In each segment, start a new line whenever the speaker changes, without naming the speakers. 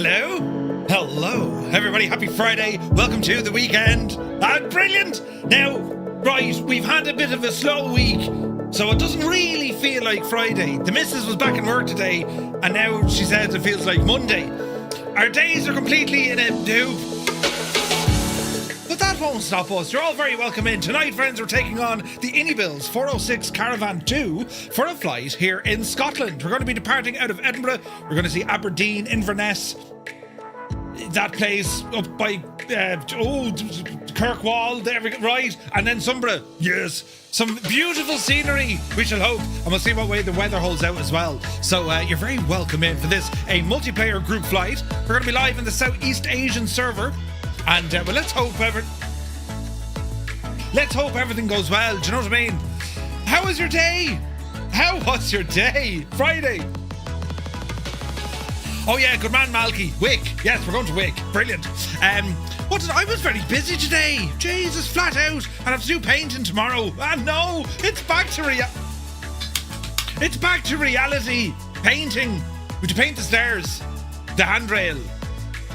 Hello? Hello, everybody. Happy Friday. Welcome to the weekend. Brilliant. Now, right, we've had a bit of a slow week, so it doesn't really feel like Friday. The missus was back in work today, and now she says it feels like Monday. Our days are completely in a hoop. But that won't stop us. You're all very welcome in. Tonight, friends, we're taking on the iniBuilds 406 Caravan II for a flight here in Scotland. We're going to be departing out of Edinburgh. We're going to see Aberdeen, Inverness, that place up by Kirkwall, there we go, right, and then Sumburgh. Yes, some beautiful scenery, we shall hope, and we'll see what way the weather holds out as well. So you're very welcome in for this, a multiplayer group flight. We're going to be live in the Southeast Asian server, and well, let's hope everything goes well. Do you know what I mean? How was your day? How was your day? Friday. Oh yeah, good man, Malky. Wick. Yes, we're going to Wick. Brilliant. I was very busy today. Jesus, flat out. And I have to do painting tomorrow. Ah no, it's back to reality. Painting. We have to paint the stairs, the handrail,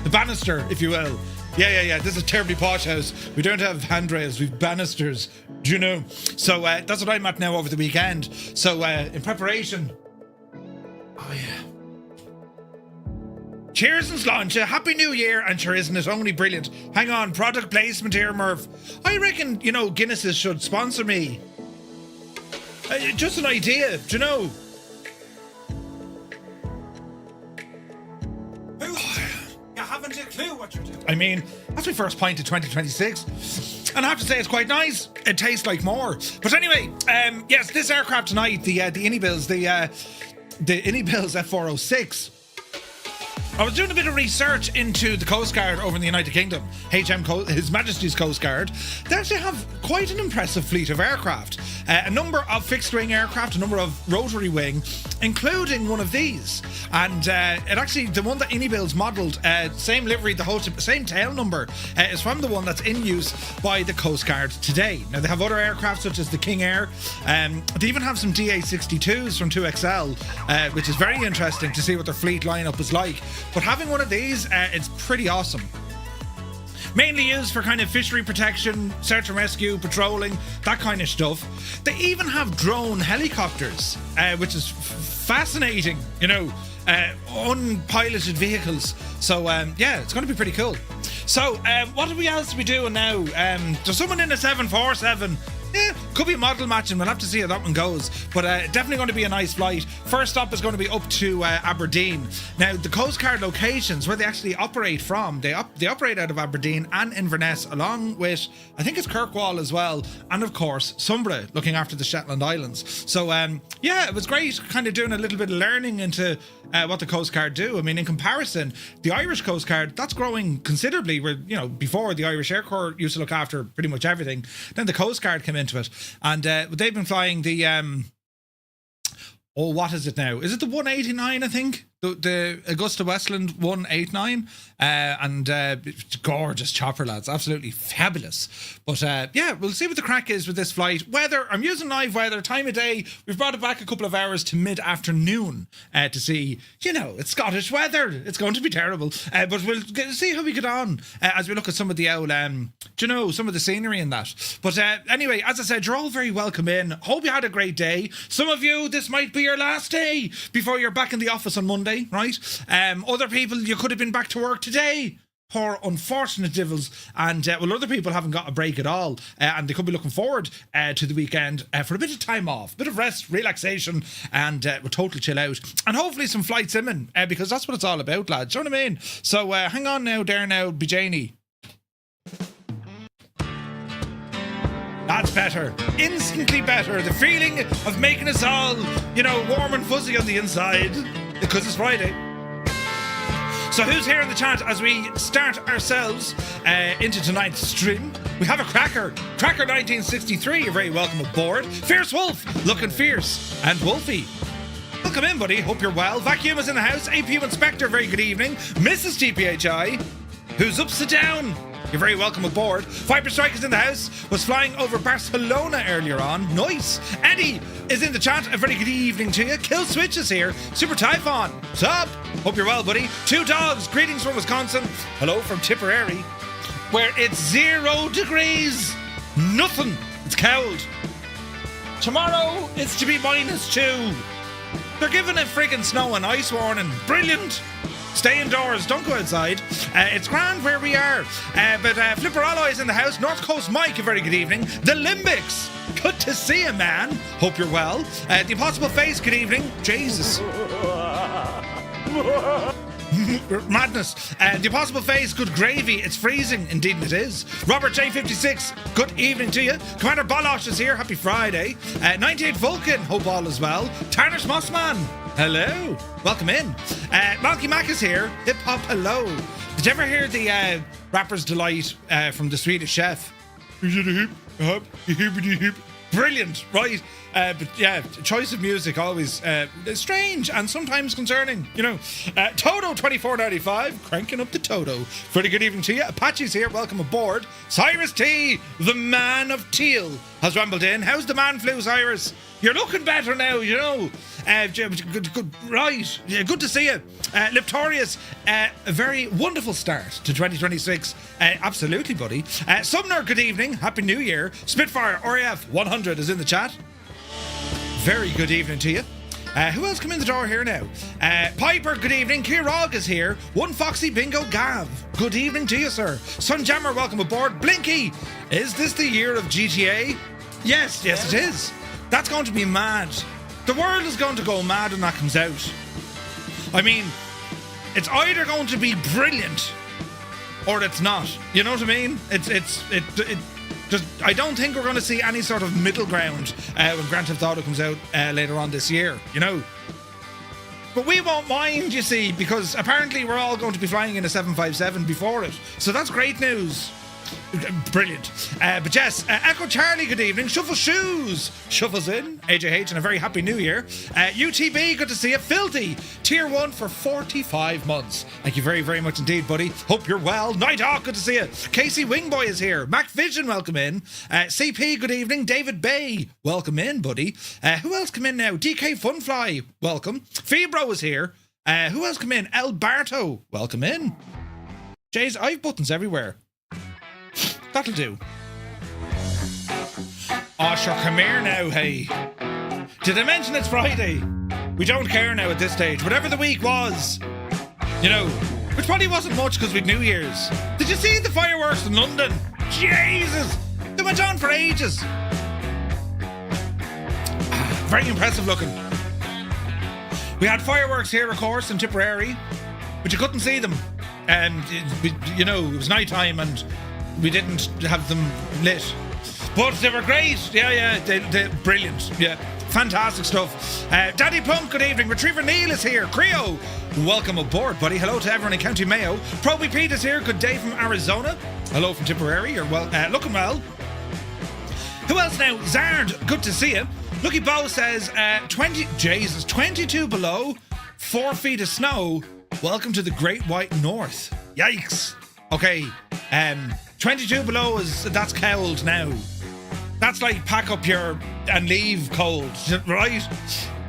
the banister, if you will. Yeah. This is a terribly posh house. We don't have handrails, we've banisters. Do you know? So that's what I'm at now over the weekend. So in preparation. Oh yeah. Cheers and sláinte, Happy New Year, and sure isn't it only brilliant. Hang on, product placement here, Murph. I reckon, Guinnesses should sponsor me. Just an idea, do you know? You haven't a clue what you're doing. I mean, that's my first pint of 2026, and I have to say it's quite nice. It tastes like more. But anyway, yes, this aircraft tonight, the iniBuilds, the iniBuilds F406. I was doing a bit of research into the Coast Guard over in the United Kingdom, His Majesty's Coast Guard. They actually have quite an impressive fleet of aircraft. A number of fixed-wing aircraft, a number of rotary wing, including one of these. And it actually, the one that iniBuilds modelled, same livery, the whole same tail number, is from the one that's in use by the Coast Guard today. Now, they have other aircraft such as the King Air. They even have some DA-62s from 2XL, which is very interesting to see what their fleet lineup is like. But having one of these, it's pretty awesome. Mainly used for kind of fishery protection, search and rescue, patrolling, that kind of stuff. They even have drone helicopters, which is fascinating, unpiloted vehicles. So, yeah, it's going to be pretty cool. So, what else are we doing now? There's someone in a 747. Yeah, could be model matching. We'll have to see how that one goes. But definitely going to be a nice flight. First stop is going to be up to Aberdeen. Now, the Coast Guard locations where they actually operate from, they operate out of Aberdeen and Inverness, along with, I think it's Kirkwall as well, and of course, Sumburgh, looking after the Shetland Islands. So, yeah, it was great kind of doing a little bit of learning into what the Coast Guard do. I mean, in comparison, the Irish Coast Guard, that's growing considerably. Where, before the Irish Air Corps used to look after pretty much everything. Then the Coast Guard came into it, and they've been flying the what is it now? Is it the 189? I think the Augusta Westland 189, and gorgeous chopper, lads, absolutely fabulous. But yeah, we'll see what the crack is with this flight. Weather, I'm using live weather, time of day. We've brought it back a couple of hours to mid-afternoon to see, it's Scottish weather. It's going to be terrible, but we'll see how we get on as we look at some of the old, some of the scenery in that. But anyway, as I said, you're all very welcome in. Hope you had a great day. Some of you, this might be your last day before you're back in the office on Monday, right? Other people, you could have been back to work today. Poor unfortunate devils. And other people haven't got a break at all, and they could be looking forward to the weekend for a bit of time off, a bit of rest, relaxation, and we'll totally chill out, and hopefully some flight simming, because that's what it's all about, lads. Do you know what I mean? So hang on now, Bijani. That's better. Instantly better. The feeling of making us all, warm and fuzzy on the inside, because it's Friday. So who's here in the chat as we start ourselves into tonight's stream? We have a cracker. Cracker 1963, you're very welcome aboard. Fierce Wolf, looking fierce. And Wolfie. Welcome in, buddy. Hope you're well. Vacuum is in the house. APU Inspector, very good evening. Mrs. TPHI, who's upside down. You're very welcome aboard. Viper Strikers in the house. Was flying over Barcelona earlier on. Nice. Eddie is in the chat. A very good evening to you. Kill Switch is here. Super Typhon. What's up? Hope you're well, buddy. Two Dogs. Greetings from Wisconsin. Hello from Tipperary, where it's 0 degrees. Nothing. It's cold. Tomorrow it's to be -2. They're giving a friggin' snow and ice warning. Brilliant. Stay indoors, don't go outside. It's grand where we are. But Flipper Alloys in the house. North Coast Mike, a very good evening. The Limbics, good to see you, man. Hope you're well. The Impossible Face, good evening. Jesus. Madness. The Impossible Face, good gravy. It's freezing. Indeed it is. Robert J56, good evening to you. Commander Bolosh is here. Happy Friday. 98 Vulcan, hope all is well. Tarnish Mossman, hello. Welcome in. Malky Mac is here. Hip hop, hello. Did you ever hear the Rapper's Delight from the Swedish Chef? Brilliant, right? But yeah, choice of music always strange and sometimes concerning, you know. Toto 2495, cranking up the Toto. Pretty good evening to you. Apache's here, welcome aboard. Cyrus T, the man of teal, has rambled in. How's the man flu, Cyrus? You're looking better now, you know. Good, right. Yeah, good to see you. Liptorius, a very wonderful start to 2026. Absolutely, buddy. Sumner, good evening. Happy New Year. Spitfire, RAF 100 is in the chat. Very good evening to you. Who else come in the door here now? Piper, good evening. Kirog is here. One Foxy Bingo Gav, good evening to you, sir. Sunjammer, welcome aboard. Blinky, is this the year of GTA? Yes, it is. That's going to be mad. The world is going to go mad when that comes out. I mean, it's either going to be brilliant or it's not. You know what I mean? I don't think we're going to see any sort of middle ground when Grand Theft Auto comes out later on this year, you know. But we won't mind, you see, because apparently we're all going to be flying in a 757 before it. So that's great news. Brilliant. But yes, Echo Charlie, good evening. Shuffle Shoes shuffles in. AJH, and a very happy new year. UTB, good to see you. Filthy, tier 1 for 45 months. Thank you very, very much indeed, buddy. Hope you're well. Night Hawk, good to see you. Casey Wingboy is here. Mac Vision, welcome in. CP, good evening. David Bay, welcome in, buddy. Who else come in now? DK Funfly, welcome. Febro is here. Who else come in? El Barto, welcome in. Jays, I've buttons everywhere. That'll do. Oh, sure, come here now, hey. Did I mention it's Friday? We don't care now at this stage. Whatever the week was, you know, which probably wasn't much because we'd New Year's. Did you see the fireworks in London? Jesus! They went on for ages. Very impressive looking. We had fireworks here, of course, in Tipperary, but you couldn't see them. And, you know, it was night time and we didn't have them lit, but they were great. Yeah, they're brilliant. Yeah, fantastic stuff. Daddy Plum, good evening. Retriever Neil is here. Creo, welcome aboard, buddy. Hello to everyone in County Mayo. Proby Pete is here. Good day from Arizona. Hello from Tipperary. You're well, looking well. Who else now? Zard, good to see you. Lucky Bo says 22 below, 4 feet of snow. Welcome to the Great White North. Yikes. Okay, 22 below that's cold now. That's like pack up and leave cold, right?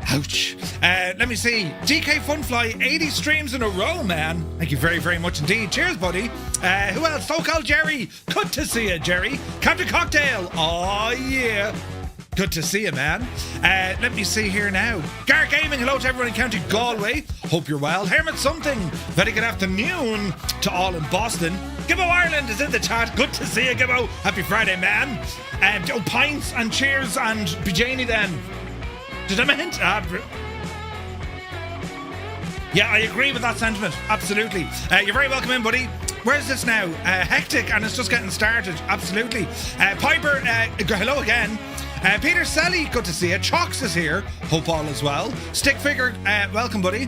Ouch. Let me see. DK Funfly, 80 streams in a row, man. Thank you very, very much indeed. Cheers, buddy. Who else? So-called Jerry. Good to see you, Jerry. Captain Cocktail. Oh, yeah. Good to see you, man. Let me see here now. Gar Gaming, hello to everyone in County Galway. Hope you're well. Hermit Something, very good afternoon to all in Boston. Gibbo Ireland is in the chat. Good to see you, Gibbo. Happy Friday, man. Pints and cheers and Bejani then. Did I mean? Yeah, I agree with that sentiment. Absolutely. You're very welcome in, buddy. Where's this now? Hectic, and it's just getting started. Absolutely. Piper, hello again. Peter Sally, good to see you. Chalks is here. Hope all is well. Stick Figure, welcome, buddy.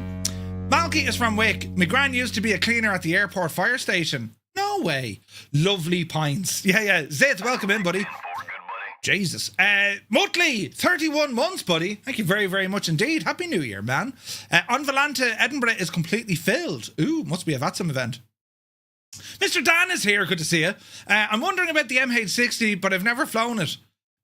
Malky is from Wick. My gran used to be a cleaner at the airport fire station. No way. Lovely pints. Yeah. Zed, welcome in, buddy. Jesus. Mutley, 31 months, buddy. Thank you very, very much indeed. Happy New Year, man. On Volanta, Edinburgh is completely filled. Ooh, must be a VATSIM event. Mr. Dan is here. Good to see you. I'm wondering about the MH60, but I've never flown it.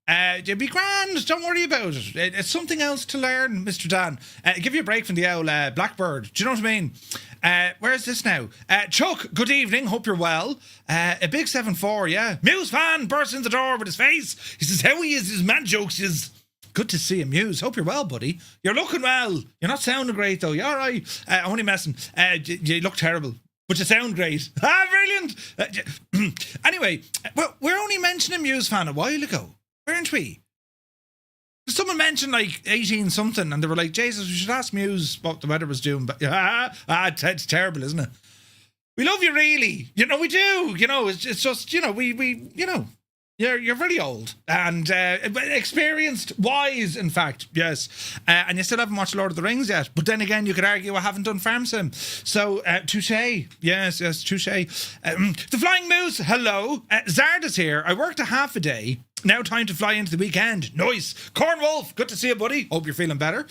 It'd be grand. Don't worry about it. It's something else to learn, Mr. Dan. Give you a break from the owl Blackbird. Do you know what I mean? Where's this now? Chuck, good evening. Hope you're well. A big 7-4, yeah. Muse fan bursts in the door with his face. He says, how he is, his man jokes is. Good to see you, Muse. Hope you're well, buddy. You're looking well. You're not sounding great, though. You're all right. I'm only messing. You look terrible. But you sound great. Brilliant. Anyway, well, we're only mentioning Muse fan a while ago. Weren't we? Someone mentioned like 18 something and they were like, Jesus, we should ask Muse what the weather was doing. But it's terrible, isn't it? We love you, really. You know, we do. You know, it's just, you know, we you know, you're very old and experienced, wise, in fact, yes. And you still haven't watched Lord of the Rings yet. But then again, you could argue I haven't done Farm Sim. So, touche. Yes, touche. The Flying Moose, hello. Zarda's here. I worked a half a day. Now time to fly into the weekend. Nice. Corn Wolf, good to see you, buddy. Hope you're feeling better.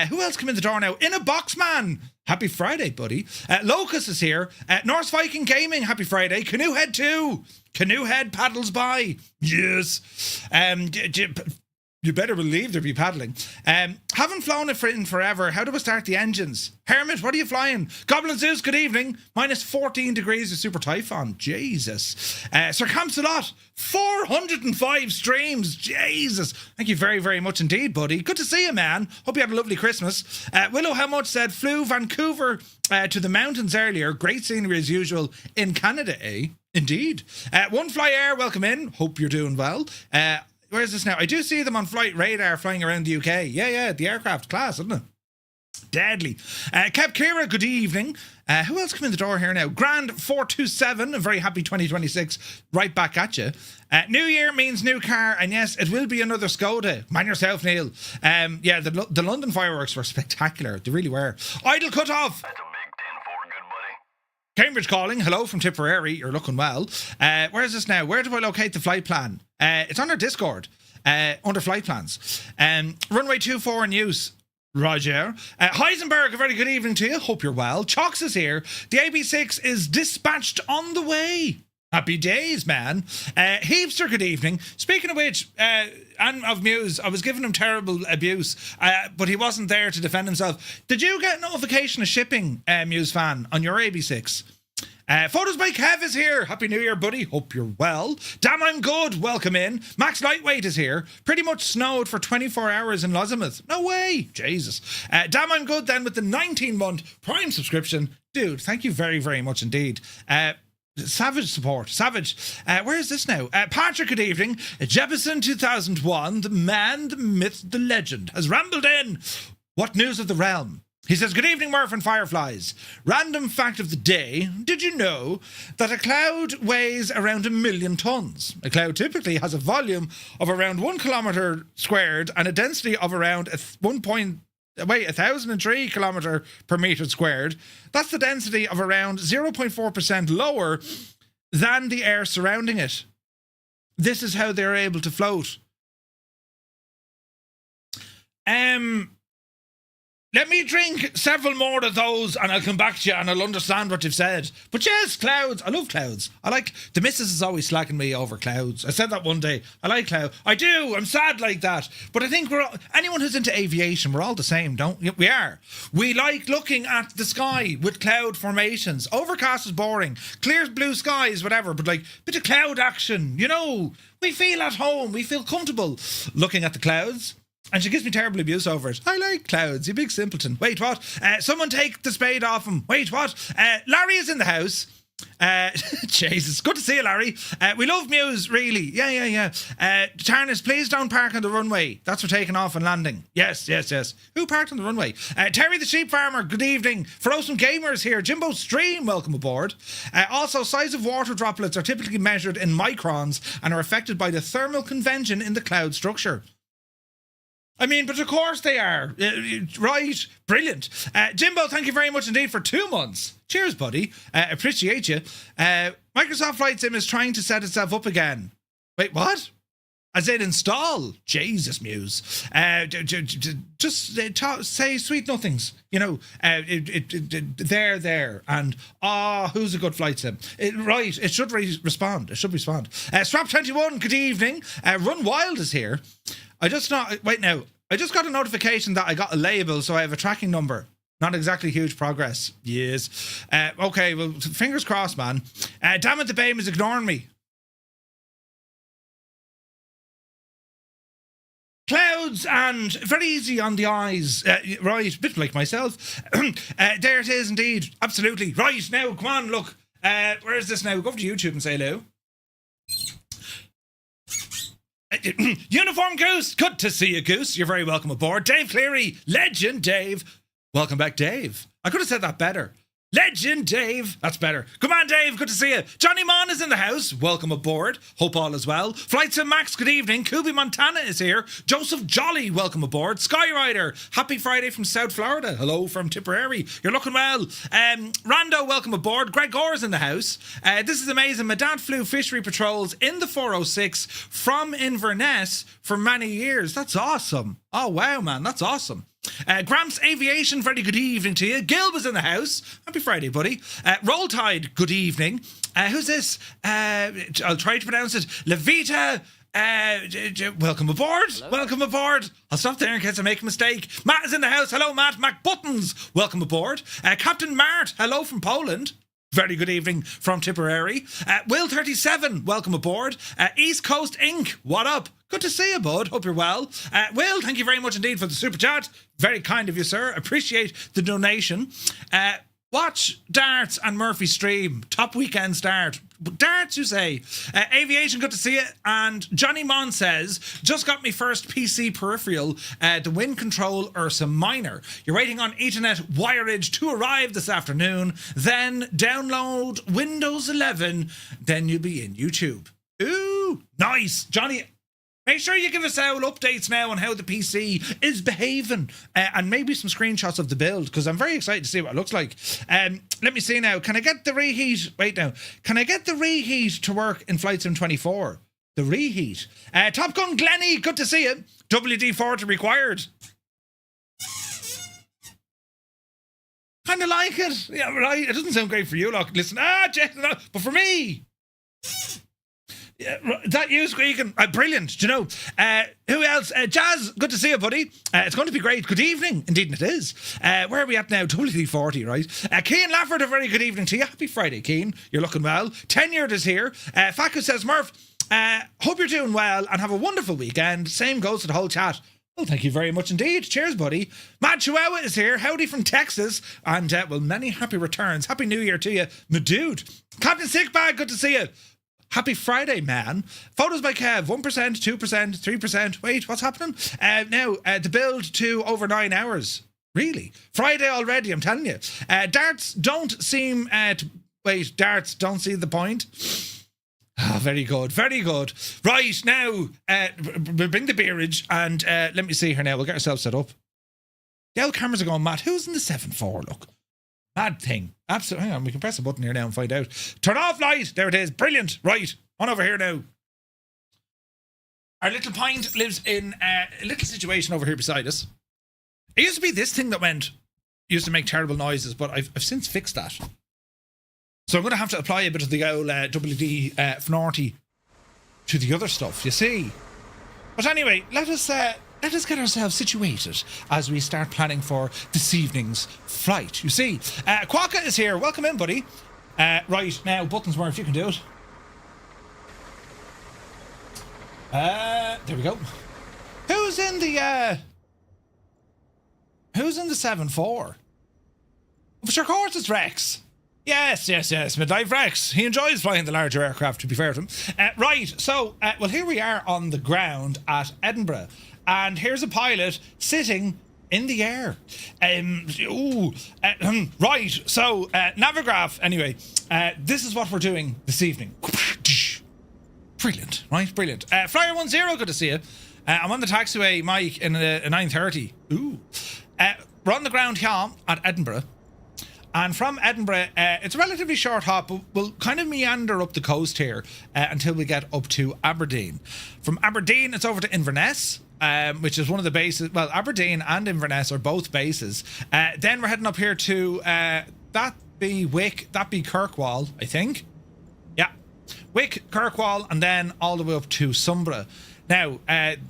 Who else come in the door now? In a Box Man. Happy Friday, buddy. Locust is here. Norse Viking Gaming, happy Friday. Canoehead 2. Canoehead paddles by. Yes. You better believe they'll be paddling. Haven't flown it in forever. How do I start the engines? Hermit, what are you flying? Goblin Zeus, good evening. Minus 14 degrees of Super Typhon. Jesus. Sir Camsalot, 405 streams. Jesus. Thank you very, very much indeed, buddy. Good to see you, man. Hope you had a lovely Christmas. Willow, how much said flew Vancouver to the mountains earlier. Great scenery as usual in Canada, eh? Indeed. One Fly Air, welcome in. Hope you're doing well. Where is this now? I do see them on flight radar flying around the UK. Yeah, the aircraft class, isn't it? Deadly. Cap Kira, good evening. Who else come in the door here now? Grand 427, a very happy 2026. Right back at you. New year means new car, and yes, it will be another Skoda. Man yourself, Neil. Yeah, the London fireworks were spectacular. They really were. Idle cut off.
That's a big 10-4, good buddy.
Cambridge calling. Hello from Tipperary. You're looking well. Where is this now? Where do I locate the flight plan? It's on our Discord. Under flight plans. Runway 24 in use. Roger. Heisenberg, a very good evening to you. Hope you're well. Chox is here. The AB6 is dispatched on the way. Happy days, man. Heapster, good evening. Speaking of which, and of Muse, I was giving him terrible abuse, but he wasn't there to defend himself. Did you get notification of shipping, Muse fan, on your AB6? Photos by Kev is here. Happy New Year, buddy. Hope you're well. Damn, I'm good. Welcome in. Max Lightweight is here. Pretty much snowed for 24 hours in Lozimuth. No way. Jesus. Damn, I'm good then with the 19-month Prime subscription. Dude, thank you very, very much indeed. Savage support. Savage. Where is this now? Patrick, good evening. Jefferson 2001, the man, the myth, the legend, has rambled in. What news of the realm? He says, good evening, Murph and Fireflies. Random fact of the day. Did you know that a cloud weighs around 1 million tons? A cloud typically has a volume of around 1 kilometre squared and a density of around 1,003 kilometre per metre squared. That's the density of around 0.4% lower than the air surrounding it. This is how they're able to float. Let me drink several more of those and I'll come back to you and I'll understand what you've said. But yes, clouds. I love clouds. I like... The missus is always slacking me over clouds. I said that one day. I like clouds. I do. I'm sad like that. But I think we're all... Anyone who's into aviation, we're all the same, don't we? We are. We like looking at the sky with cloud formations. Overcast is boring. Clear blue skies, whatever. But like, bit of cloud action. You know, we feel at home. We feel comfortable looking at the clouds. And she gives me terrible abuse over it. I like clouds, you big simpleton. Wait, what? Someone take the spade off him. Wait, what? Larry is in the house. Jesus, good to see you, Larry. We love Muse, really. Yeah. Tarnis, please don't park on the runway. That's for taking off and landing. Yes. Who parked on the runway? Terry the sheep farmer, good evening. Frozen Gamers here. Jimbo Stream, welcome aboard. Also, size of water droplets are typically measured in microns and are affected by the thermal convection in the cloud structure. I mean, but of course they are. Right. Brilliant. Jimbo, thank you very much indeed for 2 months. Cheers, buddy. Appreciate you. Microsoft Flight Sim is trying to set itself up again. Wait, what? As in install. Jesus, Muse. Just say sweet nothings. You know, there. And, who's a good flight sim? Right, it should respond. It should respond. Strap21, good evening. Run Wild is here. I just got a notification that I got a label, so I have a tracking number. Not exactly huge progress. Yes. Okay, well, fingers crossed, man. Damn it, the BAME is ignoring me. Clouds and very easy on the eyes. Right, a bit like myself. There it is indeed. Absolutely. Right, now, come on, look. Where is this now? Go over to YouTube and say hello. Uniform Goose. Good to see you, Goose. You're very welcome aboard. Dave Cleary. Legend Dave. Welcome back, Dave. I could have said that better. Legend Dave. That's better. Come on, Dave. Good to see you. Johnny Mon is in the house. Welcome aboard. Hope all is well. Flight Sim Max, good evening. Kubi Montana is here. Joseph Jolly, welcome aboard. Skyrider, happy Friday from South Florida. Hello from Tipperary. You're looking well. Rando, welcome aboard. Greg Orr's in the house. This is amazing. My dad flew fishery patrols in the 406 from Inverness for many years. That's awesome. Oh, wow, man. That's awesome. Gramps Aviation, very good evening to you. Gil was in the house. Happy Friday, buddy. Roll Tide, good evening. Who's this? I'll try to pronounce it. Levita. Welcome aboard. Hello. Welcome aboard. I'll stop there in case I make a mistake. Matt is in the house. Hello, Matt. Mac Buttons, welcome aboard. Captain Mart, hello from Poland. Very good evening from Tipperary. Will37, welcome aboard. East Coast Inc., what up? Good to see you, bud. Hope you're well. Will, thank you very much indeed for the super chat. Very kind of you, sir. Appreciate the donation. Watch Darts and Murphy stream. Top weekend start. Darts, you say. Aviation, good to see you. And Johnny Mon says, just got me first PC peripheral, the Wind Control Ursa Minor. You're waiting on Ethernet wireage to arrive this afternoon. Then download Windows 11. Then you'll be in YouTube. Ooh, nice. Johnny, make sure you give us all updates now on how the PC is behaving, and maybe some screenshots of the build, because I'm very excited to see what it looks like. Let me see now. Can I get the reheat? Wait now. Can I get the reheat to work in Flight Sim 24? The reheat. Top Gun Glenny, good to see you. WD-40 required. Kind of like it. Yeah, right. It doesn't sound great for you, look. Listen, but for me... Yeah, that you squeaking, brilliant. Do you know who else? Jazz, good to see you, buddy. It's going to be great. Good evening, indeed it is. Where are we at now? WD-40, right? Keane Lafford, a very good evening to you. Happy Friday, Keane. You're looking well. Tenured is here. Faku says, Murph, hope you're doing well and have a wonderful weekend. Same goes to the whole chat. Well, thank you very much indeed. Cheers, buddy. Mad Chihuahua is here. Howdy from Texas. And, well, many happy returns. Happy New Year to you, my dude. Captain Sickbag, good to see you. Happy Friday, man. Photos by Kev, 1%, 2%, 3%. Wait, what's happening? Now, the build to over 9 hours. Really? Friday already, I'm telling you. Darts don't seem wait, darts don't see the point. Very good, very good. Right, now, we'll bring the beerage and let me see here now. We'll get ourselves set up. The old cameras are going mad. Who's in the 7.4, look? Mad thing. Absolutely. Hang on, we can press a button here now and find out. Turn off light. There it is. Brilliant. Right. On over here now. Our little pint lives in a little situation over here beside us. It used to be this thing that used to make terrible noises, but I've since fixed that. So I'm going to have to apply a bit of the old WD-40 to the other stuff, you see. But anyway, let us get ourselves situated as we start planning for this evening's flight. You see, Quokka is here. Welcome in, buddy. Right, now, buttons, Murph, you can do it. There we go. Who's in the 7.4? But of course it's Rex. Yes, Midlife Rex. He enjoys flying the larger aircraft, to be fair to him. Right, so, well, here we are on the ground at Edinburgh. And here's a pilot sitting in the air. Right, so, Navigraph, anyway, this is what we're doing this evening. Brilliant, right? Brilliant. Flyer 10, good to see you. I'm on the taxiway, Mike, in a 9:30. Ooh. We're on the ground here at Edinburgh. And from Edinburgh, it's a relatively short hop, but we'll kind of meander up the coast here until we get up to Aberdeen. From Aberdeen, it's over to Inverness, which is one of the bases. Well, Aberdeen and Inverness are both bases. Then we're heading up here to, that be Wick, that be Kirkwall, I think. Yeah. Wick, Kirkwall, and then all the way up to Sumburgh. Now,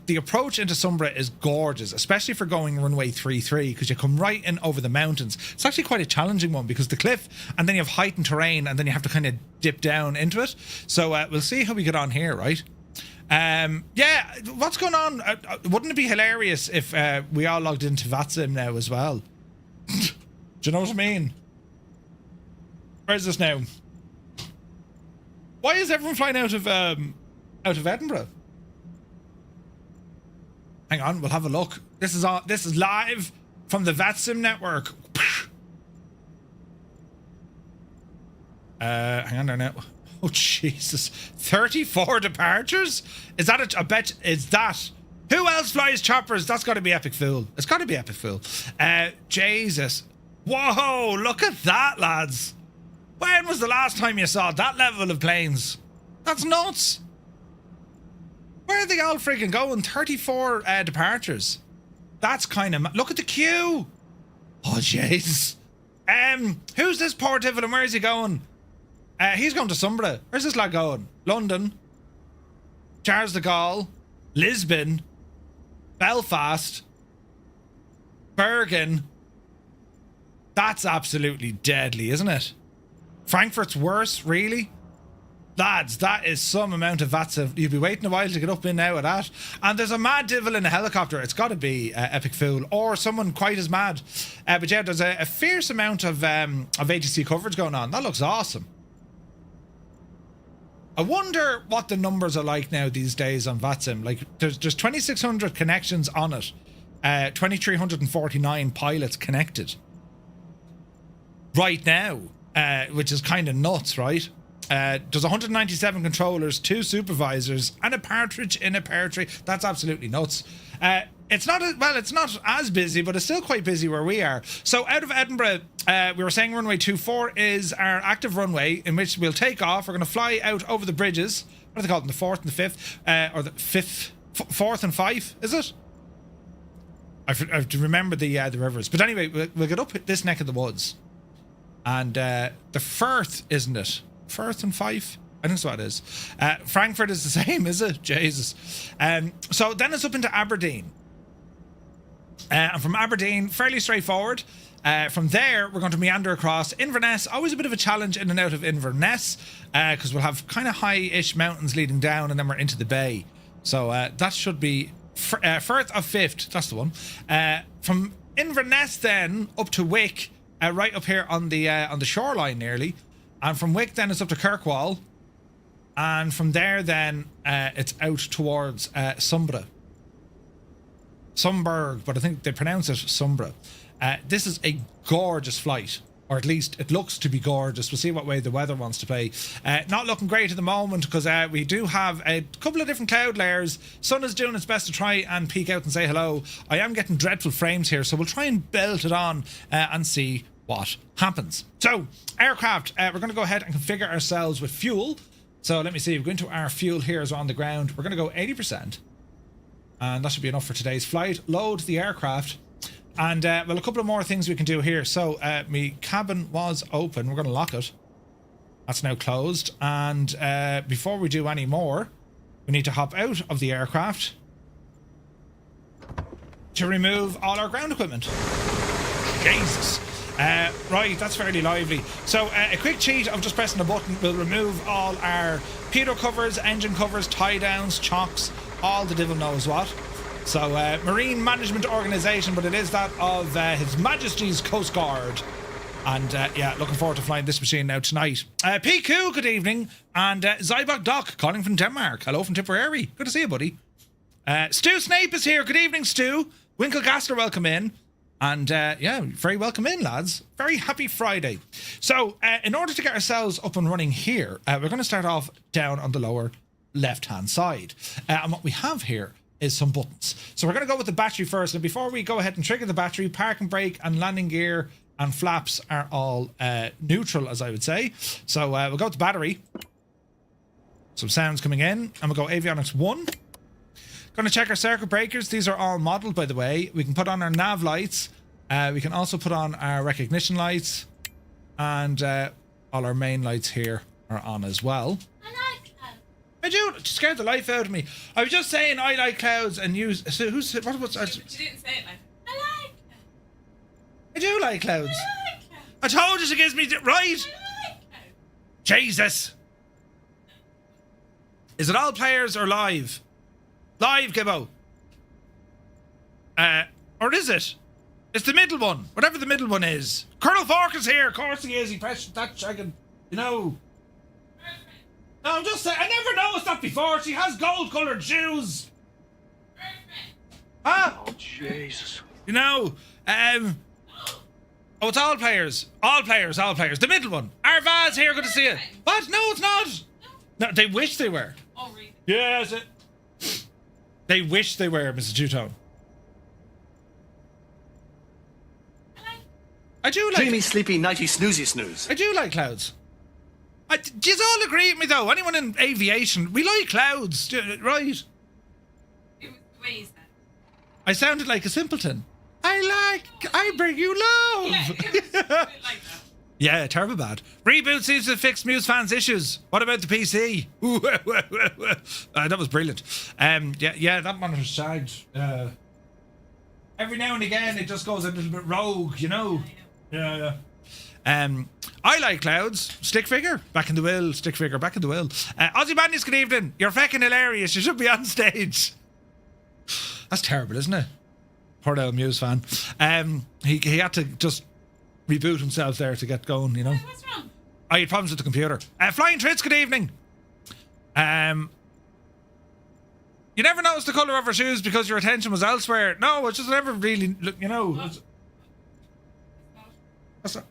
the approach into Sumburgh is gorgeous, especially for going runway 33, because you come right in over the mountains. It's actually quite a challenging one because the cliff, and then you have heightened terrain, and then you have to kind of dip down into it. So we'll see how we get on here, right? Yeah, what's going on? Wouldn't it be hilarious if we all logged into VATSIM now as well? Do you know what I mean? Where's this now? Why is everyone flying out of Edinburgh? Hang on, we'll have a look. This is live from the VATSIM network. Hang on there now. Oh Jesus, 34 departures? Is that I bet is that? Who else flies choppers? That's got to be Epic Fool. It's got to be Epic Fool. Jesus. Whoa, look at that, lads. When was the last time you saw that level of planes? That's nuts. Where are they all freaking going? 34 departures. That's kind of... Look at the queue. Oh, jeez. Who's this poor devil and where is he going? He's going to Sumburgh. Where's this lad going? London. Charles de Gaulle. Lisbon. Belfast. Bergen. That's absolutely deadly, isn't it? Frankfurt's worse, really? Lads, that is some amount of VATSIM. You'll be waiting a while to get up in now at that. And there's a mad devil in a helicopter. It's got to be Epic Fool or someone quite as mad. But yeah, there's a fierce amount of ATC coverage going on. That looks awesome. I wonder what the numbers are like now these days on VATSIM. Like, there's 2,600 connections on it. 2,349 pilots connected. Right now, which is kind of nuts, right? There's 197 controllers, 2 supervisors, and a partridge in a pear tree. That's absolutely nuts. It's not as busy, but it's still quite busy where we are. So out of Edinburgh, we were saying runway 24 is our active runway in which we'll take off. We're going to fly out over the bridges. What are they called? The 4th and the 5th, or the 4th and 5? Is it? I have to remember the rivers. But anyway, we'll get up this neck of the woods, and the Firth, isn't it? Firth and Fife? I think that's what it is. Frankfurt is the same, is it? Jesus. So then it's up into Aberdeen. And from Aberdeen, fairly straightforward. From there, we're going to meander across Inverness. Always a bit of a challenge in and out of Inverness, because we'll have kind of high-ish mountains leading down, and then we're into the bay. So that should be Firth of 5th. That's the one. From Inverness then up to Wick, right up here on the shoreline nearly. And from Wick, then it's up to Kirkwall. And from there, then it's out towards Sumburgh. Sumburgh, but I think they pronounce it Sumburgh. This is a gorgeous flight, or at least it looks to be gorgeous. We'll see what way the weather wants to play. Not looking great at the moment because we do have a couple of different cloud layers. Sun is doing its best to try and peek out and say hello. I am getting dreadful frames here, so we'll try and belt it on and see what happens. So, aircraft, we're going to go ahead and configure ourselves with fuel. So let me see, we're going to our fuel here as we're on the ground. We're going to go 80%. And that should be enough for today's flight. Load the aircraft. And, well, a couple of more things we can do here. So, my cabin was open. We're going to lock it. That's now closed. And before we do any more, we need to hop out of the aircraft to remove all our ground equipment. Jesus. Right, that's fairly lively. So a quick cheat of just pressing a button will remove all our pitot covers, engine covers, tie downs, chocks, all the devil knows what. So Marine Management Organisation, but it is that of His Majesty's Coast Guard. And yeah, looking forward to flying this machine now tonight. PQ, good evening. And Zybok Doc calling from Denmark. Hello from Tipperary. Good to see you, buddy. Stu Snape is here. Good evening, Stu. Winkle Gaster, welcome in. And yeah, very welcome in, lads. Very happy Friday. So in order to get ourselves up and running here, we're going to start off down on the lower left-hand side. And what we have here is some buttons. So we're going to go with the battery first. And before we go ahead and trigger the battery, park and brake and landing gear and flaps are all neutral, as I would say. So we'll go to battery. Some sounds coming in, and we'll go avionics 1. Going to check our circuit breakers. These are all modelled, by the way. We can put on our nav lights. We can also put on our recognition lights, and all our main lights here are on as well.
I like clouds.
I do. It scared the life out of me. I was just saying I like clouds, and you. So who's what's?
But you didn't say it like. I like clouds.
I do like clouds.
I like clouds.
I told you she gives me right.
I like clouds.
Jesus. Is it all players or live? Live, Gibbo. Or is it? It's the middle one. Whatever the middle one is. Colonel Fork is here. Of course he is. He pressed that chicken. You know. No, I'm just saying. I never noticed that before. She has gold-coloured shoes. Huh?
Oh, Jesus.
You know. Oh, it's all players. All players. All players. The middle one. Arvaz here. Good to see you. What? No, it's not. No, they wish they were.
Oh, really?
Yes. They wish they were, Mrs. Two-Tone. I do like...
Dreamy, sleepy, nighty, snoozy, snooze.
I do like clouds. Do you all agree with me, though? Anyone in aviation, we like clouds, right?
It was the way you said it.
I sounded like a simpleton. I bring you love.
Yeah, it was a bit like that.
Yeah, terrible bad. Reboot seems to have fixed Muse fans' issues. What about the PC? That was brilliant. Yeah, that one was shagged. Every now and again, it just goes a little bit rogue, you know. Yeah. I like clouds. Stick figure, back in the will. Stick figure, back in the will. Ozzy Bandits, good evening. You're fucking hilarious. You should be on stage. That's terrible, isn't it? Poor old Muse fan. He had to just reboot himself there to get going, you know.
What's wrong?
I had problems with the computer. Flying Trits, good evening. You never noticed the colour of her shoes because your attention was elsewhere. No, it's just never really, you know. What's that?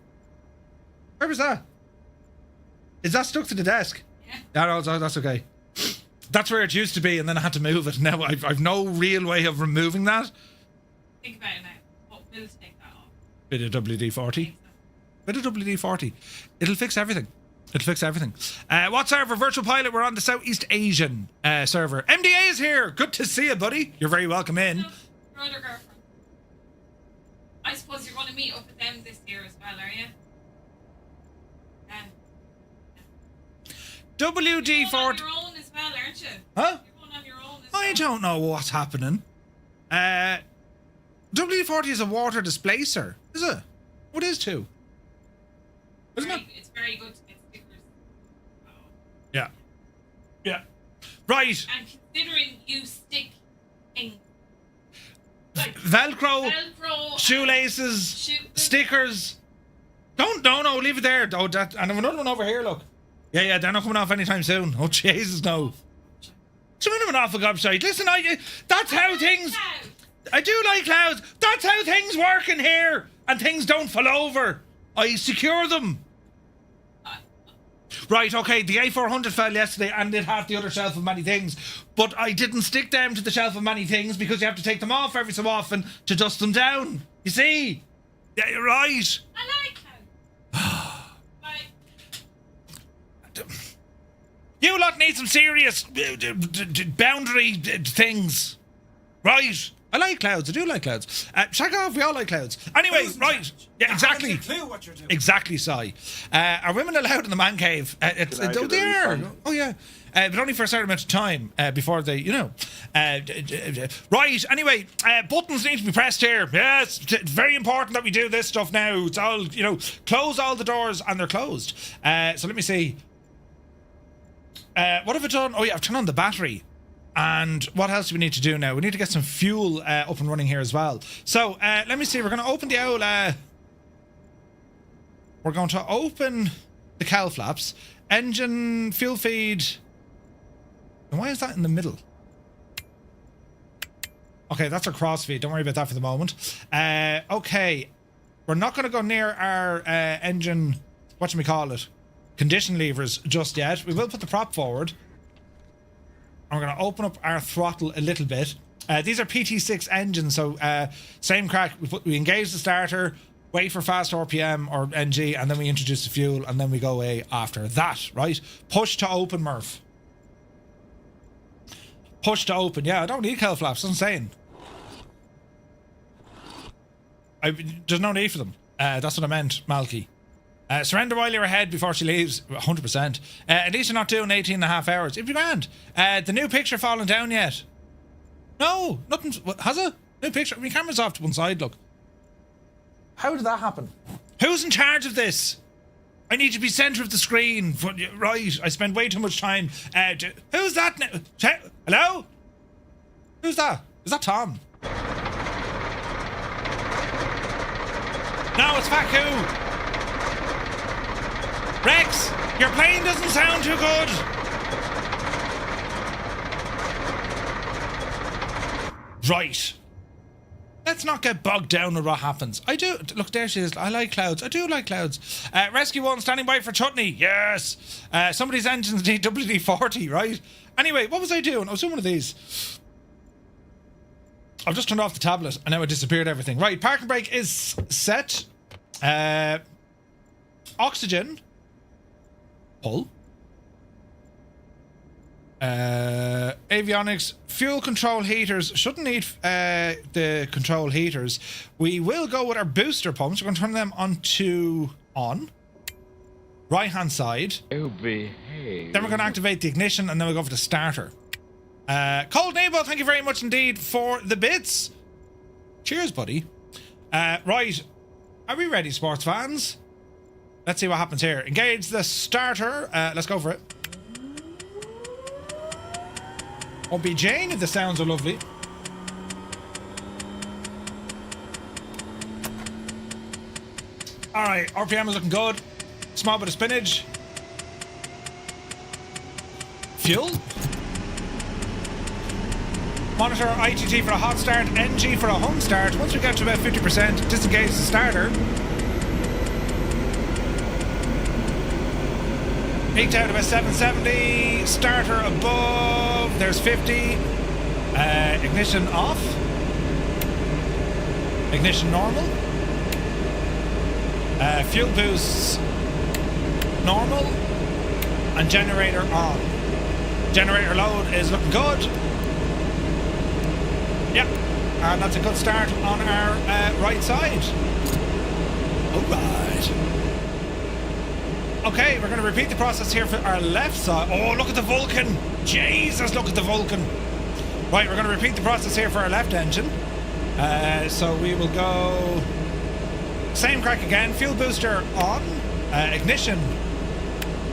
Where was that? Is that stuck to the desk?
Yeah.
No, that's okay. That's where it used to be, and then I had to move it. Now I've no real way of removing that.
Think about it now. What will take that off?
Bit of WD-40. Bit of WD-40. It'll fix everything. It'll fix everything. What server? Virtual Pilot. We're on the Southeast Asian server. MDA is here. Good to see you, buddy. You're very welcome in.
No, your other girlfriend. I suppose you're going to meet up with them this year as well, are you?
WD-40.
You're going on your own as well, aren't you?
Huh?
You're going on your own as well.
I don't know what's happening. WD-40 is a water displacer, is it? What is too? Isn't it?
It's very good to get stickers. Oh.
Yeah. Yeah. Right.
And considering you stick in like
Velcro,
Velcro
shoelaces, stickers. No, leave it there. Oh, that, and I have another one over here, look. Yeah, they're not coming off anytime soon. Oh, Jesus, no. Some of them off a gobshite. Listen, that's how things... I do like clouds. That's how things work in here. And things don't fall over. I secure them. Right, okay, the A400 fell yesterday and it had the other shelf of many things. But I didn't stick them to the shelf of many things because you have to take them off every so often to dust them down. You see? Yeah, you're right.
I like clouds.
You lot need some serious boundary things. Right. I like clouds. I do like clouds. Shag off, we all like clouds. Anyway, right. Yeah, exactly.
I haven't a clue what you're doing.
Exactly, Si. Are women allowed in the man cave? They are. Oh, yeah. But only for a certain amount of time before they, you know. Right, anyway, buttons need to be pressed here. Yes, it's very important that we do this stuff now. It's all, you know, close all the doors and they're closed. So let me see. What have I done? Oh, yeah, I've turned on the battery. And what else do we need to do now? We need to get some fuel up and running here as well. So, let me see. We're going to open the old... we're going to open the cowl flaps. Engine, fuel feed... And why is that in the middle? Okay, that's our cross feed. Don't worry about that for the moment. Okay. We're not going to go near our engine... Whatchamacallit? Condition levers just yet. We will put the prop forward. And we're going to open up our throttle a little bit. These are PT6 engines, so same crack. We engage the starter, wait for fast RPM or NG, and then we introduce the fuel, and then we go away after that, right? Push to open, Murph. Push to open. Yeah, I don't need cowl flaps. That's what I'm saying. There's no need for them. That's what I meant, Malky. Surrender while you're ahead before she leaves. 100%. At least you're not doing 18 and a half hours. It'd be grand. The new picture fallen down yet? No, nothing. Has it? New picture. My camera's off to one side, look. How did that happen? Who's in charge of this? I need to be centre of the screen. Right, I spend way too much time. Who's that now? Hello? Who's that? Is that Tom? No, it's Faku. Rex, your plane doesn't sound too good. Right. Let's not get bogged down with what happens. I do. Look, there she is. I like clouds. I do like clouds. Rescue 1 standing by for chutney. Yes. Somebody's engine's need WD-40, right? Anyway, what was I doing? I was doing one of these. I've just turned off the tablet and now it disappeared everything. Right, parking brake is set. Oxygen. Pull. Avionics, fuel control heaters. Shouldn't need the control heaters. We will go with our booster pumps. We're going to turn them on. Right hand side. Oh, behave. Then we're going to activate the ignition and then we'll go for the starter. Cold Nebo, thank you very much indeed for the bits. Cheers, buddy. Right. Are we ready, sports fans? Let's see what happens here. Engage the starter. Let's go for it. Won't be Jane if the sounds are lovely. Alright, RPM is looking good. Small bit of spinach. Fuel. Monitor ITT for a hot start, NG for a home start. Once we get to about 50%, disengage the starter. Peaked out about 770. Starter above. There's 50. Ignition off. Ignition normal. Fuel boosts normal. And generator on. Generator load is looking good. Yep. And that's a good start on our right side. Alright. Okay, we're going to repeat the process here for our left side. Oh, look at the Vulcan. Jesus, look at the Vulcan. Right, we're going to repeat the process here for our left engine. So we will go... Same crack again. Fuel booster on. Ignition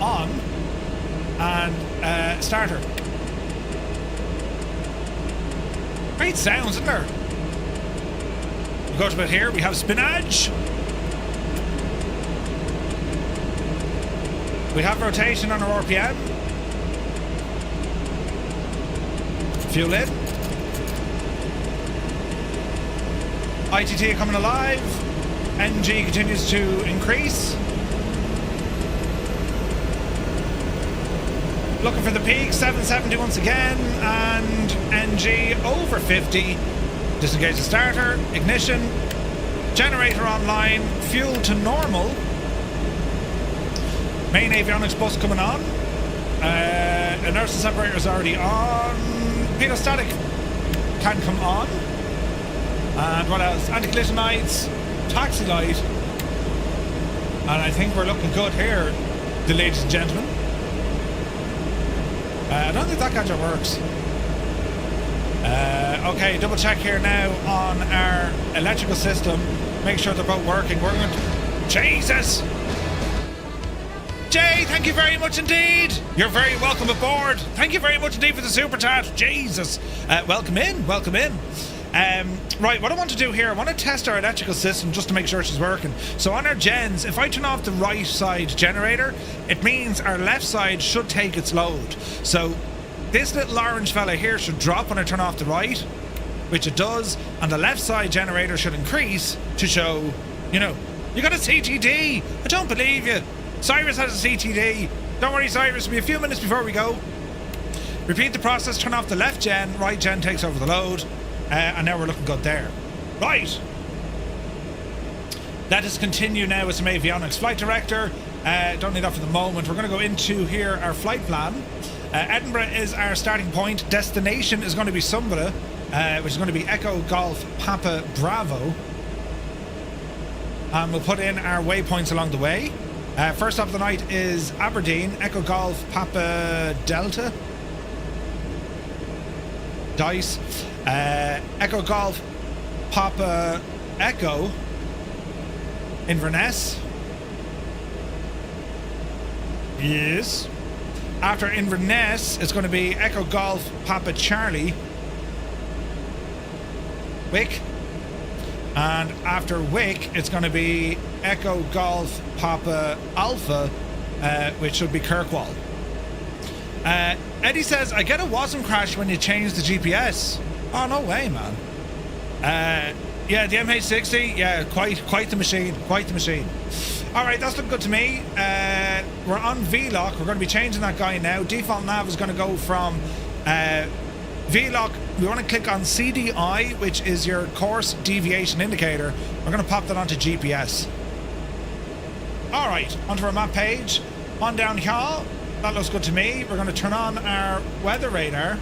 on. And starter. Great sounds, isn't there? We go to bit here. We have spinach. We have rotation on our RPM. Fuel in. ITT coming alive. NG continues to increase. Looking for the peak, 770 once again, and NG over 50. Disengage the starter, ignition, generator online, fuel to normal. Main avionics bus coming on. Inertial separator is already on. Pedostatic can come on. And what else? Anti-collision lights, taxi light. And I think we're looking good here, the ladies and gentlemen. I don't think that gadget works. Okay, double check here now on our electrical system. Make sure they're both working. We're going to... Jesus! Jay, thank you very much indeed. You're very welcome aboard. Thank you very much indeed for the super chat. Jesus. Welcome in. Welcome in. Right, what I want to do here, I want to test our electrical system just to make sure she's working. So on our gens, if I turn off the right side generator, it means our left side should take its load. So this little orange fella here should drop when I turn off the right, which it does, and the left side generator should increase to show, you know, you got a CTD. I don't believe you. Cyrus has a CTD. Don't worry, Cyrus, it'll be a few minutes before we go. Repeat the process, turn off the left gen, right gen takes over the load. And now we're looking good there. Right. Let us continue now with some avionics. Flight director, don't need that for the moment. We're going to go into here our flight plan. Edinburgh is our starting point. Destination is going to be Sumburgh, which is going to be Echo Golf Papa Bravo. And we'll put in our waypoints along the way. First up of the night is Aberdeen, Echo Golf Papa Delta. Dice. Echo Golf Papa Echo. Inverness. Yes. After Inverness, it's going to be Echo Golf Papa Charlie. Wick. And after Wick, it's going to be Echo Golf Papa Alpha, which should be Kirkwall. Eddie says, I get it wasn't crashed when you changed the GPS. Oh, no way, man. Yeah, the MH60, yeah, quite the machine, quite the machine. All right, that's looking good to me. We're on VLOC. We're going to be changing that guy now. Default nav is going to go from VLOC. We want to click on CDI, which is your course deviation indicator. We're going to pop that onto GPS. All right, onto our map page. On down here. That looks good to me. We're going to turn on our weather radar.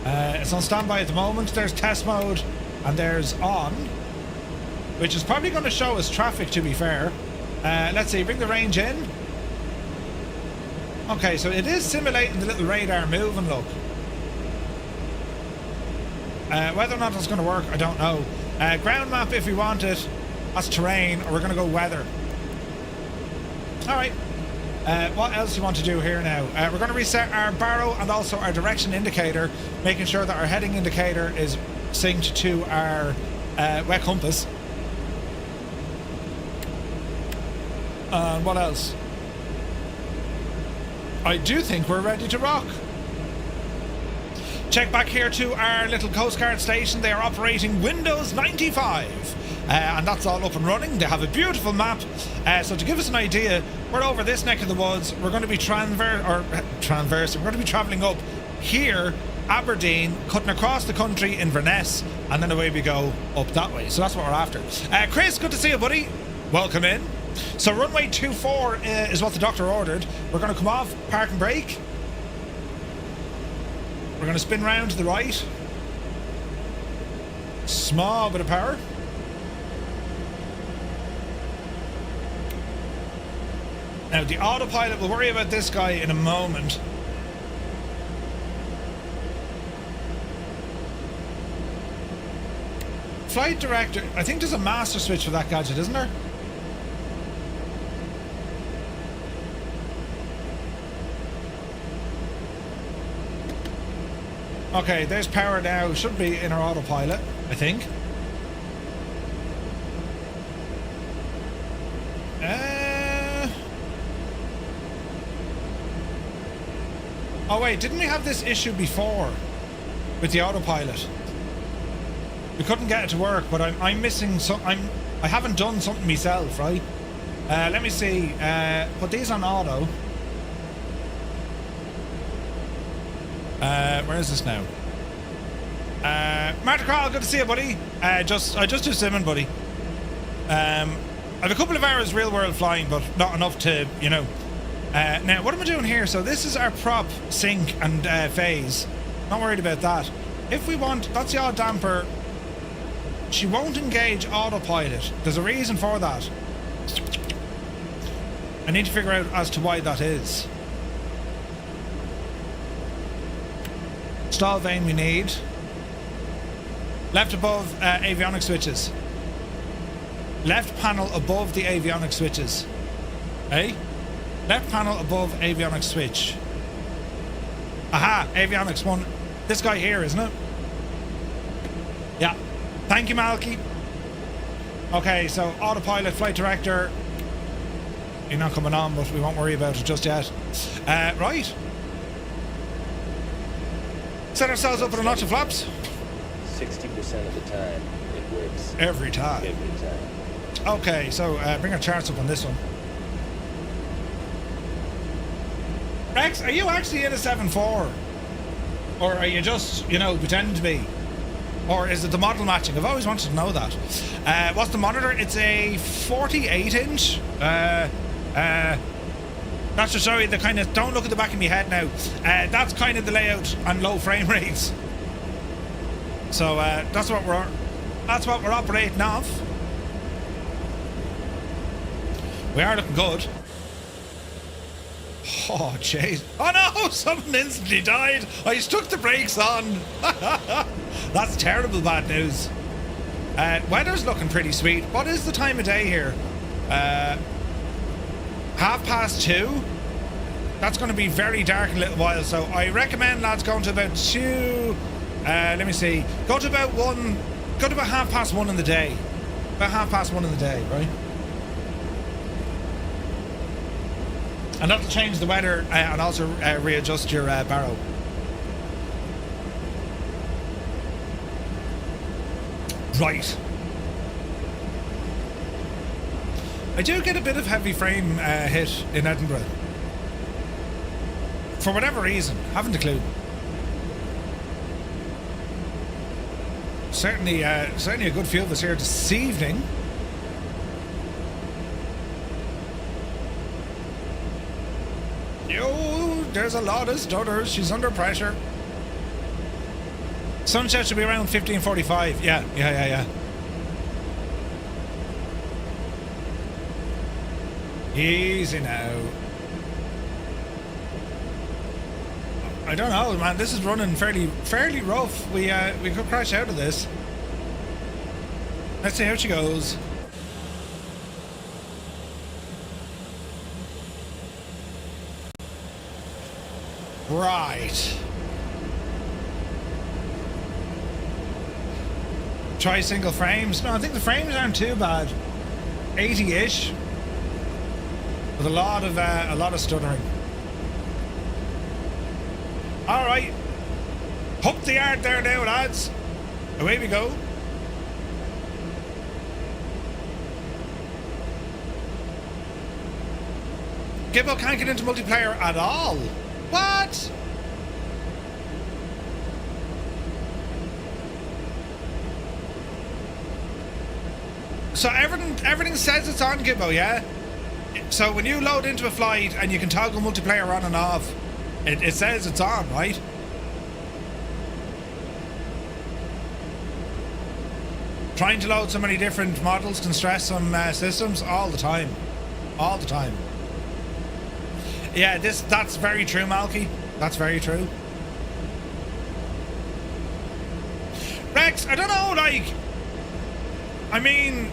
It's on standby at the moment. There's test mode and there's on, which is probably going to show us traffic, to be fair. Let's see, bring the range in. Okay, so it is simulating the little radar moving, look. Whether or not that's going to work, I don't know. Ground map if we want it. That's terrain, or we're going to go weather. Alright. What else do you want to do here now? We're going to reset our barrow and also our direction indicator, making sure that our heading indicator is synced to our wet compass. And what else? I do think we're ready to rock. Check back here to our little Coast Guard station. They are operating Windows 95. And that's all up and running. They have a beautiful map. So to give us an idea, we're over this neck of the woods. We're going to be traversing. We're going to be travelling up here, Aberdeen, cutting across the country, Inverness, and then away we go up that way. So that's what we're after. Chris, good to see you, buddy. Welcome in. So runway 24 is what the doctor ordered. We're going to come off, park and brake. We're going to spin round to the right. Small bit of power. Now the autopilot, we'll worry about this guy in a moment. Flight director, I think there's a master switch for that gadget, isn't there? Okay, there's power now. Should be in our autopilot, I think. Oh wait, didn't we have this issue before with the autopilot? We couldn't get it to work, but I'm missing some. I haven't done something myself, right? Let me see. Put these on auto. Where is this now? Martin Crowell, good to see you, buddy. I just do simming, buddy. I have a couple of hours real world flying, but not enough to, you know. Now, what am I doing here? So this is our prop, sync, and phase. Not worried about that. If we want, that's the yaw damper. She won't engage autopilot. There's a reason for that. I need to figure out as to why that is. Stall vane we need. Left above avionics switches. Left panel above the avionics switches. Eh? Left panel above avionics switch. Aha, avionics one. This guy here, isn't it? Yeah. Thank you, Malky. Okay, so autopilot, flight director. You're not coming on, but we won't worry about it just yet. Right. Set ourselves up with a notch of flaps.
60% of the time, it works.
Every time.
Every time.
Okay, so bring our charts up on this one. Rex, are you actually in a 7.4? Or are you just, you know, pretending to be? Or is it the model matching? I've always wanted to know that. What's the monitor? It's a 48-inch. That's to show you the kind of... Don't look at the back of my head now. That's kind of the layout on low frame rates. So that's what we're operating off. We are looking good. Oh, jeez. Oh, no! Someone instantly died. I stuck the brakes on. That's terrible bad news. Weather's looking pretty sweet. What is the time of day here? 2:30. That's going to be very dark in a little while, so I recommend lads going to about 2... let me see. Go to about 1... Go to about 1:30 in the day. About 1:30 in the day, right? And that'll change the weather and also readjust your barrow. Right. I do get a bit of heavy frame hit in Edinburgh. For whatever reason. Haven't a clue. Certainly a good few of us here this evening. Yo, there's a lot of stutters. She's under pressure. Sunset should be around 15:45. Yeah. Easy now. I don't know, man. This is running fairly rough. We could crash out of this. Let's see how she goes. Right. Try single frames. No, I think the frames aren't too bad. 80-ish. With a lot of stuttering. All right. Hook the yard there now, lads. Away we go. Gibbo can't get into multiplayer at all. What? So everything says it's on, Gibbo, yeah? So when you load into a flight and you can toggle multiplayer on and off, it says it's on, right? Trying to load so many different models can stress some systems all the time. All the time. Yeah, that's very true, Malky. That's very true. Rex, I don't know, like... I mean...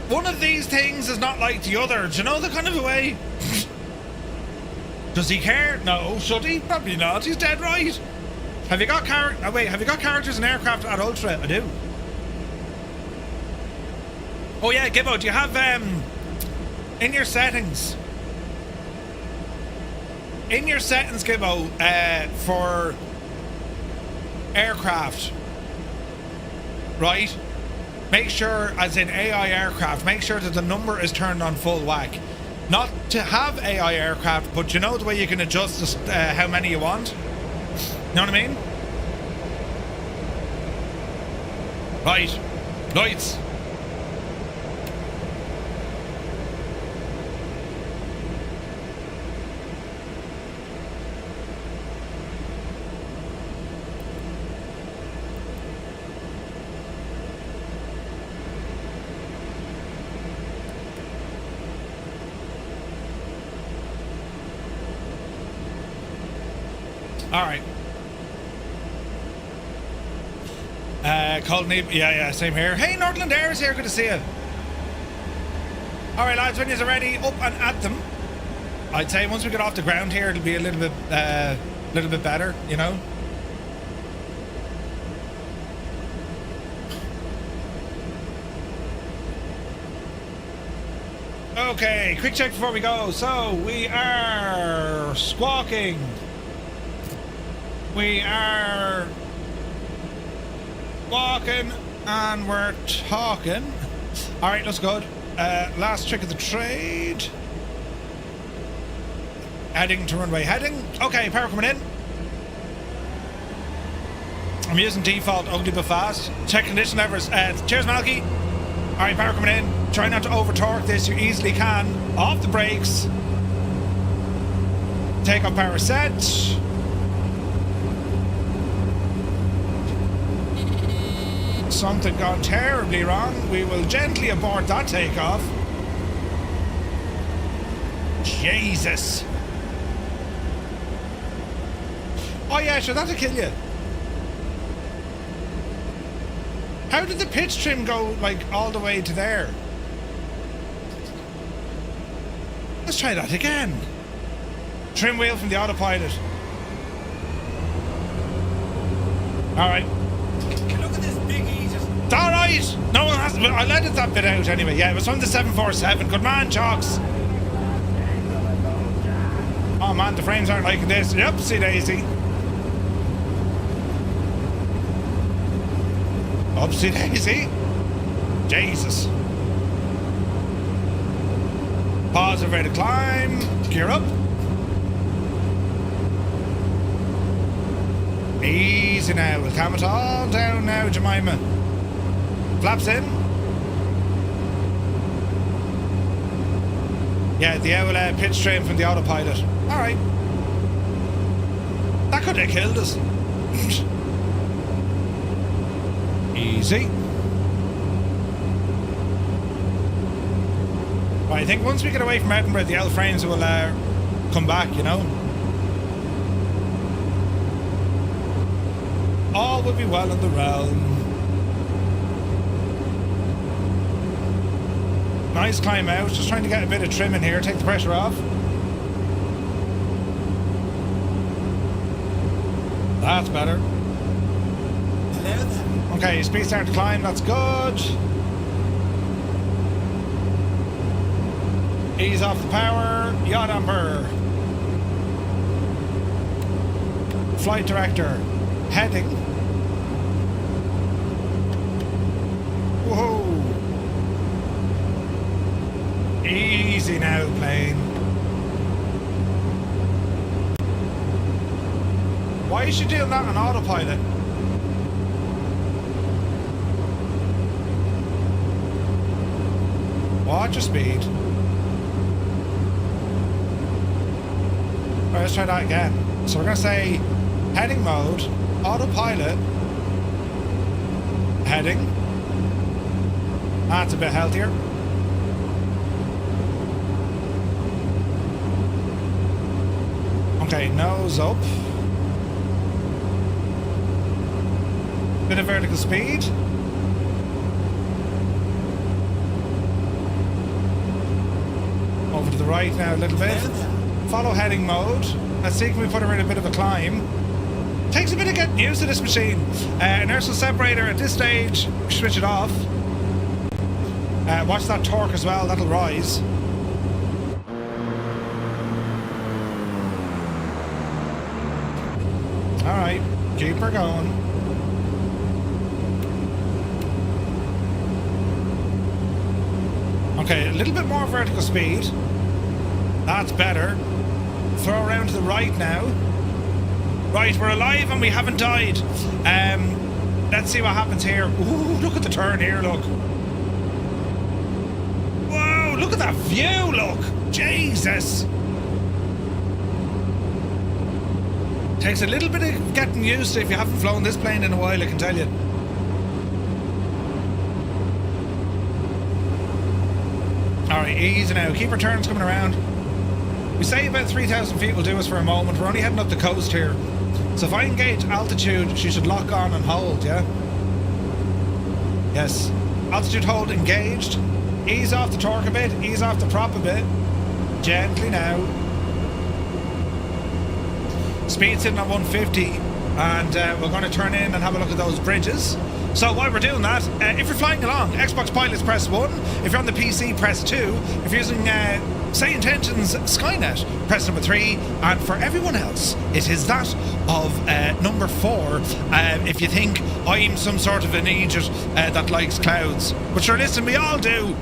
One of these things is not like the other. Do you know the kind of a way? Does he care? No. Should he? Probably not. He's dead right. Have you got have you got characters in aircraft at Ultra? I do. Oh yeah, Gibbo, do you have in your settings? In your settings, Gibbo, for aircraft, right? Make sure, as in AI aircraft, make sure that the number is turned on full whack. Not to have AI aircraft, but you know the way you can adjust how many you want? You know what I mean? Right. Lights. All right. Cold Nib, yeah, same here. Hey, Northland Air is here. Good to see you. All right, lads, when you're ready, up and at them. I'd say once we get off the ground here, it'll be a little bit better, you know. Okay, quick check before we go. So we are squawking. We are walking and we're talking. All right, that's good. Last trick of the trade. Heading to runway heading. Okay, power coming in. I'm using default ugly but fast. Check condition levers. Cheers, Malky. Alright, power coming in. Try not to over torque this, you easily can. Off the brakes. Take off power set. Something gone terribly wrong. We will gently abort that takeoff. Jesus. Oh yeah, sure, that'll kill you. How did the pitch trim go, like, all the way to there? Let's try that again. Trim wheel from the autopilot. Alright.
Look at this big E just...
Alright! No one has... I let it that bit out anyway. Yeah, it was from the 747. Good man, Chalks. Oh man, the frames aren't liking this. Yep, see Daisy. Upsy daisy. Jesus. Pause and ready to climb. Gear up. Easy now. We'll calm it all down now, Jemima. Flaps in. Yeah, the owl pitch trim from the autopilot. Alright. That could have killed us. Easy. Right, I think once we get away from Edinburgh, the L frames will come back, you know. All will be well in the realm. Nice climb out, just trying to get a bit of trim in here, take the pressure off. That's better. Okay, speed starting to climb, that's good. Ease off the power, yacht amber. Flight director, heading. Whoa. Easy now, plane. Why is she doing that on autopilot? Watch your speed. Alright, let's try that again. So we're going to say heading mode, autopilot, heading. That's a bit healthier. Okay, nose up. Bit of vertical speed. Over to the right now a little bit. Follow heading mode. Let's see, can we put her in a bit of a climb? Takes a bit of getting used to this machine. Inertial separator at this stage, switch it off. Watch that torque as well, that'll rise. Alright, keep her going. Okay, a little bit more vertical speed. That's better. Throw around to the right now. Right, we're alive and we haven't died. Let's see what happens here. Ooh, look at the turn here, look. Whoa, look at that view, look. Jesus. Takes a little bit of getting used to if you haven't flown this plane in a while, I can tell you. Alright, easy now. Keep our turns coming around. We say about 3,000 feet will do us for a moment. We're only heading up the coast here. So if I engage altitude, she should lock on and hold, yeah? Yes. Altitude hold engaged. Ease off the torque a bit. Ease off the prop a bit. Gently now. Speed sitting at 150. And we're going to turn in and have a look at those bridges. So while we're doing that, if you're flying along, Xbox pilots press 1. If you're on the PC, press 2. If you're using Say Intentions Skynet, press number 3. And for everyone else, it is that of number 4. If you think I'm some sort of an idiot that likes clouds. But sure, listen, we all do.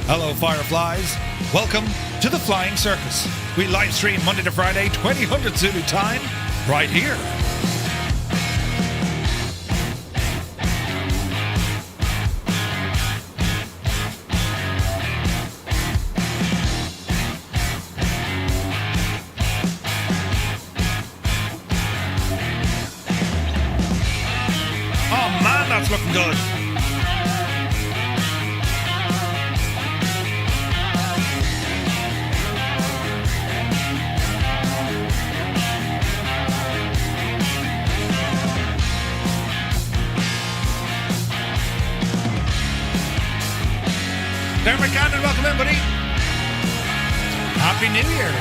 Hello, Fireflies. Welcome to the Flying Circus. We live stream Monday to Friday, 2000 Zulu time, right here. Oh man, that's looking good. Dermot Cannon, welcome in, buddy. Happy New Year.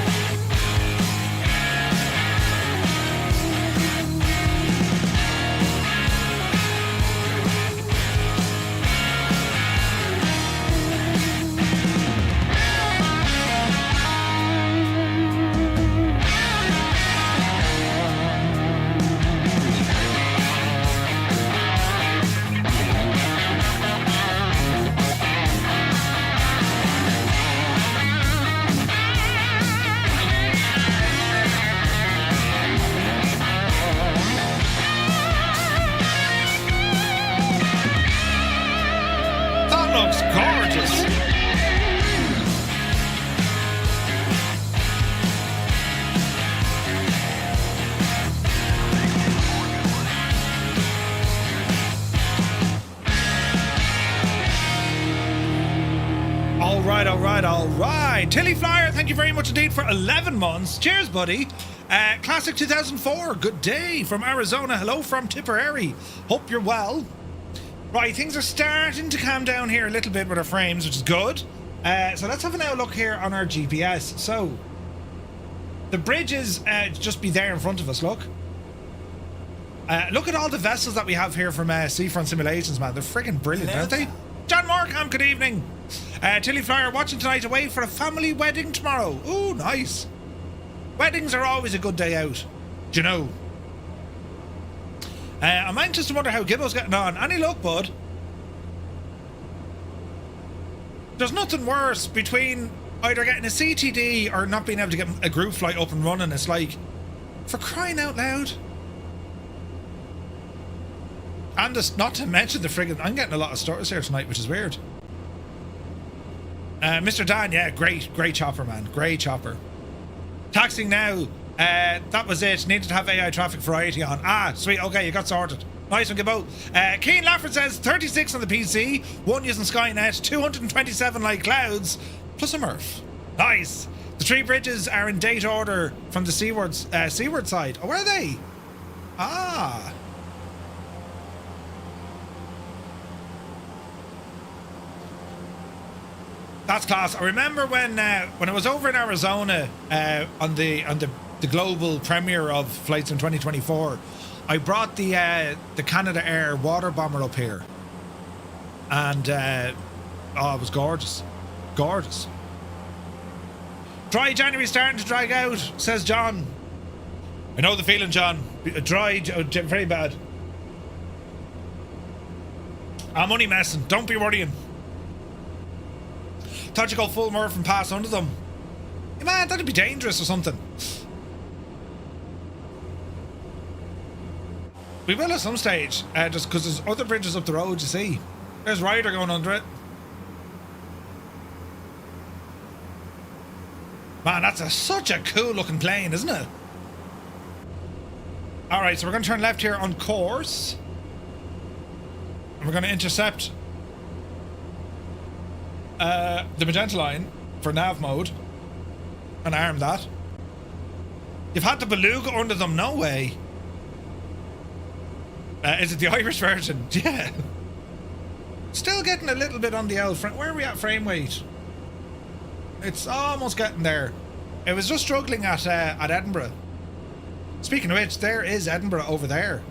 All right. Tilly Flyer, thank you very much indeed for 11 months. Cheers, buddy. Classic 2004, good day from Arizona. Hello from Tipperary. Hope you're well. Right, things are starting to calm down here a little bit with our frames, which is good. So let's have a now look here on our GPS. So, the bridges just be there in front of us, look. Look at all the vessels that we have here from Seafront Simulations, man. They're friggin' brilliant, aren't they? John Markham, good evening. Tilly Flyer watching tonight, away for a family wedding tomorrow. Ooh, nice. Weddings are always a good day out, do you know? I'm anxious to wonder how Gibbo's getting on. Any luck, bud? There's nothing worse between either getting a CTD or not being able to get a group flight up and running. It's like, for crying out loud. And just not to mention the friggin', I'm getting a lot of starters here tonight, which is weird. Mr. Dan, yeah, great chopper, man. Great chopper. Taxing now. That was it. Needed to have AI traffic variety on. Ah, sweet. Okay, you got sorted. Nice one, Gibbo. Keen Lafford says 36 on the PC, 1 using Skynet, 227 like clouds, plus a Murph. Nice. The 3 bridges are in date order from the seaward side. Oh, where are they? Ah. That's class. I remember when I was over in Arizona on the global premiere of flights in 2024, I brought the Canada Air water bomber up here, and it was gorgeous, gorgeous. Dry January starting to drag out, says John. I know the feeling, John. Dry, very bad. I'm only messing. Don't be worrying. Thought you go full Murph and pass under them. Hey man, that'd be dangerous or something. We will at some stage, just because there's other bridges up the road, you see. There's Ryder going under it. Man, that's such a cool looking plane, isn't it? Alright, so we're going to turn left here on course. And we're going to intercept the magenta line for nav mode and arm that. You've had the beluga under them, no way. Is it the Irish version? Yeah. Still getting a little bit on the old frame. Where are we at frame weight? It's almost getting there. It was just struggling at Edinburgh. Speaking of which, there is Edinburgh over there.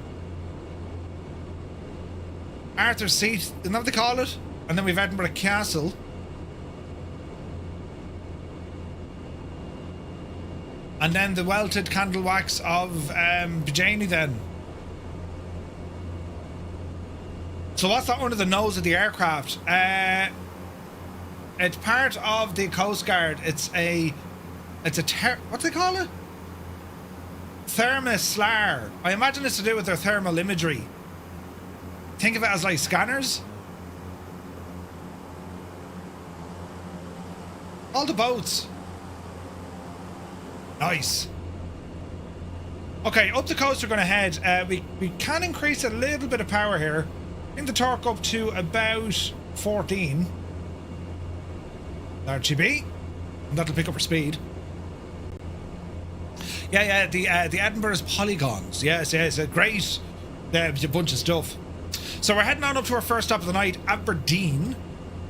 Arthur's Seat, isn't that what they call it? And then we've Edinburgh Castle. And then the welted candle wax of Bajani then. So what's that under the nose of the aircraft? It's part of the Coast Guard. It's a It's a what do they call it? Thermoslar. I imagine it's to do with their thermal imagery. Think of it as like scanners. All the boats. Nice. Okay, up the coast we're going to head. We can increase a little bit of power here. Bring the torque up to about 14. RGB. And that'll pick up our speed. Yeah, the Edinburgh's polygons. Yes, a great a bunch of stuff. So we're heading on up to our first stop of the night, Aberdeen.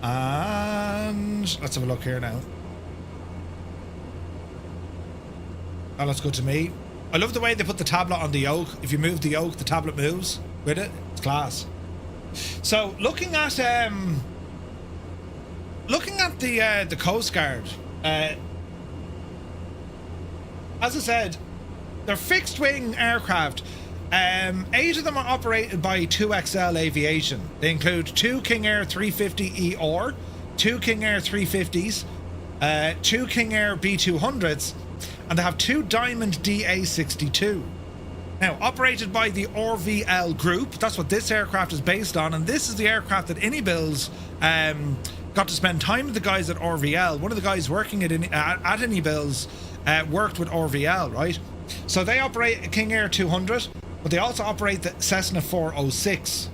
And let's have a look here now. Oh, that's good to me. I love the way they put the tablet on the yoke. If you move the yoke, the tablet moves with it. It's class. So looking at the Coast Guard, as I said, they're fixed wing aircraft. 8 of them are operated by 2XL Aviation. They include 2 King Air 350ER, 2 King Air 350s, 2 King Air B200s, and they have 2 Diamond DA62. Now, operated by the RVL Group, that's what this aircraft is based on, and this is the aircraft that iniBuilds got to spend time with the guys at RVL. One of the guys working at iniBuilds worked with RVL, right? So they operate a King Air 200, but they also operate the Cessna 406.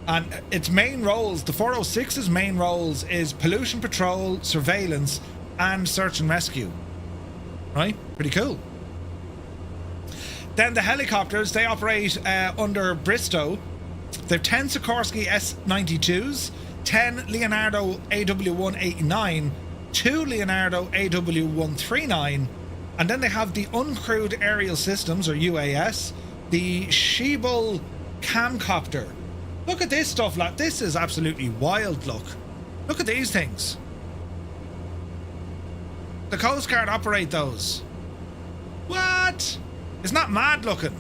And its main roles, the 406's main roles is pollution control, surveillance, and search and rescue. Right? Pretty cool. Then the helicopters, they operate under Bristow. They have 10 Sikorsky S-92s, 10 Leonardo AW189, 2 Leonardo AW139, and then they have the Uncrewed Aerial Systems, or UAS, the Sheeble Camcopter. Look at this stuff, lad. This is absolutely wild, look at these things. The Coast Guard operate those. What? It's not mad looking.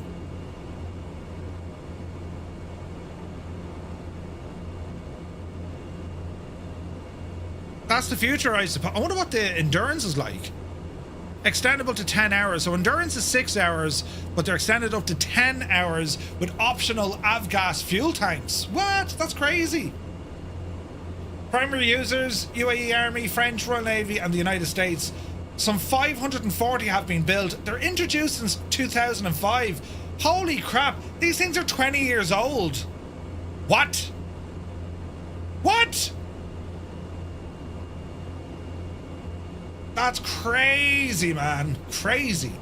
That's the future, I suppose. I wonder what the endurance is like. Extendable to 10 hours. So endurance is 6 hours, but they're extended up to 10 hours with optional avgas fuel tanks. What? That's crazy. Primary users, UAE Army, French Royal Navy, and the United States. Some 540 have been built. They're introduced since 2005. Holy crap, these things are 20 years old. What? What? That's crazy, man. Crazy.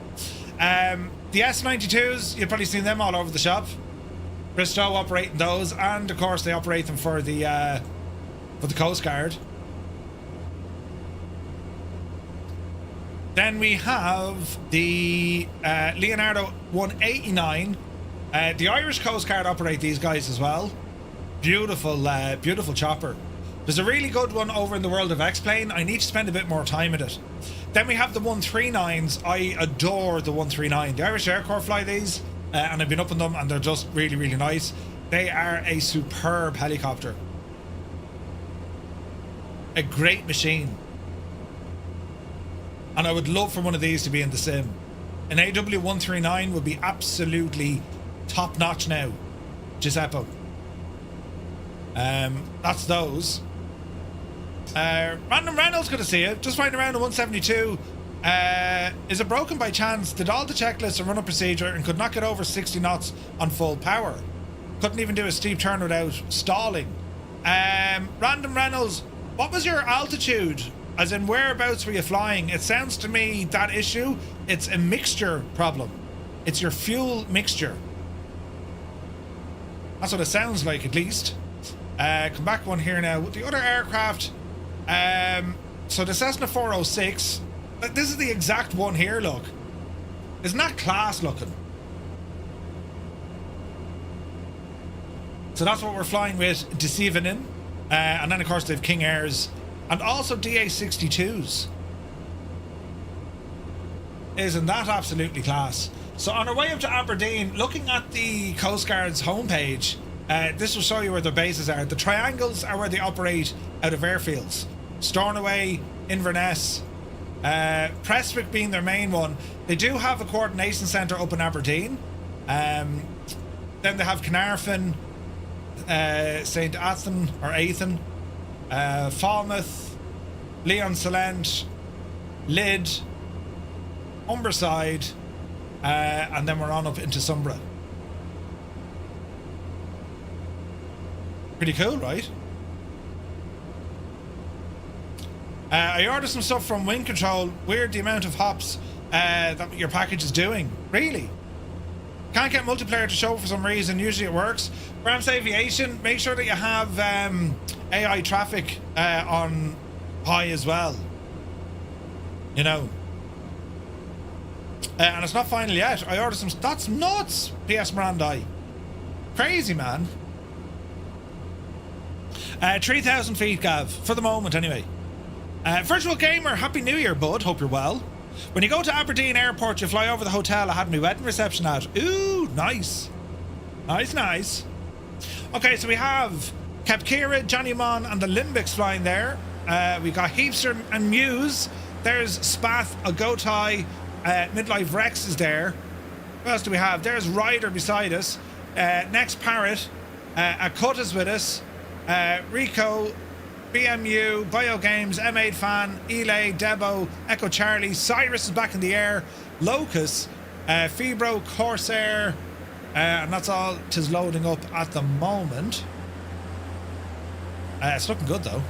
The S-92s, you've probably seen them all over the shop. Bristow operating those, and of course they operate them for the Coast Guard. Then we have the Leonardo 189. The Irish Coast Guard operate these guys as well. Beautiful, beautiful chopper. There's a really good one over in the world of X-Plane. I need to spend a bit more time with it. Then we have the 139s. I adore the 139. The Irish Air Corps fly these, and I've been up on them, and they're just really, really nice. They are a superb helicopter. A great machine. And I would love for one of these to be in the sim. An AW139 would be absolutely top notch now. Giuseppe. That's those. Random Reynolds, good to see you. Just flying around a 172. Is it broken by chance? Did all the checklists and run-up procedure and could not get over 60 knots on full power? Couldn't even do a steep turn without stalling. Random Reynolds, what was your altitude? As in, whereabouts were you flying? It sounds to me that issue, it's a mixture problem. It's your fuel mixture. That's what it sounds like, at least. Come back one here now. The other aircraft, so the Cessna 406, this is the exact one here, look. Isn't that class looking? So that's what we're flying with this evening. And then of course they have King Airs and also DA62s. Isn't that absolutely class? So on our way up to Aberdeen, looking at the Coast Guard's homepage, this will show you where their bases are. The triangles are where they operate out of airfields. Stornoway, Inverness, Prestwick being their main one. They do have a coordination centre up in Aberdeen. Then they have Carnarvon, St Athan or Athan, Falmouth, Leon Solent, Lyd, Humberside, and then we're on up into Sumburgh. Pretty cool, right? I ordered some stuff from Wind Control. Weird the amount of hops that your package is doing. Really? Can't get multiplayer to show for some reason. Usually it works. Rams Aviation, make sure that you have AI traffic on high as well. You know. And it's not final yet. I ordered some... That's nuts! PS Mirandai. Crazy, man. 3,000 feet, Gav. For the moment, anyway. Virtual Gamer, Happy New Year, bud. Hope you're well. When you go to Aberdeen Airport, you fly over the hotel I had my wedding reception at. Ooh, nice. Nice. Okay, so we have Capkira, Johnny Mon, and the Limbics flying there. We got Heapster and Muse. There's Spath, Agotai, Midlife Rex is there. What else do we have? There's Ryder beside us. Next Parrot. Akut is with us. Rico, BMU, Biogames, M8 Fan, Elay, Debo, Echo Charlie, Cyrus is back in the air, Locus, Fibro, Corsair, and that's all tis loading up at the moment. It's looking good though.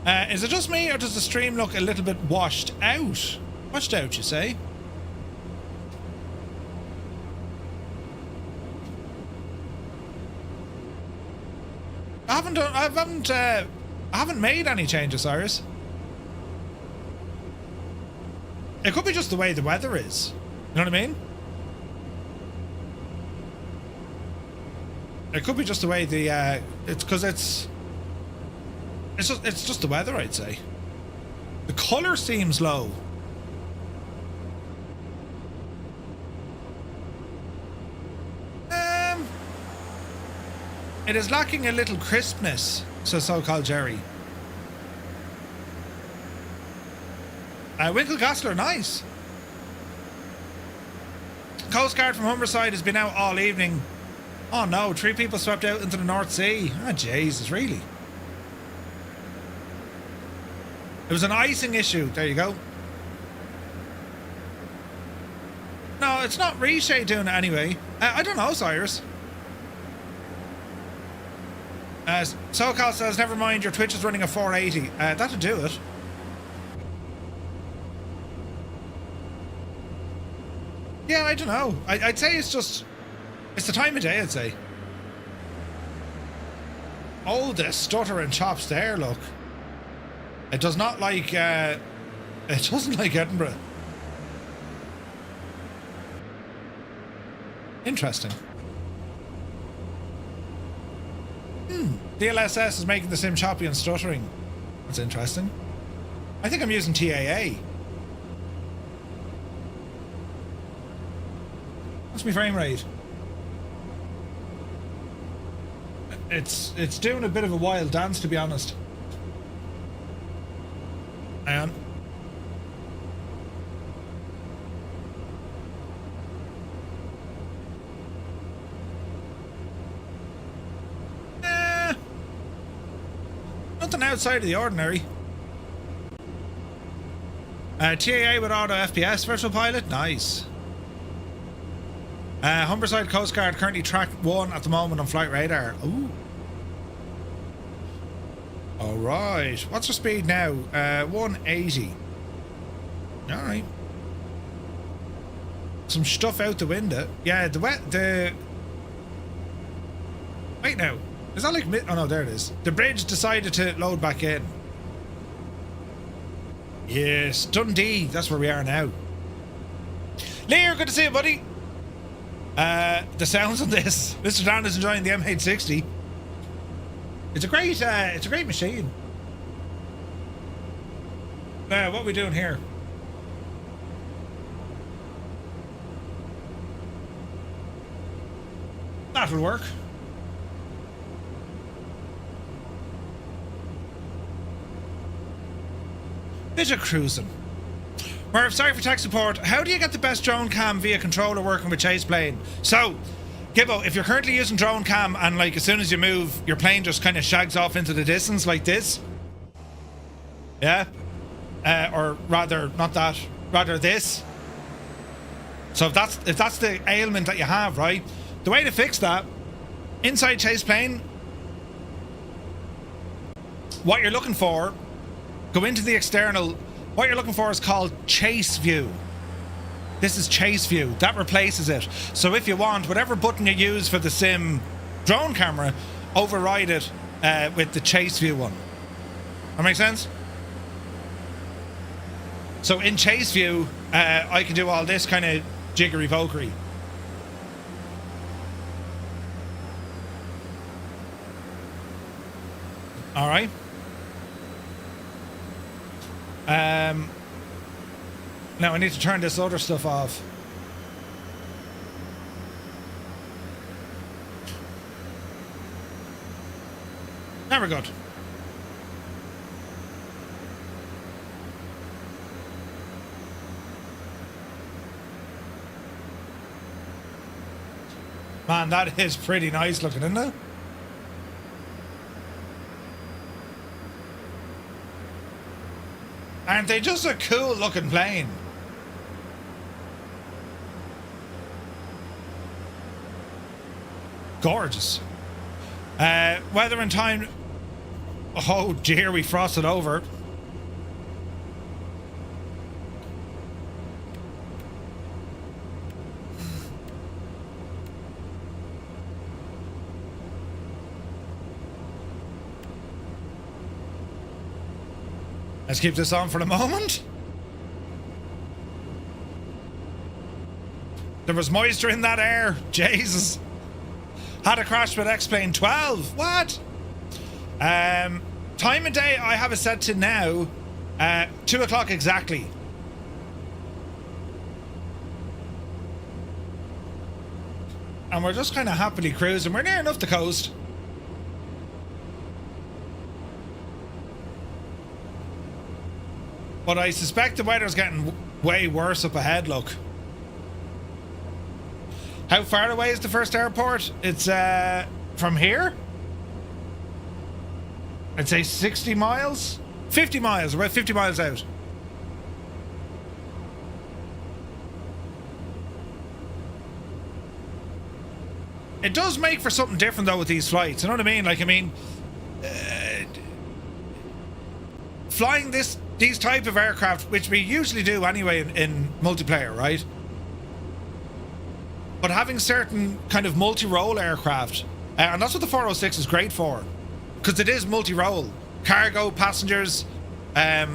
Is it just me or does the stream look a little bit washed out? Washed out, you say? I haven't made any changes, Cyrus. It could be just the way the weather is. You know what I mean? It could be just the way the it's because it's just the weather, I'd say. The colour seems low. It is lacking a little crispness, says so-called Jerry. Winkle Gassler, nice. Coast Guard from Humberside has been out all evening. Oh no, 3 people swept out into the North Sea. Ah, Jesus, really? It was an icing issue. There you go. No, it's not Riche doing it anyway. I don't know, Cyrus. SoCal says, never mind, your Twitch is running a 480. That'll do it. Yeah, I don't know. I'd say it's just... It's the time of day, I'd say. Oh, the stutter and chops there, look. It does not like... it doesn't like Edinburgh. Interesting. DLSS is making the sim choppy and stuttering. That's interesting. I think I'm using TAA. What's my frame rate? It's doing a bit of a wild dance, to be honest. Hang on. Nothing outside of the ordinary. TAA with auto FPS, virtual pilot, nice. Humberside Coast Guard currently track 1 at the moment on flight radar. Ooh. Alright, what's your speed now? 180. Alright. Some stuff out the window. Yeah, the wait now. Is that like oh no, there it is. The bridge decided to load back in. Yes, Dundee, that's where we are now. Lear, good to see you, buddy. The sounds on this. Mr. Dan is enjoying the M860. It's a great machine. What are we doing here? That'll work. Bit of cruising. Murph, sorry for tech support. How do you get the best drone cam via controller working with chase plane? So, Gibbo, if you're currently using drone cam and like as soon as you move, your plane just kind of shags off into the distance like this. Yeah? Or rather, not that, rather this. So if that's the ailment that you have, right? The way to fix that, inside chase plane, what you're looking for, go into the external, what you're looking for is called chase view. This is chase view. That replaces it. So if you want, whatever button you use for the sim drone camera, override it with the chase view one. That make sense? So in chase view, I can do all this kind of jiggery pokery. All right. Now I need to turn this other stuff off. Now we're good. Man, that is pretty nice looking, isn't it? Aren't they just a cool looking plane? Gorgeous. Weather and time. Oh dear, we frosted over. Let's keep this on for the moment. There was moisture in that air. Jesus. Had a crash with X-Plane 12. What? Time of day I have it set to now. 2 o'clock exactly. And we're just kind of happily cruising. We're near enough the coast. But I suspect the weather's getting way worse up ahead, look. How far away is the first airport? It's from here? I'd say 60 miles? 50 miles, about 50 miles out. It does make for something different though with these flights, you know what I mean? Like, I mean, flying these type of aircraft, which we usually do anyway in multiplayer, right? But having certain kind of multi-role aircraft, and that's what the 406 is great for, because it is multi-role. Cargo, passengers, like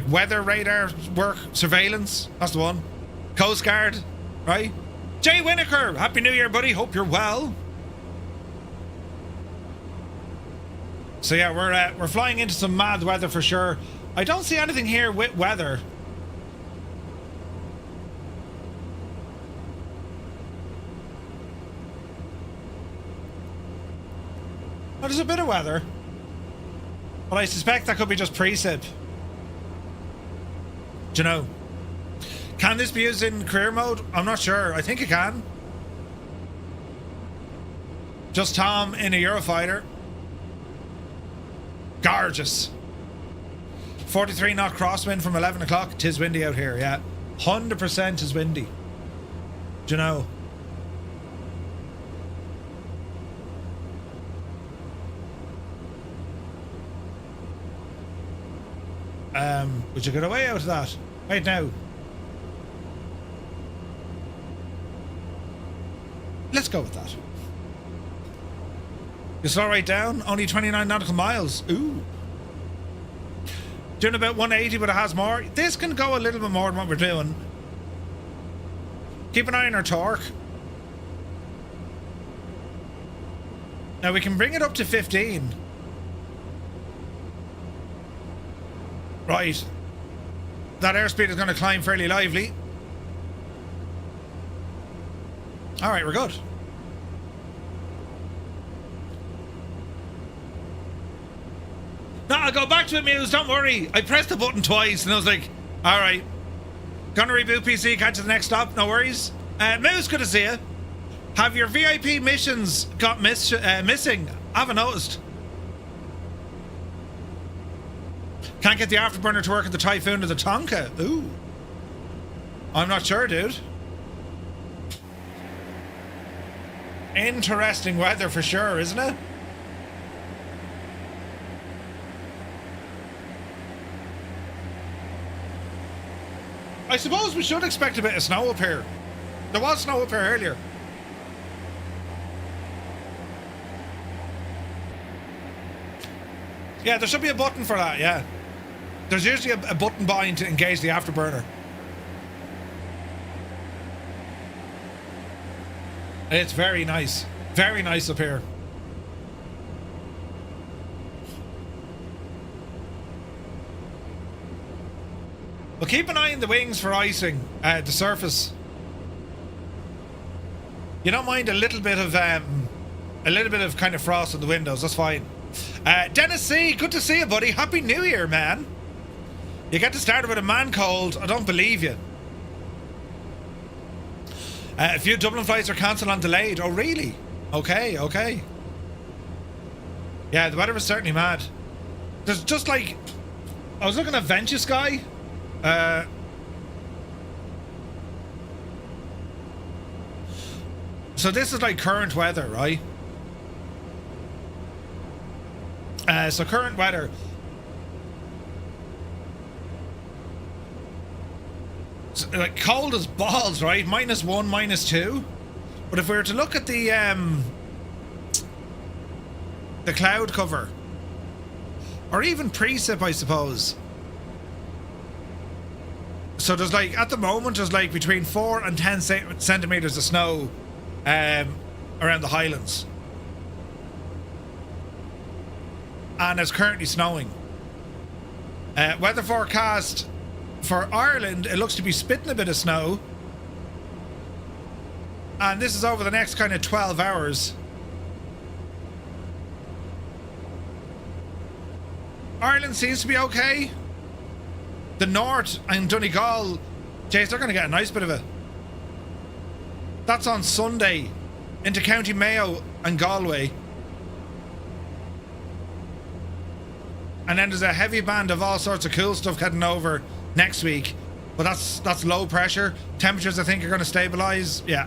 weather radar work, surveillance, that's the one. Coast Guard, right? Jay Winokur, Happy New Year, buddy. Hope you're well. So yeah, we're flying into some mad weather for sure. I don't see anything here with weather. Oh, there's a bit of weather. But I suspect that could be just precip. Do you know? Can this be used in career mode? I'm not sure. I think it can. Just Tom in a Eurofighter. Gorgeous. 43 knot crosswind from 11 o'clock. 'Tis windy out here, yeah. 100% is windy. Do you know? Would you get away out of that? Right now. Let's go with that. You slow right down. Only 29 nautical miles. Ooh. Doing about 180, but it has more. This can go a little bit more than what we're doing. Keep an eye on our torque. Now we can bring it up to 15. Right. That airspeed is going to climb fairly lively. Alright, we're good. No, I'll go back to it, Muse. Don't worry. I pressed the button twice and I was like, all right. Gonna reboot PC, catch you the next stop. No worries. Muse, good to see you. Have your VIP missions got missing? I haven't noticed. Can't get the afterburner to work at the Typhoon or the Tonka. Ooh. I'm not sure, dude. Interesting weather for sure, isn't it? I suppose we should expect a bit of snow up here. There was snow up here earlier. Yeah, there should be a button for that, yeah. There's usually a button behind to engage the afterburner. It's very nice. Very nice up here. Well, keep an eye on the wings for icing, the surface. You don't mind a little bit of kind of frost on the windows, that's fine. Dennis C, good to see you, buddy. Happy New Year, man. You get to start with a man cold, I don't believe you. A few Dublin flights are cancelled and delayed. Oh, really? Okay, okay. Yeah, the weather was certainly mad. There's just like... I was looking at Venture Sky. So this is like current weather, right? So current weather. So, like cold as balls, right? -1, -2. But if we were to look at the cloud cover, or even precip, I suppose. So there's like, at the moment, there's like between 4 and 10 centimeters of snow around the Highlands. And it's currently snowing. Weather forecast for Ireland, it looks to be spitting a bit of snow. And this is over the next kind of 12 hours. Ireland seems to be okay. The north and Donegal, Jace, they're going to get a nice bit of it. That's on Sunday into County Mayo and Galway. And then there's a heavy band of all sorts of cool stuff heading over next week. But that's low pressure. Temperatures, I think, are going to stabilize. Yeah.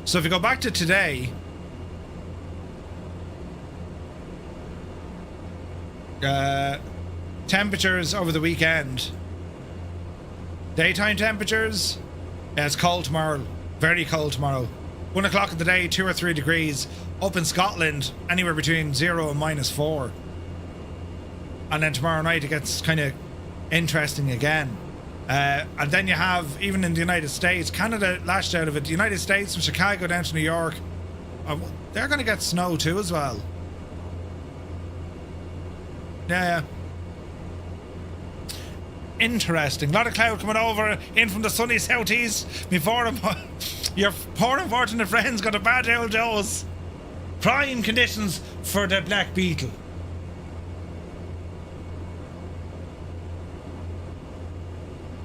So if you go back to today... temperatures over the weekend. Daytime temperatures. Yeah, it's cold tomorrow. Very cold tomorrow. 1 o'clock of the day, 2 or 3 degrees. Up in Scotland, anywhere between 0 and -4. And then tomorrow night it gets kind of interesting again. And then you have, even in the United States, Canada lashed out of it. The United States, from Chicago down to New York, they're going to get snow too as well. Yeah. Interesting. A lot of cloud coming over in from the sunny southeast. Your poor unfortunate friends got a bad old dose. Prime conditions for the black beetle.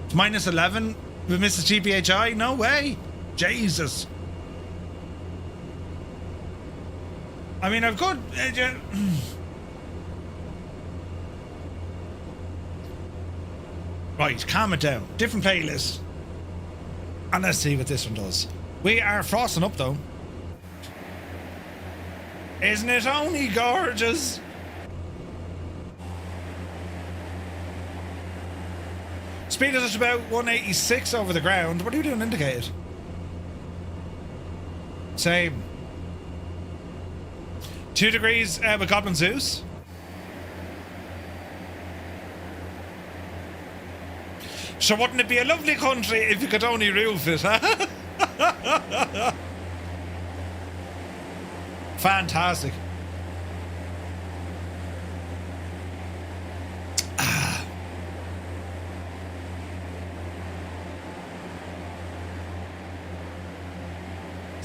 It's -11 with Mrs. GPHI? No way. Jesus. I mean, I've got... Right, calm it down. Different playlist. And let's see what this one does. We are frosting up though. Isn't it only gorgeous? Speed is at about 186 over the ground. What are you doing indicated? Same. 2 degrees with Goblin Zeus. So wouldn't it be a lovely country if you could only roof it, huh? Fantastic.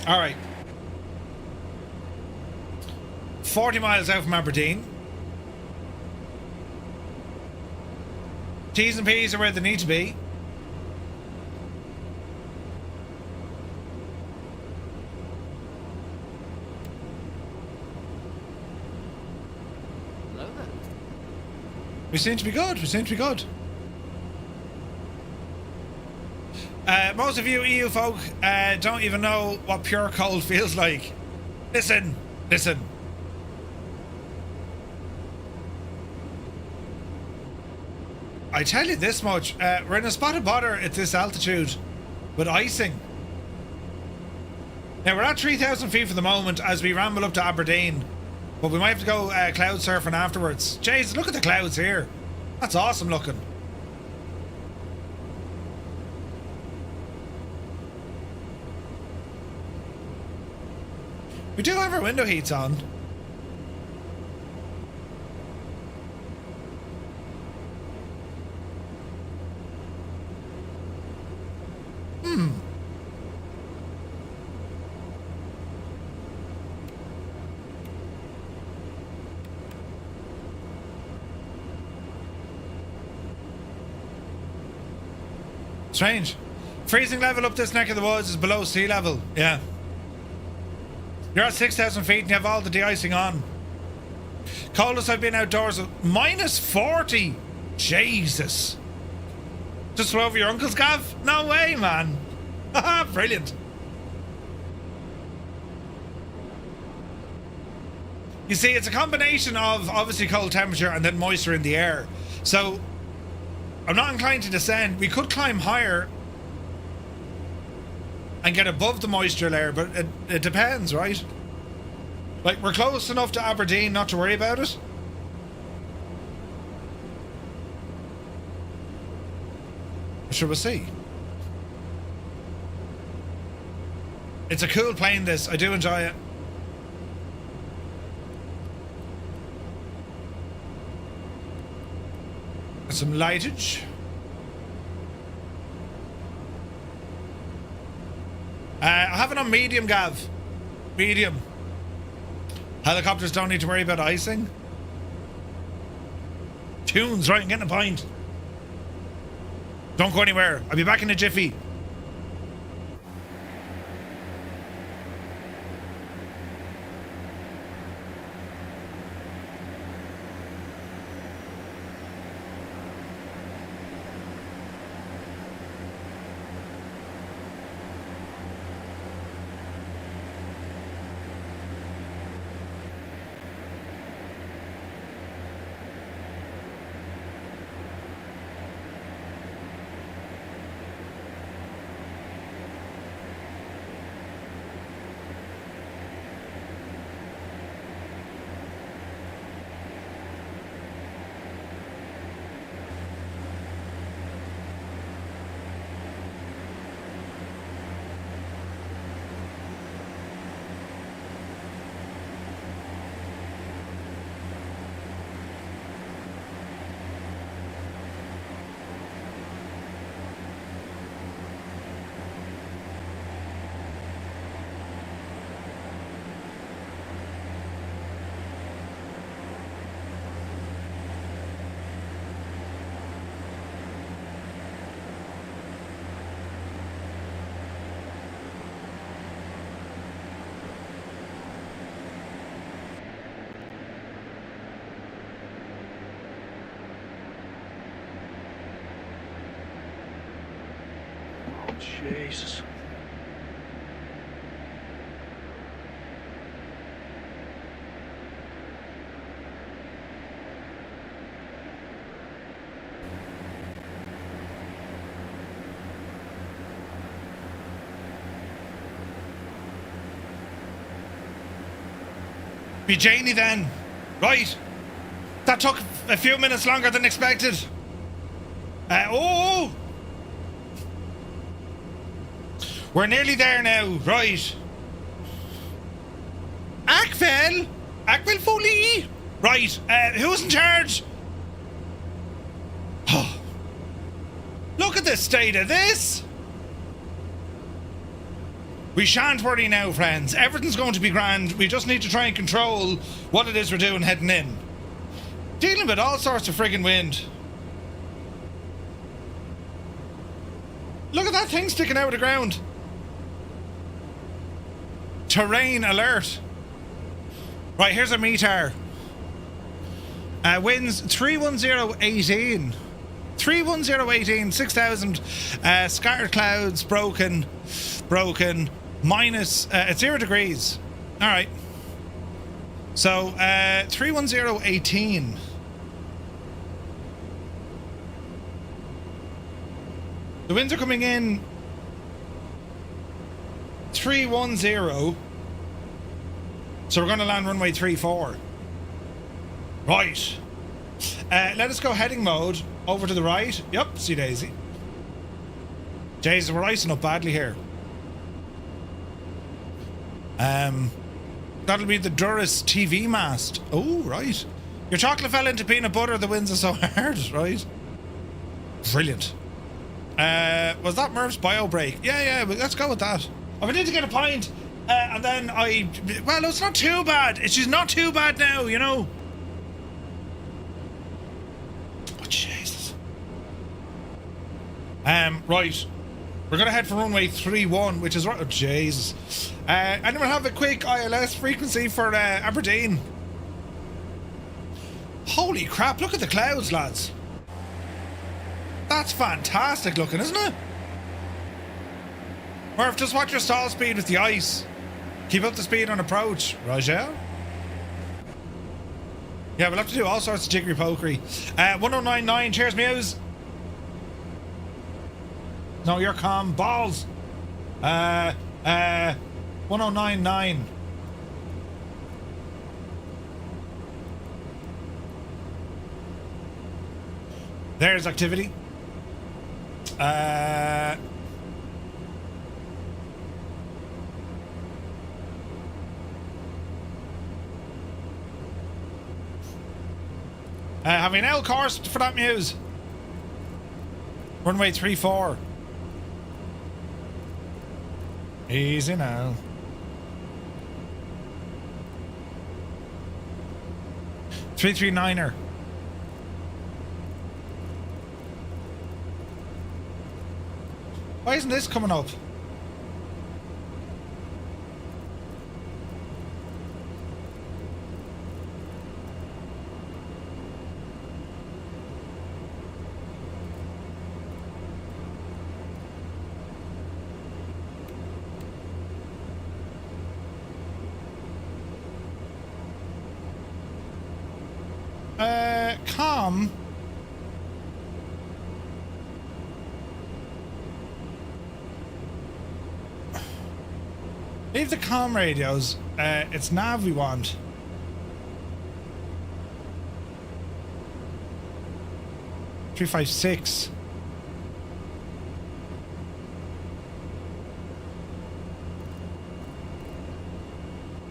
All right. 40 miles out from Aberdeen. T's and P's are where they need to be.
Hello there.
We seem to be good. We seem to be good. Most of you EU folk don't even know what pure cold feels like. Listen. I tell you this much, we're in a spot of bother at this altitude with icing. Now we're at 3,000 feet for the moment as we ramble up to Aberdeen, but we might have to go cloud surfing afterwards. Jesus, look at the clouds here. That's awesome looking. We do have our window heats on. Strange. Freezing level up this neck of the woods is below sea level. Yeah. You're at 6,000 feet and you have all the de-icing on. Coldest I've been outdoors, minus 40. Jesus. Just flew over your uncle's gav? No way, man. Haha, brilliant. You see, it's a combination of obviously cold temperature and then moisture in the air. So, I'm not inclined to descend. We could climb higher and get above the moisture layer, but it depends, right? Like, we're close enough to Aberdeen not to worry about it. Sure, we'll see. It's a cool plane, this. I do enjoy it. Some lightage. I have it on medium, Gav. Medium. Helicopters don't need to worry about icing. Tunes, right, I'm getting a pint. Don't go anywhere. I'll be back in a jiffy.
Jesus.
Be Janie then. Right. That took a few minutes longer than expected. Oh! We're nearly there now. Right. Akvel Foley. Right. Who's in charge? Oh. Look at the state of this. We shan't worry now, friends. Everything's going to be grand. We just need to try and control what it is we're doing heading in. Dealing with all sorts of friggin' wind. Look at that thing sticking out of the ground. Terrain alert. Right, here's a meter. Winds 31018. 31018, 6,000. Scattered clouds, broken. Minus, it's 0 degrees. Alright. So, 31018. The winds are coming in 310. So we're going to land runway 34. Right. Let us go heading mode over to the right. Yep, see Daisy. Jesus, we're icing up badly here. That'll be the Duras TV mast. Oh, right. Your chocolate fell into peanut butter, the winds are so hard, right? Brilliant. Was that Murph's bio break? Yeah, but let's go with that. Oh, we need to get a pint. And then well, it's not too bad. She's not too bad now, you know. Oh, Jesus. Right. We're going to head for runway 31, which is right. Oh, Jesus. Anyone have a quick ILS frequency for Aberdeen? Holy crap, look at the clouds, lads. That's fantastic looking, isn't it? Murph, just watch your stall speed with the ice. Keep up the speed on approach. Roger. Yeah, we'll have to do all sorts of jiggery pokery. 1099, cheers, Muse. No, you're calm. Balls. 1099. There's activity. Having an L course for that, Muse. Runway 34. Easy now. "339er. Why isn't this coming up? Com. Leave the com radios. It's nav we want. "356.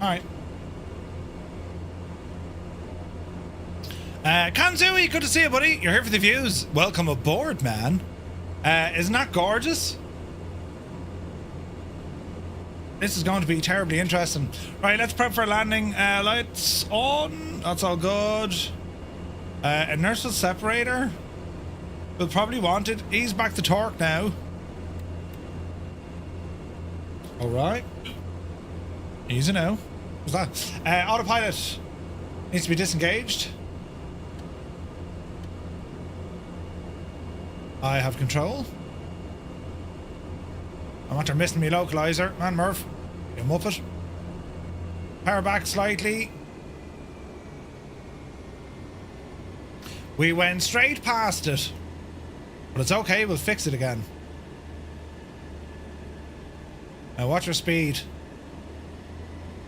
Alright. Kanzui, good to see you, buddy. You're here for the views. Welcome aboard, man. Isn't that gorgeous? This is going to be terribly interesting. Right, let's prep for landing. Lights on. That's all good. Inertial separator. We'll probably want it. Ease back the torque now. Alright. Easy now. What's that? Autopilot needs to be disengaged. I have control. I want her missing me localizer. Man, Murph. You muppet. Power back slightly. We went straight past it. But it's okay, we'll fix it again. Now watch your speed.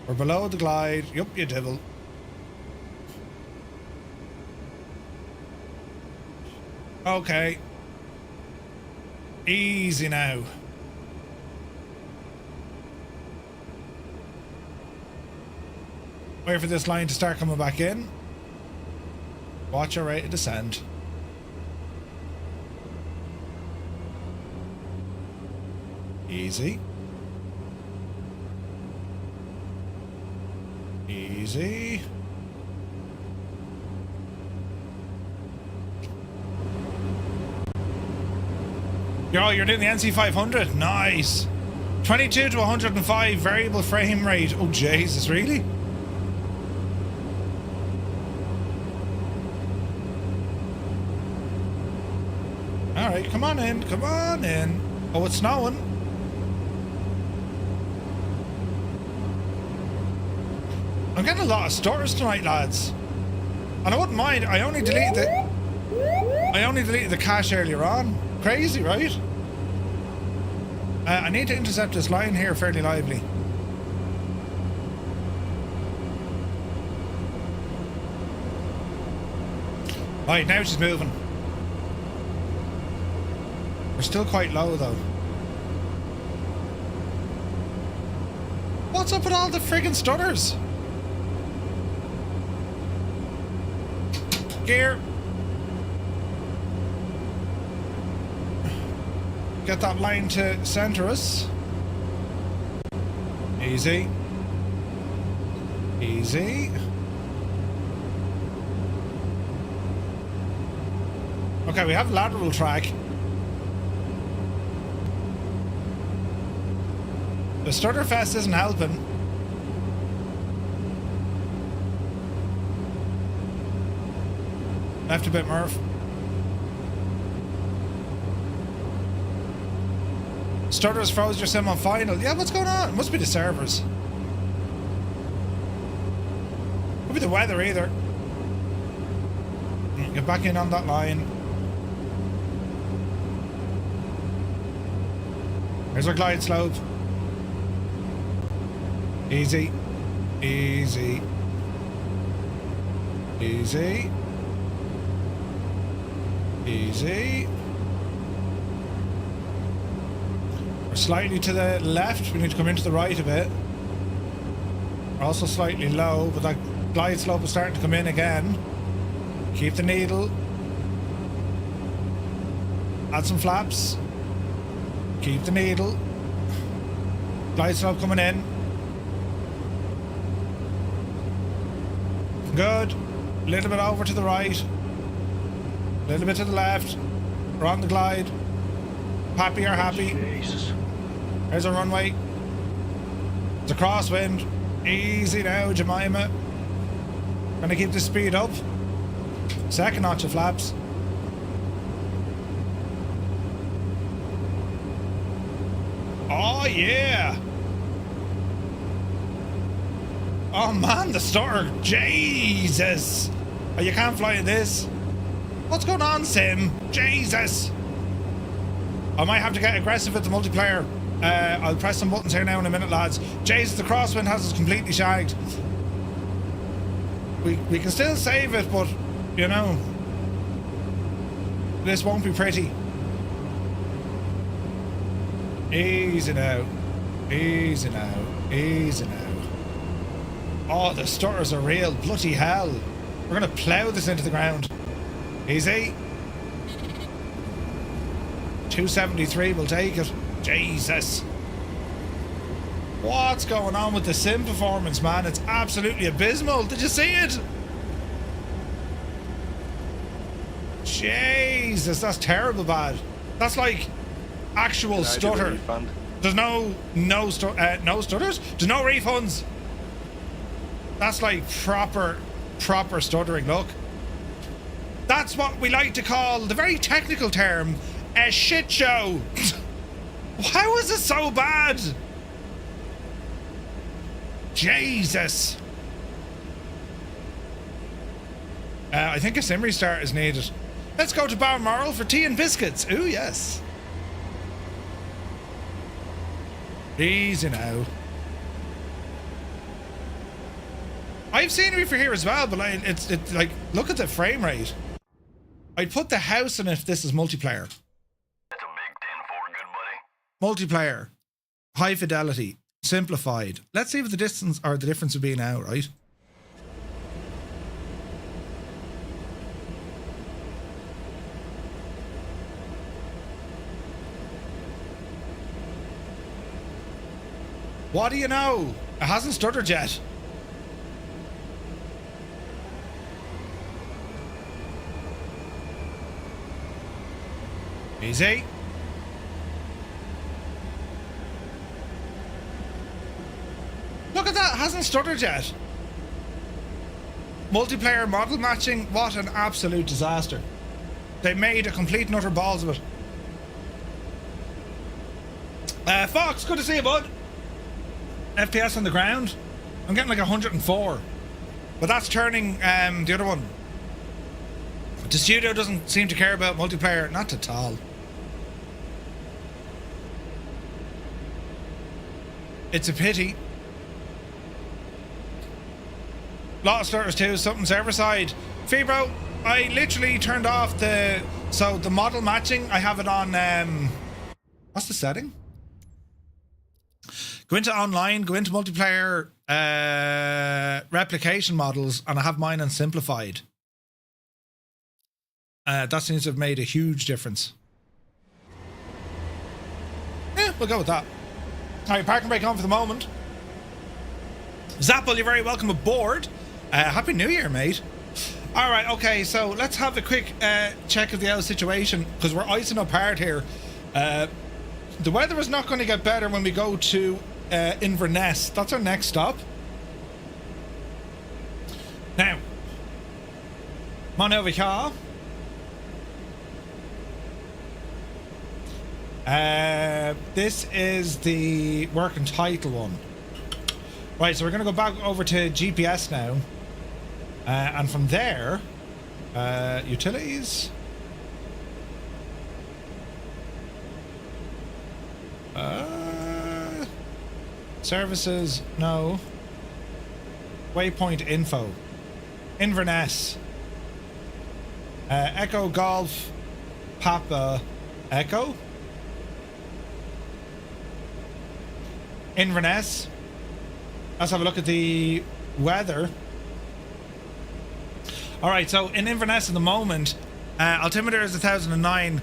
We're below the glide. Yup, you devil. Okay. Easy now. Wait for this line to start coming back in. Watch your rate of descent. Easy. Easy. Yo, you're doing the NC 500. Nice. 22 to 105 variable frame rate. Oh, Jesus, really? All right, come on in. Come on in. Oh, it's snowing. I'm getting a lot of stutters tonight, lads. And I wouldn't mind. I only deleted the cache earlier on. Crazy, right? I need to intercept this line here fairly lively. Right, now she's moving. We're still quite low though. What's up with all the friggin' stutters? Gear. Get that line to center us. Easy. Easy. Okay, we have lateral track. The stutter fest isn't helping. Left a bit, Murph. Stutters froze your sim on final. Yeah, what's going on? It must be the servers. Could be the weather either. Get back in on that line. Here's our glide slope. Easy. Easy. Easy. Easy. We're slightly to the left. We need to come into the right a bit. We're also slightly low, but that glide slope is starting to come in again. Keep the needle. Add some flaps. Keep the needle. Glide slope coming in. Good. A little bit over to the right. A little bit to the left. We're on the glide. Happy or happy.
Jesus.
There's a runway. It's a crosswind. Easy now, Jemima. Gonna keep the speed up. Second notch of flaps. Oh yeah. Oh man, the stutter. Jesus. Oh, you can't fly in this. What's going on, Sim? Jesus. I might have to get aggressive with the multiplayer. I'll press some buttons here now in a minute, lads. Jesus, the crosswind has us completely shagged. We can still save it, but, you know, this won't be pretty. Easy now. Easy now. Easy now. Oh, the stutters are real. Bloody hell. We're going to plough this into the ground. Easy. 273 will take it. Jesus. What's going on with the sim performance, man? It's absolutely abysmal. Did you see it? Jesus, that's terrible bad. That's like actual stutter. There's no stutters. There's no refunds. That's like proper stuttering. Look. That's what we like to call, the very technical term, a shit show. How is it so bad? Jesus. I think a sim restart is needed. Let's go to Balmoral for tea and biscuits. Ooh, yes. Easy now. I've scenery for here as well, but it's like, look at the frame rate. I'd put the house in if this is multiplayer.
That's a big 10-4, good buddy.
Multiplayer, high fidelity, simplified. Let's see what the distance or the difference would be now, right? What do you know? It hasn't stuttered yet. Easy. Look at that, hasn't stuttered yet. Multiplayer model matching, what an absolute disaster. They made a complete and utter balls of it. Fox, good to see you, bud. FPS on the ground. I'm getting like 104. But that's turning the other one. The studio doesn't seem to care about multiplayer, not at all. It's a pity. Lot of starters too, something server side. Febro, I literally turned off the model matching. I have it on what's the setting? Go into online, go into multiplayer replication models, and I have mine on simplified. That seems to have made a huge difference. Yeah, we'll go with that. Alright, park and brake on for the moment. Zappel, you're very welcome aboard. Happy New Year, mate. Alright, okay, so let's have a quick check of the old situation, because we're icing apart here. The weather is not going to get better when we go to Inverness. That's our next stop. Now, come on over here. This is the working title one. Right, so we're going to go back over to GPS now. And from there, utilities. Services, no. Waypoint info. Inverness. Echo Golf Papa Echo. Inverness. Let's have a look at the weather. Alright, so in Inverness at the moment, altimeter is 1009,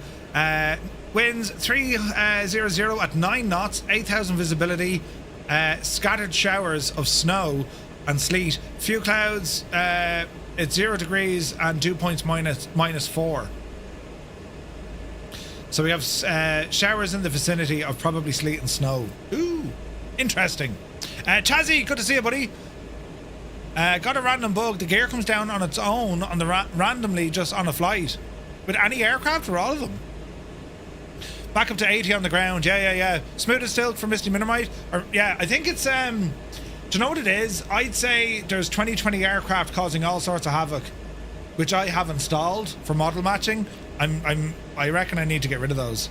winds 300 at 9 knots, 8,000 visibility, scattered showers of snow and sleet, few clouds, it's 0 degrees and dew points minus 4. So we have showers in the vicinity of probably sleet and snow. Ooh, interesting. Chazzy, good to see you, buddy. Got a random bug. The gear comes down on its own on the randomly just on a flight. With any aircraft or all of them? Back up to 80 on the ground. Yeah. Smooth as silk for Misty Minimite. Or yeah, I think it's do you know what it is? I'd say there's 20 aircraft causing all sorts of havoc, which I have installed for model matching. I reckon I need to get rid of those.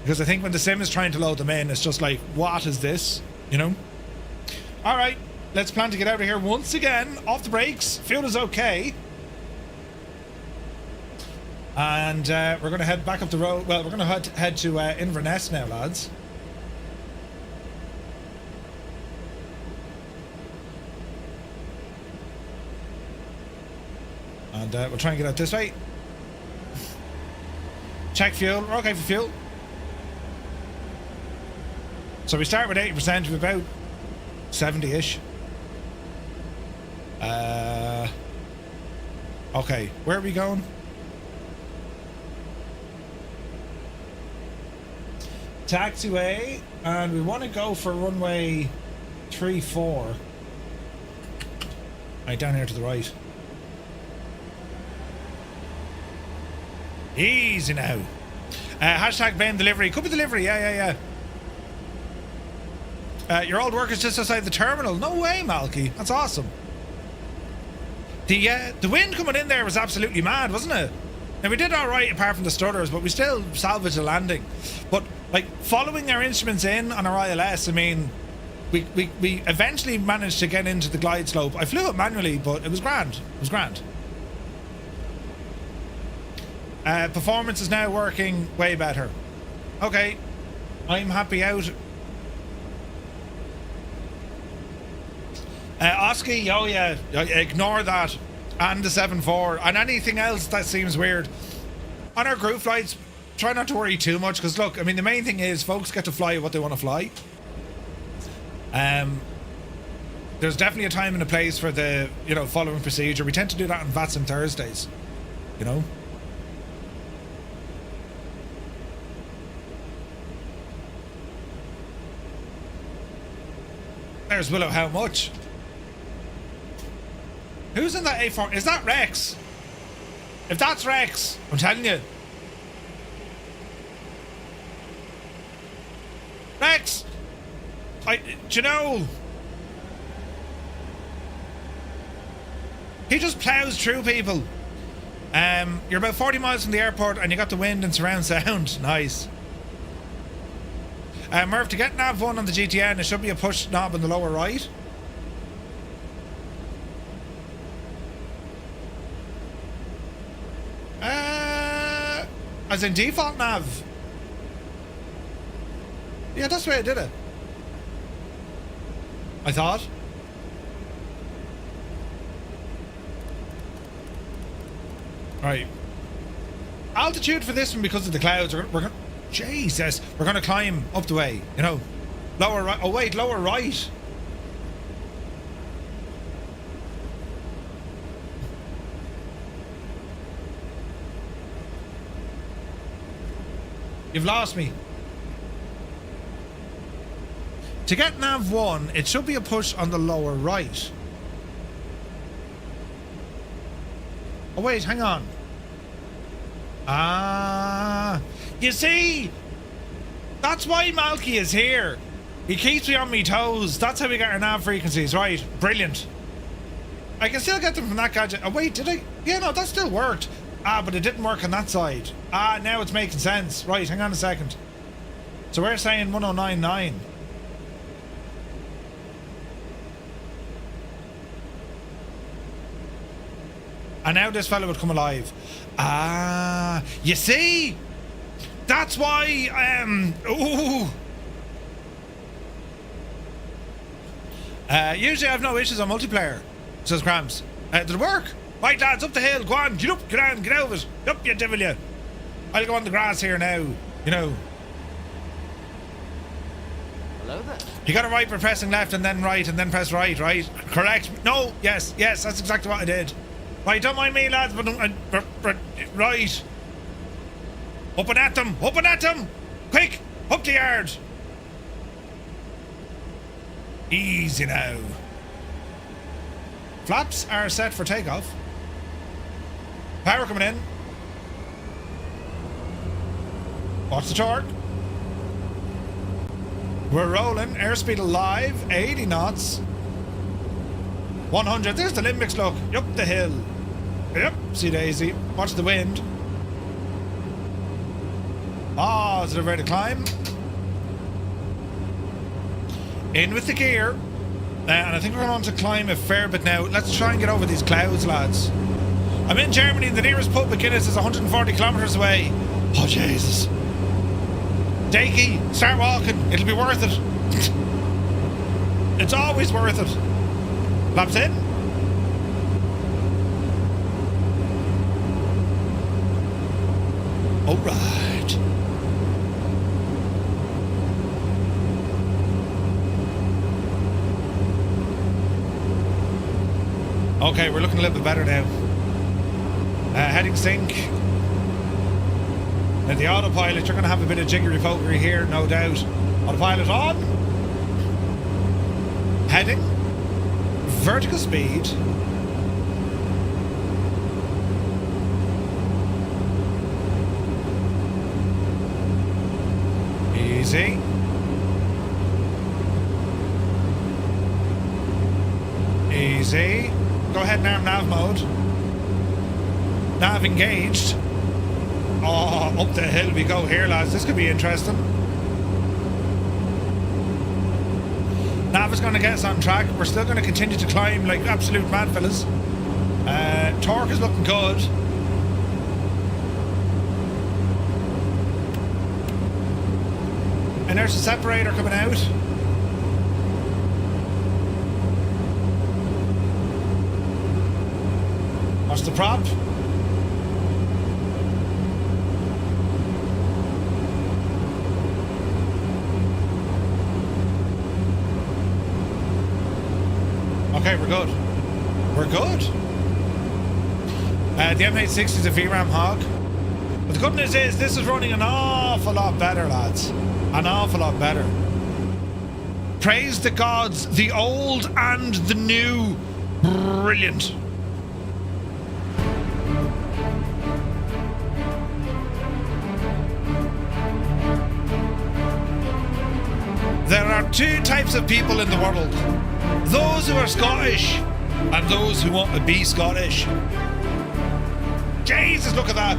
Because I think when the sim is trying to load them in, it's just like, what is this? You know? Alright. Let's plan to get out of here once again. Off the brakes. Fuel is okay. And we're going to head back up the road. Well, we're going to head to Inverness now, lads. And we'll try and get out this way. Check fuel. We're okay for fuel. So we start with 80% of about 70-ish. Okay, where are we going? Taxiway, and we want to go for runway 34. Right, down here to the right. Easy now. Hashtag blame delivery. Could be delivery, yeah. Your old work is just outside the terminal. No way, Malky. That's awesome. The wind coming in there was absolutely mad, wasn't it? Now, we did all right apart from the stutters, but we still salvaged the landing. But, like, following our instruments in on our ILS, I mean, we eventually managed to get into the glide slope. I flew it manually, but it was grand. It was grand. Performance is now working way better. Okay. I'm happy out. Oski, oh yeah, ignore that. And the 7-4 and anything else that seems weird. On our group flights, try not to worry too much, because look, I mean, the main thing is folks get to fly what they want to fly. There's definitely a time and a place for the, you know, following procedure. We tend to do that on VATS and Thursdays, you know. There's Willow. How much? Who's in that A4? Is that Rex? If that's Rex, I'm telling you. Rex! Do you know? He just plows through people. You're about 40 miles from the airport and you got the wind and surround sound. Nice. Murph, to get nav 1 on the GTN, there should be a push knob in the lower right. As in default nav. Yeah, that's the way I did it. I thought. Right. Altitude for this one because of the clouds. We're gonna, Jesus, we're gonna climb up the way. You know, lower right. Oh wait, lower right. You've lost me. To get nav 1, it should be a push on the lower right. Oh wait, hang on. Ah, you see, that's why Malky is here. He keeps me on me toes. That's how we get our nav frequencies, right? Brilliant. I can still get them from that gadget. Oh wait, did I? Yeah, no, that still worked. Ah, but it didn't work on that side. Ah, now it's making sense. Right, hang on a second. So we're saying 1099. And now this fella would come alive. Ah, you see? That's why, ooh. Usually I have no issues on multiplayer, says Cramps. Did it work? Right, lads, up the hill. Go on, get up, get on, get out of it. Up, you devil, you. I'll go on the grass here now, you know.
Hello there.
You got it right for pressing left and then right and then press right, right? Correct? No, yes, that's exactly what I did. Right, don't mind me, lads, but right. Up and at them, up and at them! Quick, up the yard! Easy now. Flaps are set for takeoff. Power coming in. Watch the torque. We're rolling. Airspeed alive. 80 knots. 100. There's the limbics, look. Up the hill. Yep. See Daisy. Watch the wind. Ah, is it ready to climb? In with the gear. And I think we're going to climb a fair bit now. Let's try and get over these clouds, lads. I'm in Germany. The nearest pub at Guinness is 140 kilometres away. Oh, Jesus. Dakey, start walking. It'll be worth it. It's always worth it. Laps in. All right. Okay, we're looking a little bit better now. Heading sync. Now the autopilot, you're going to have a bit of jiggery-pokery here, no doubt. Autopilot on. Heading. Vertical speed. Easy. Easy. Go ahead and arm nav mode. Nav engaged. Oh, up the hill we go here, lads. This could be interesting. Nav is going to get us on track. We're still going to continue to climb like absolute mad fellas. Torque is looking good. And there's a separator coming out. Watch the prop. Okay, we're good. We're good. The M860 is a VRAM hog. But the good news is this is running an awful lot better, lads. An awful lot better. Praise the gods, the old and the new. Brilliant. There are two types of people in the world. Those who are Scottish and those who want to be Scottish. Jesus, look at that.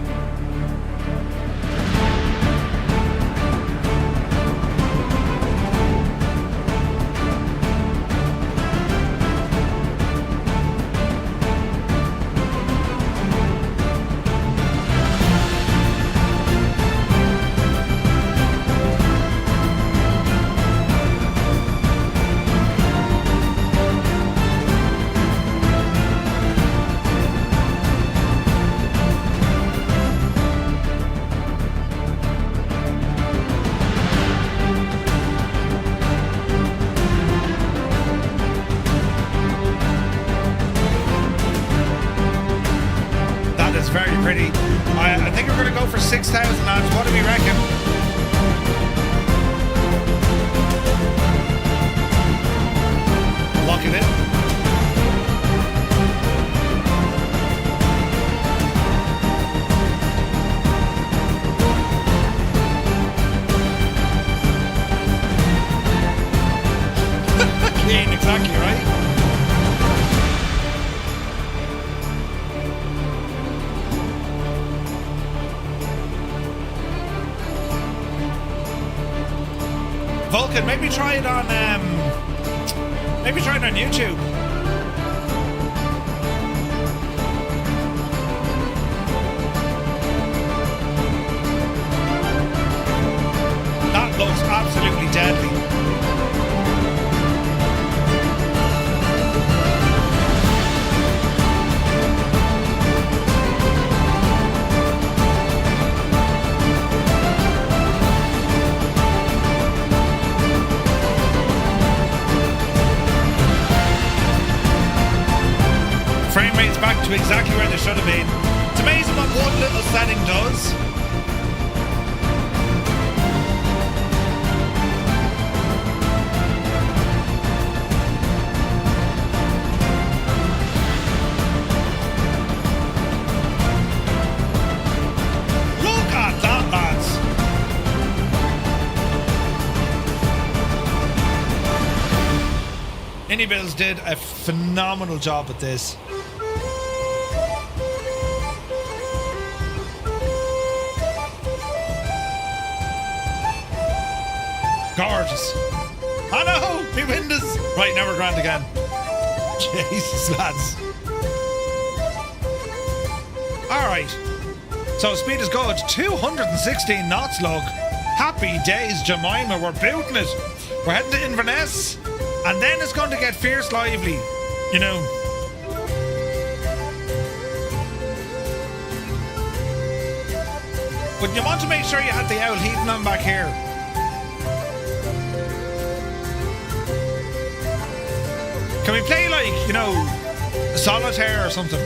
Very pretty. I think we're going to go for 6,000 lads. What do we reckon? Lock it in. Exactly right. Vulcan, maybe try it on YouTube. That looks absolutely deadly. Frame rate's back to exactly where they should have been. It's amazing what one little setting does. Look at that, lads. iniBuilds did a phenomenal job with this. Gorgeous. I know, me windows. Right, now we're grand again. Jesus, lads. All right. So speed is good. 216 knots, log. Happy days, Jemima. We're booting it. We're heading to Inverness. And then it's going to get fierce lively. You know. But you want to make sure you had the owl heating on back here. Can we play like, you know, solitaire or something?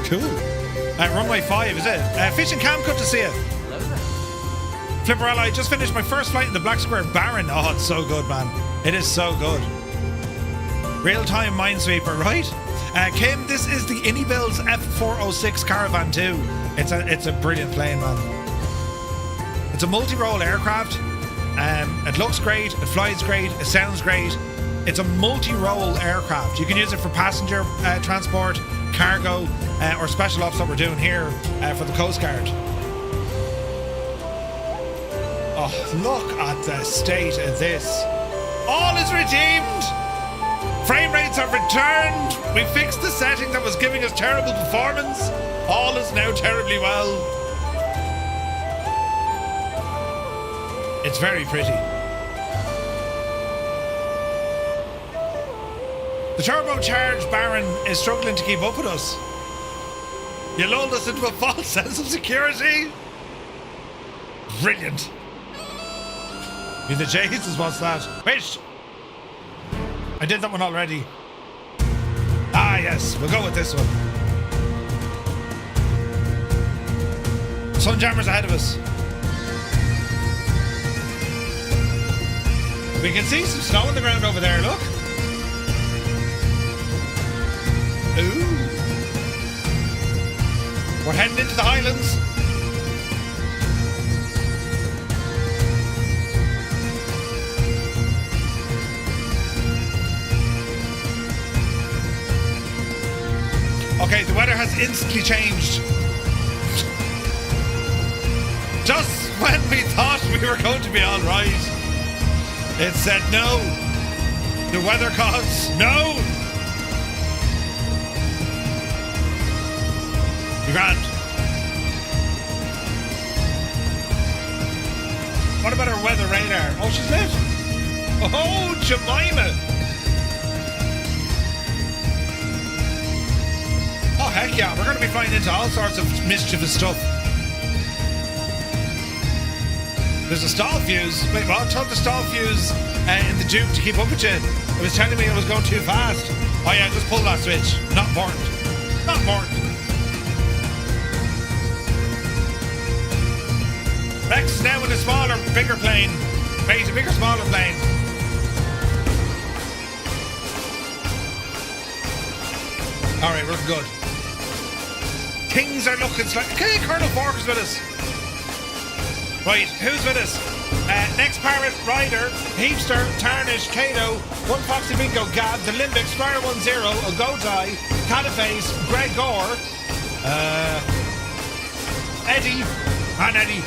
Cool. Runway 5, is it? Fish and Cam, good to see you. Flipperella, I just finished my first flight in the Black Square Baron. Oh, it's so good, man. It is so good. Real-time Minesweeper, right? Kim, this is the iniBuilds F406 Caravan II. It's a brilliant plane, man. It's a multi-role aircraft. It looks great, it flies great, it sounds great. It's a multi-role aircraft. You can use it for passenger transport, cargo, or special ops that we're doing here for the Coast Guard. Oh, look at the state of this. All is redeemed. Frame rates have returned. We fixed the setting that was giving us terrible performance. All is now terribly well. It's very pretty. The turbocharged Baron is struggling to keep up with us. You lulled us into a false sense of security. Brilliant. Be the Jesus, what's that? Wait! I did that one already. Ah, yes, we'll go with this one. Sunjammer's ahead of us. We can see some snow on the ground over there, look. Ooh. We're heading into the Highlands. Okay, the weather has instantly changed. Just when we thought we were going to be all right, it said no. The weather gods, no. Grand. What about our weather radar? Oh, she's lit. Oh, Jemima. Oh, heck yeah. We're going to be flying into all sorts of mischievous stuff. There's a stall fuse. Wait, well, I told the stall fuse in the Duke to keep up with you. It was telling me it was going too fast. Oh yeah, just pull that switch. Not important. Not important. Rex now in a smaller, bigger plane. Wait, a bigger, smaller plane. Alright, we're looking good. Things are looking slightly... Okay, Colonel Fork is with us. Right, who's with us? Next Parrot, Ryder, Heapster, Tarnish, Kato, One Foxy Bingo, Gab, The Limbic, Spire 10, Ogotai, Cataface, Greg Gore, Eddie, and Eddie.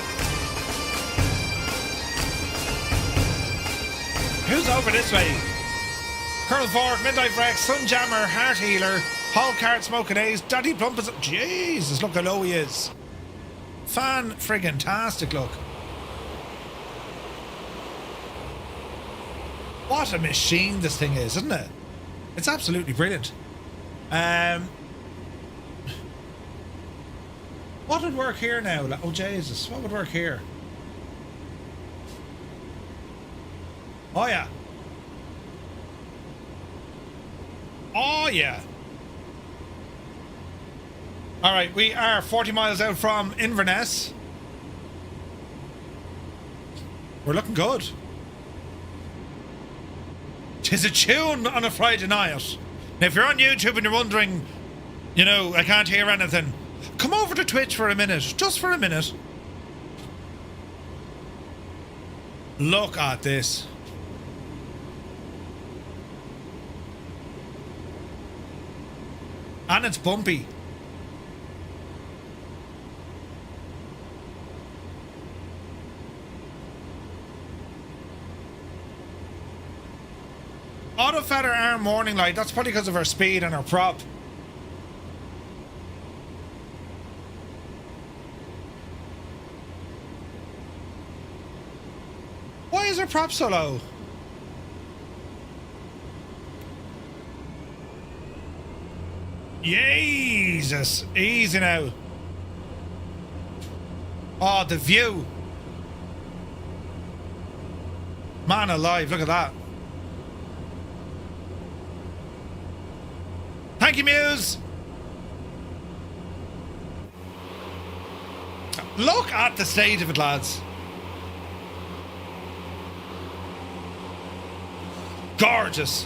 Who's over this way? Colonel Fork, Midnight Rex, Sunjammer, Heart Healer, Hall Card, Smoking Ace, Daddy Plump is up. Jesus, look how low he is. Fan-friggin-tastic, look. What a machine this thing is, isn't it? It's absolutely brilliant. What would work here now? Oh, Jesus. What would work here? Oh, yeah. Oh, yeah. All right, we are 40 miles out from Inverness. We're looking good. 'Tis a tune on a Friday night. Now, if you're on YouTube and you're wondering, you know, I can't hear anything, come over to Twitch for a minute. Just for a minute. Look at this. And it's bumpy. Auto feather arm warning light. That's probably because of our speed and our prop. Why is our prop so low? Jesus. Easy now. Oh, the view. Man alive, look at that. Thank you, Muse. Look at the state of it, lads. Gorgeous.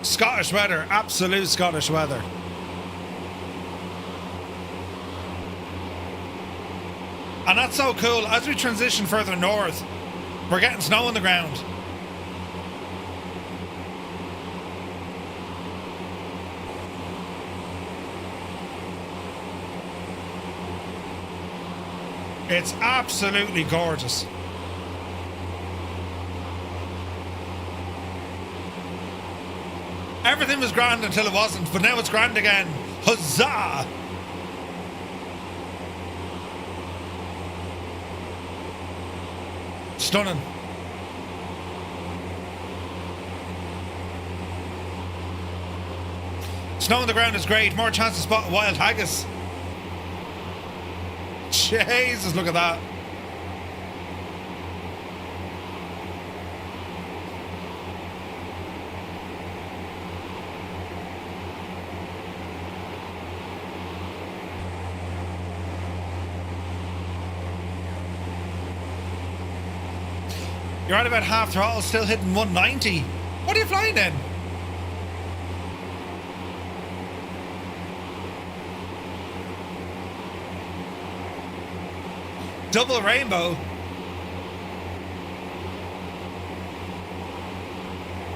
Scottish weather, absolute Scottish weather. And that's so cool. As we transition further north, we're getting snow on the ground. It's absolutely gorgeous. Everything was grand until it wasn't, but now it's grand again. Huzzah! Stunning. Snow on the ground is great. More chance to spot wild haggis. Jesus, look at that. You're at about half throttle, still hitting 190. What are you flying then? Double rainbow.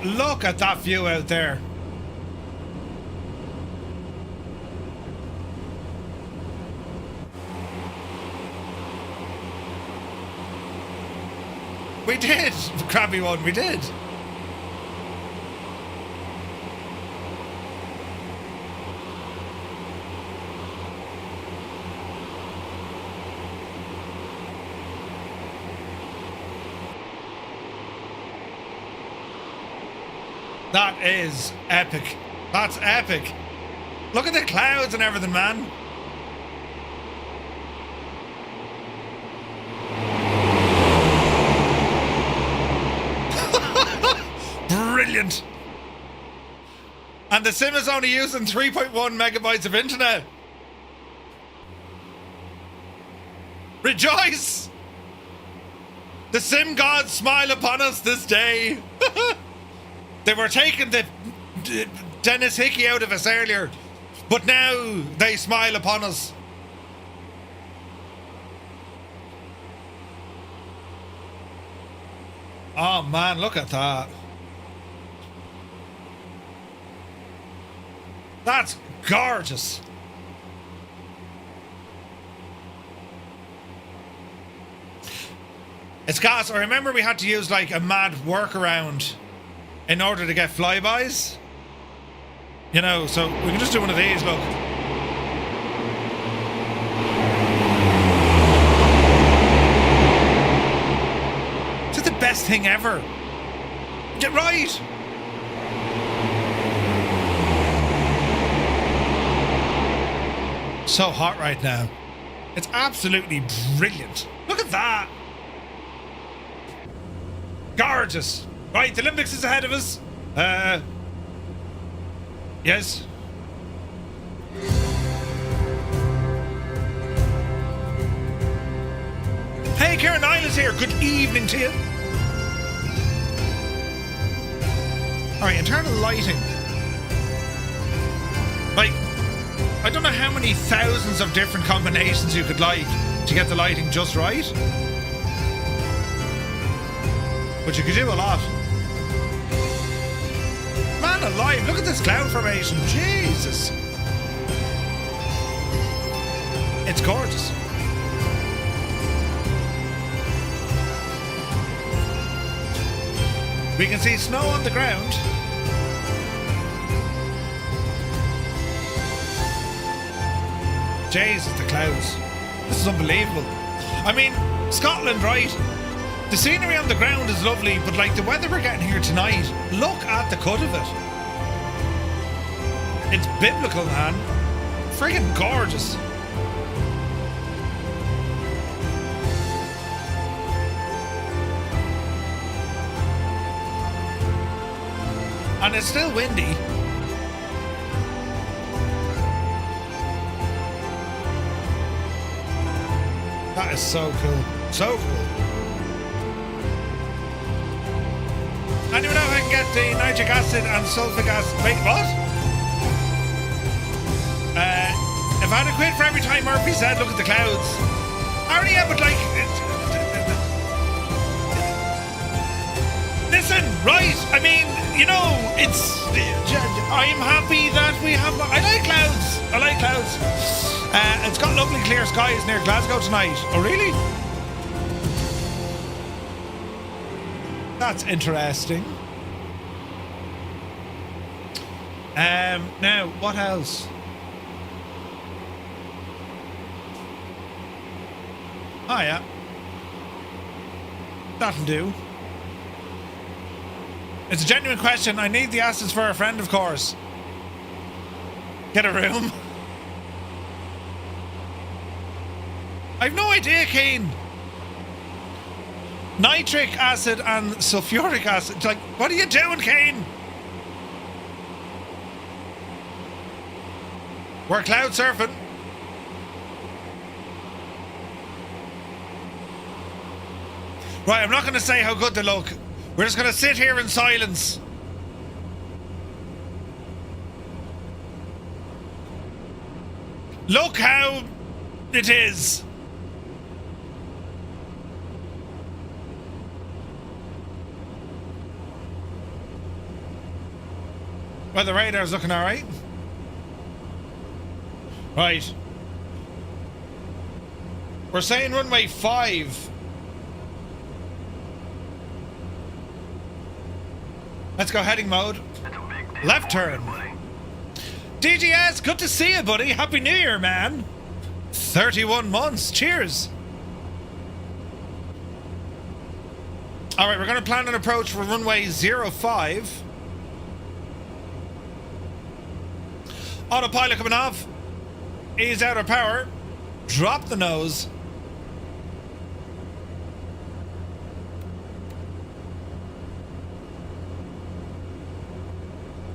Look at that view out there. We did, crappy one, we did. That is epic. That's epic. Look at the clouds and everything, man. Brilliant. And the sim is only using 3.1 megabytes of internet. Rejoice! The sim gods smile upon us this day. They were taking the Dennis Hickey out of us earlier, but now they smile upon us. Oh man, look at that. That's gorgeous. It's gas. I remember we had to use like a mad workaround in order to get flybys. You know, so we can just do one of these, look. Is it the best thing ever? Get right. So hot right now. It's absolutely brilliant. Look at that. Gorgeous. Right, the Olympics is ahead of us. Yes. Hey, Karen Island's here. Good evening to you. Alright, internal lighting. Like, I don't know how many thousands of different combinations you could like to get the lighting just right. But you could do a lot. Man alive, look at this cloud formation. Jesus. It's gorgeous. We can see snow on the ground. Jesus, the clouds. This is unbelievable. I mean, Scotland, right? The scenery on the ground is lovely, but like the weather we're getting here tonight, look at the cut of it. It's biblical, man. Friggin' gorgeous. And it's still windy. That is so cool. So cool. Anyone know if I can get the nitric acid and sulfuric acid? Wait, what? If I had a quid for every time Murphy said, look at the clouds. Already, yeah, but like... Listen, right, I mean, you know, it's... I'm happy that we have... I like clouds. I like clouds. It's got lovely clear skies near Glasgow tonight. Oh, really? That's interesting. Now, what else? Oh, yeah. That'll do. It's a genuine question. I need the assets for a friend, of course. Get a room. I've no idea, Kane. Nitric acid and sulfuric acid. Like, what are you doing, Kane? We're cloud surfing. Right, I'm not going to say how good they look. We're just going to sit here in silence. Look how it is. Well, the radar's looking all right. Right. We're saying runway 5. Let's go heading mode. Left turn. DGS, good to see you, buddy. Happy New Year, man. 31 months. Cheers. All right, we're going to plan an approach for runway 05. Autopilot coming off. Ease out of power. Drop the nose.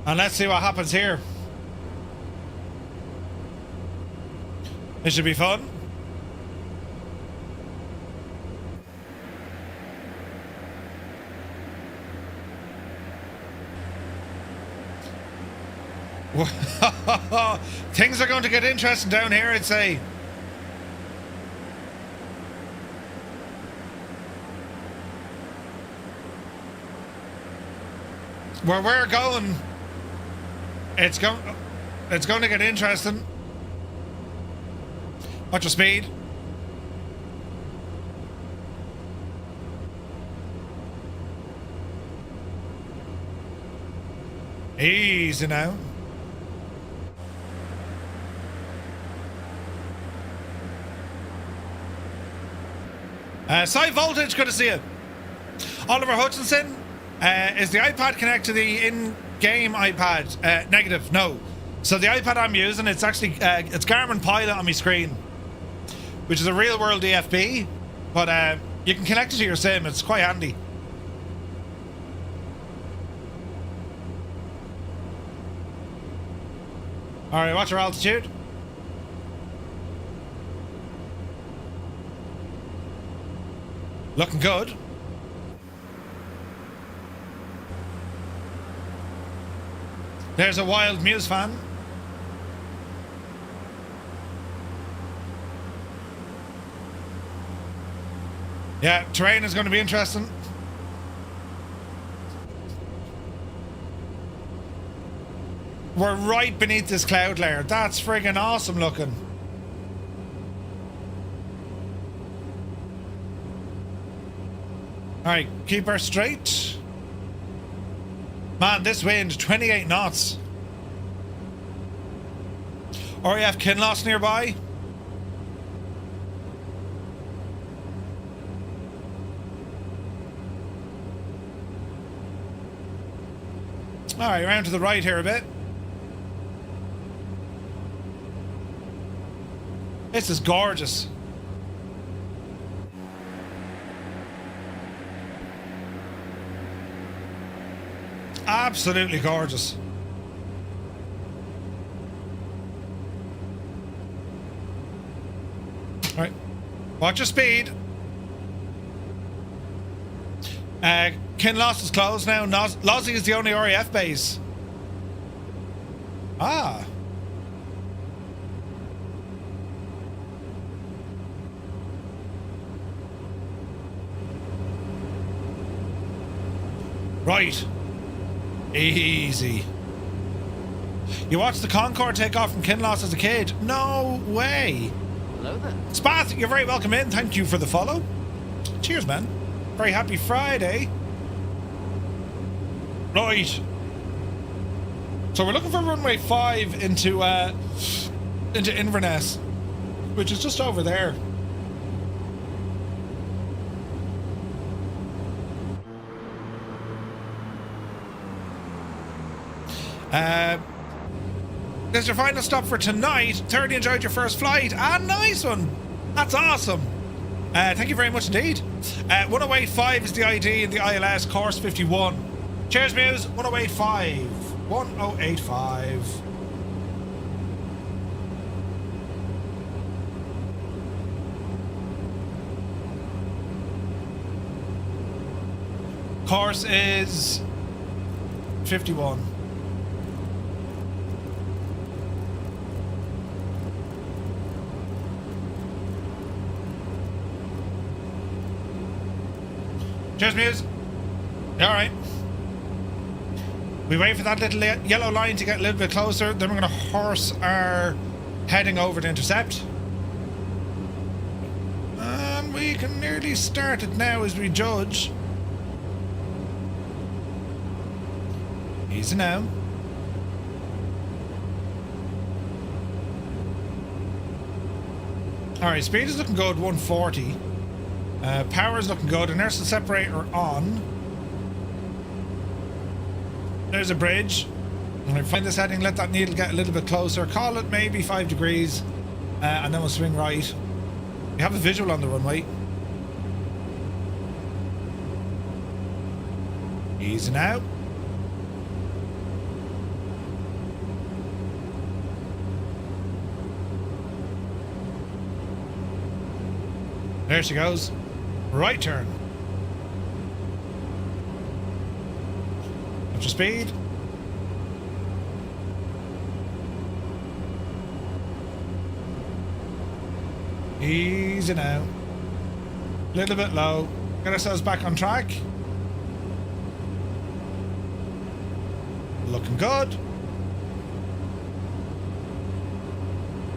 And let's see what happens here. It should be fun. Things are going to get interesting down here, I'd say. Where we're going, it's going to get interesting. Watch your speed. Easy now. Side voltage, good to see you. Oliver Hutchinson, is the iPad connected to the in-game iPad? Negative, no. So the iPad I'm using, it's actually, it's Garmin Pilot on my screen, which is a real-world DFB, but you can connect it to your sim. It's quite handy. All right, watch your altitude. Looking good. There's a Wild Muse fan. Yeah, terrain is going to be interesting. We're right beneath this cloud layer. That's friggin' awesome looking. Alright, keep her straight. Man, this wind, 28 knots. RAF Kinloss nearby. Alright, round to the right here a bit. This is gorgeous. Absolutely gorgeous. All right, watch your speed. Kinloss is closed now. Lozzie is the only RAF base. Ah. Right. Easy. You watched the Concorde take off from Kinloss as a kid? No way.
Hello there.
Spath, you're very welcome in. Thank you for the follow. Cheers, man. Very happy Friday. Right. So we're looking for runway 5 into Inverness, which is just over there. This is your final stop for tonight. Thoroughly enjoyed your first flight. Ah, nice one. That's awesome. Thank you very much indeed. 1085 is the ID in the ILS course 51. Cheers, Muse. 1085. 1085. Course is 51. Cheers, Muse. All right. We wait for that little yellow line to get a little bit closer. Then we're going to horse our heading over to intercept. And we can nearly start it now as we judge. Easy now. Alright, speed is looking good, 140. Power is looking good. Inertial separator on. There's a bridge. When I find this heading, let that needle get a little bit closer. Call it maybe 5 degrees. And then we'll swing right. We have a visual on the runway. Easy now. There she goes. Right turn. Up to speed. Easy now. Little bit low. Get ourselves back on track. Looking good.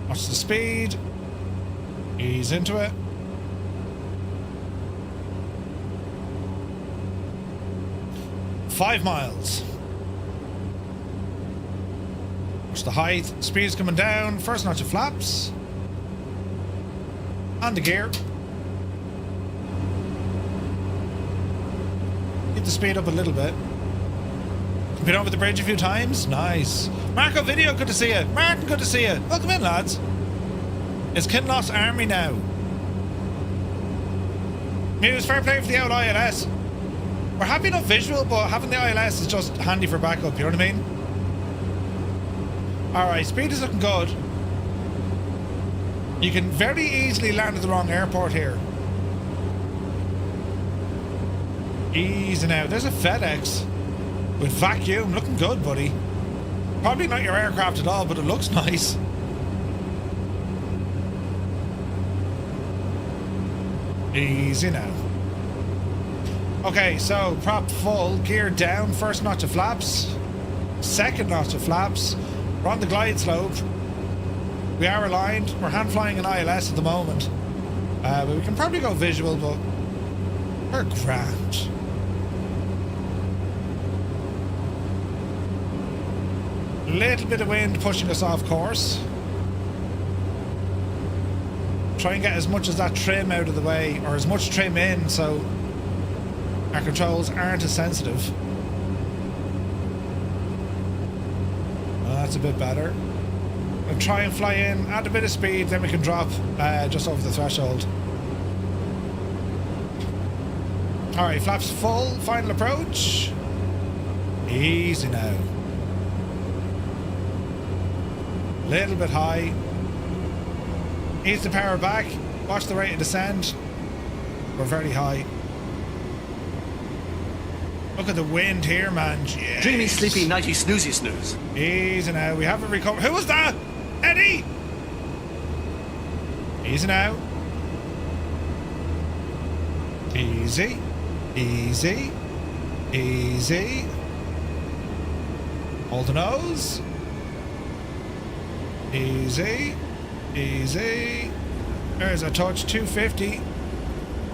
Watch the speed. Ease into it. $5 miles. Watch the height. Speed's coming down. First notch of flaps. On the gear. Keep the speed up a little bit. Been over the bridge a few times. Nice. Marco Video, good to see you. Martin, good to see you. Welcome in, lads. It's Kinloss Army now. Muse, fair play for the old ILS. We're happy enough visual, but having the ILS is just handy for backup, you know what I mean? Alright, speed is looking good. You can very easily land at the wrong airport here. Easy now. There's a FedEx with vacuum. Looking good, buddy. Probably not your aircraft at all, but it looks nice. Easy now. Okay, so prop full, gear down, first notch of flaps, second notch of flaps. We're on the glide slope. We are aligned. We're hand flying an ILS at the moment. But we can probably go visual, but we're grand. Little bit of wind pushing us off course. Try and get as much as that trim out of the way, or as much trim in, so our controls aren't as sensitive. That's a bit better. We'll try and fly in, add a bit of speed, then we can drop just over the threshold. Alright, flaps full, final approach. Easy now. Little bit high. Ease the power back. Watch the rate of descent. We're very high. Look at the wind here, man. Jeez.
Dreamy, sleepy, nighty, snoozy, snooze.
Easy now. We haven't recovered. Who was that? Eddie! Easy now. Easy. Easy. Easy. Hold the nose. Easy. Easy. There's a touch. 250.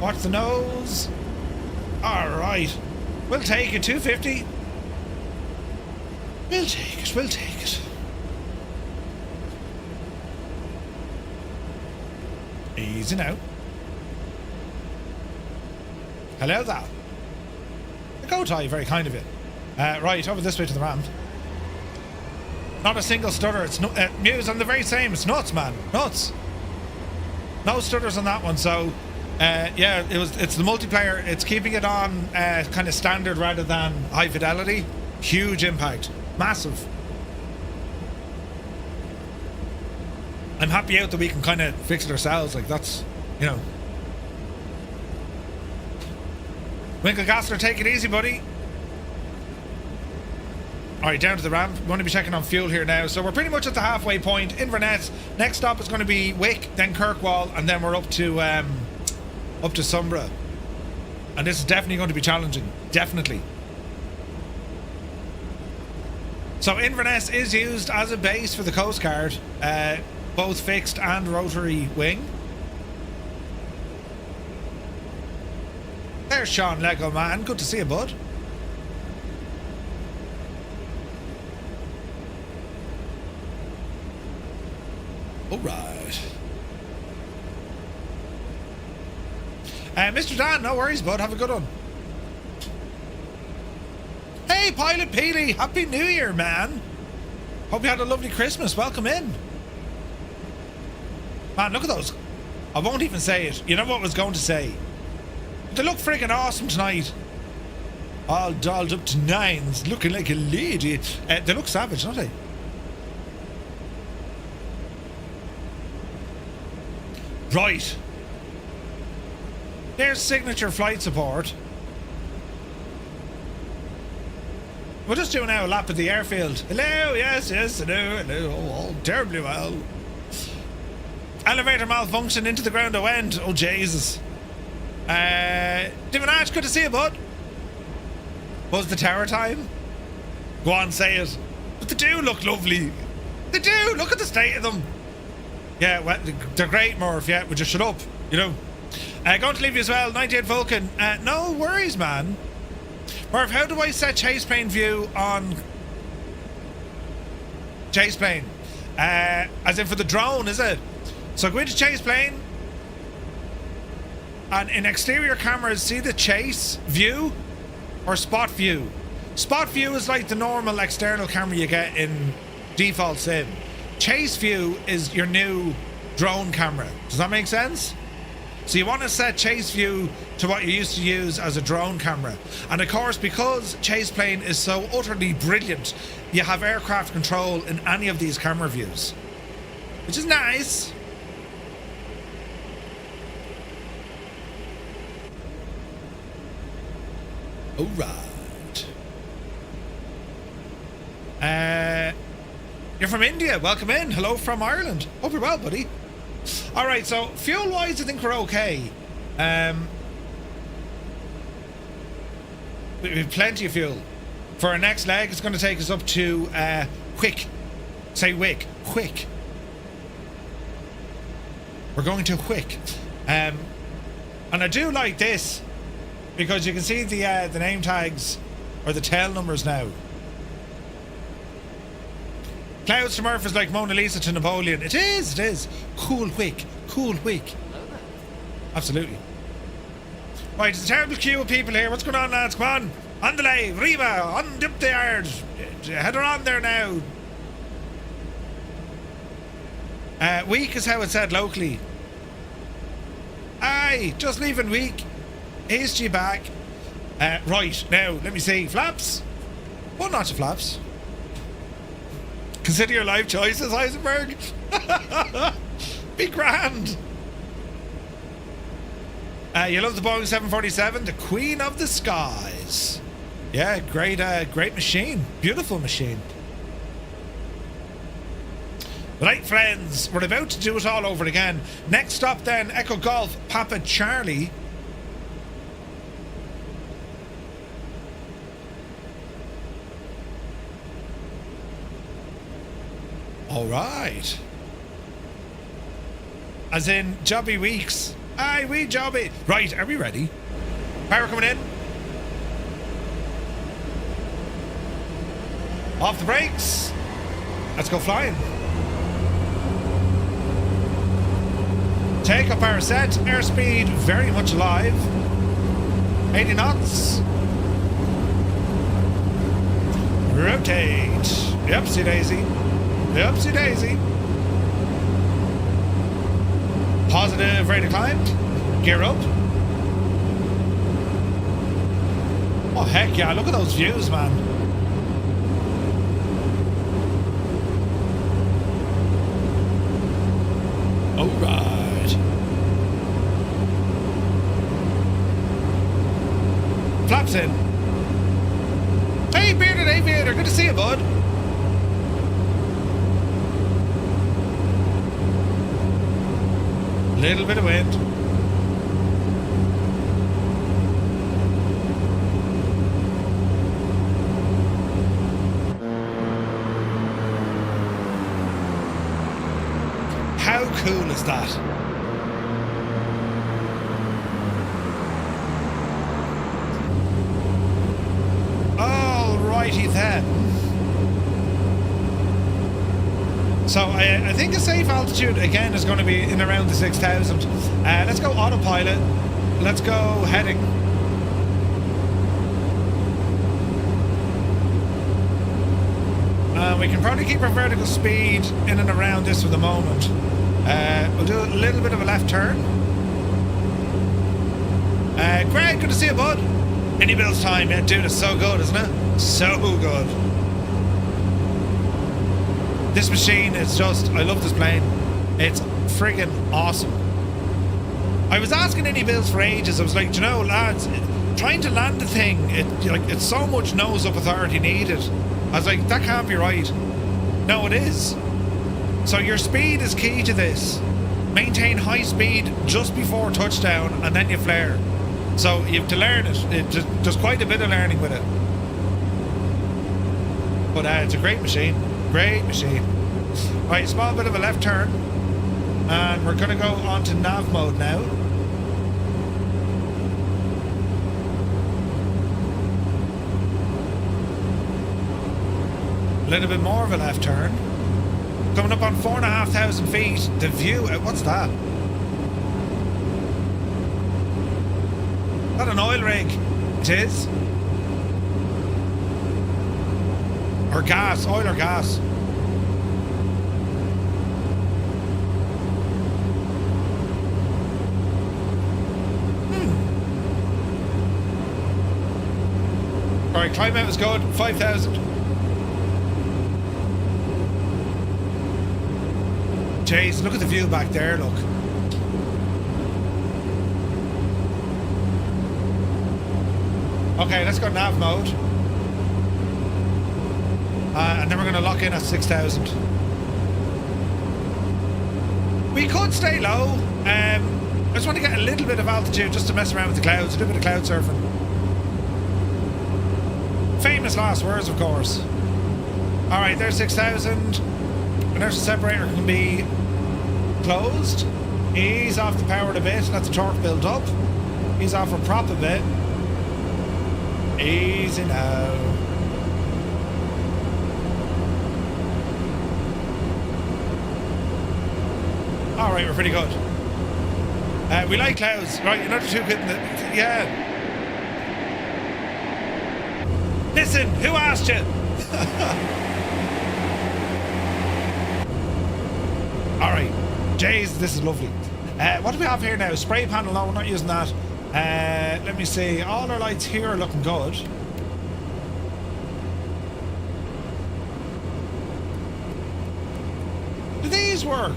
Watch the nose. Alright. We'll take it. 250. We'll take it. We'll take it. Easy now. Hello there. The go tie, very kind of you. Right, over this way to the ramp. Not a single stutter. It's Muse on the very same. It's nuts, man. Nuts. No stutters on that one. So, yeah, it's the multiplayer. It's keeping it on kind of standard rather than high fidelity. Huge impact. Massive. I'm happy out that we can kind of fix it ourselves. Like, that's, you know. Winklegassler, take it easy, buddy. Alright, down to the ramp. We're going to be checking on fuel here now. So we're pretty much at the halfway point. Inverness. Next stop is going to be Wick, then Kirkwall, and then we're up to Sumburgh. And this is definitely going to be challenging. Definitely. So Inverness is used as a base for the Coast Guard, both fixed and rotary wing. There's Sean Lego Man. Good to see you, bud. All right. Mr. Dan, no worries, bud. Have a good one. Hey, Pilot Peely. Happy New Year, man. Hope you had a lovely Christmas. Welcome in. Man, look at those. I won't even say it. You know what I was going to say. They look freaking awesome tonight. All dolled up to nines, looking like a lady. They look savage, don't they? Right. There's signature flight support. We'll just do now a lap of the airfield. Hello, yes, hello. Oh, terribly well. Elevator malfunction, into the ground I went. Oh, Jesus. Divinage, good to see you, bud. Was the tower time? Go on, say it. But they do look lovely. They do. Look at the state of them. Yeah, well, they're great, Murph. Yeah, would you shut up? You know. Going to leave you as well. 98 Vulcan. No worries, man. Murph, how do I set chase plane view on chase plane? As in for the drone, is it? So go into chase plane. And in exterior cameras, see the chase view or spot view. Spot view is like the normal external camera you get in default sim. Chase view is your new drone camera. Does that make sense? So you want to set chase view to what you used to use as a drone camera. And of course, because chase plane is so utterly brilliant, you have aircraft control in any of these camera views, which is nice. All right. You're from India. Welcome in. Hello from Ireland. Hope you're well, buddy. All right. So fuel-wise, I think we're okay. We have plenty of fuel. For our next leg, it's going to take us up to Wick. Say Wick. Wick. We're going to Wick. And I do like this because you can see the name tags or the tail numbers now. Clouds to Murph is like Mona Lisa to Napoleon. It is. Cool Wick. Cool Wick. Absolutely. Right, it's a terrible queue of people here. What's going on, lads? Come on. On the lay. Riva. On dip the yard. Head her on there now. Week is how it's said locally. Aye, just leaving Week. HG back. Right, now, let me see. Flaps? One notch of flaps. Consider your life choices, Heisenberg. Be grand. You love the Boeing 747, the queen of the skies. Yeah, great machine. Beautiful machine. Right, friends, we're about to do it all over again. Next stop then, Echo Golf, Papa Charlie. All right. As in Jobby Weeks. Aye, we Jobby. Right, are we ready? Power coming in. Off the brakes. Let's go flying. Take up our set. Airspeed very much alive. 80 knots. Rotate. Yupsie daisy. Yupsie daisy. Positive rate of climb. Gear up. Oh, heck yeah. Look at those views, man. All right. good to see you, bud. Little bit of wind. How cool is that? Alrighty then. So I think a safe altitude again is going to be in around the 6,000. Let's go autopilot. Let's go heading. We can probably keep our vertical speed in and around this for the moment. We'll do a little bit of a left turn. Greg, good to see you, bud. iniBuilds time, yeah, dude, it's so good, isn't it? So good. This machine is just, I love this plane. It's friggin' awesome. I was asking iniBuilds for ages. I was like, you know, lads, trying to land the thing, it's so much nose up authority needed. I was like, that can't be right. No, it is. So your speed is key to this. Maintain high speed just before touchdown and then you flare. So you have to learn it. There's quite a bit of learning with it. But it's a great machine. Great machine. Right, small bit of a left turn. And we're going to go on to nav mode now. A little bit more of a left turn. Coming up on 4,500 feet. The view, what's that? Is that an oil rig? It is. Or gas, oil or gas. Alright, climb out is good, 5,000. Jeez, look at the view back there, look. Okay, let's go nav mode. And then we're going to lock in at 6,000. We could stay low. I just want to get a little bit of altitude just to mess around with the clouds, a little bit of cloud surfing. Famous last words, of course. Alright, there's 6,000. Inertial separator can be closed. Ease off the power a bit, let the torque build up. Ease off our prop a bit. Easy now. Alright, we're pretty good. We like clouds. Right, you're not too good in the... Yeah. Listen, who asked you? Alright. Jeez, this is lovely. What do we have here now? Spray panel. No, we're not using that. Let me see. All our lights here are looking good. Do these work?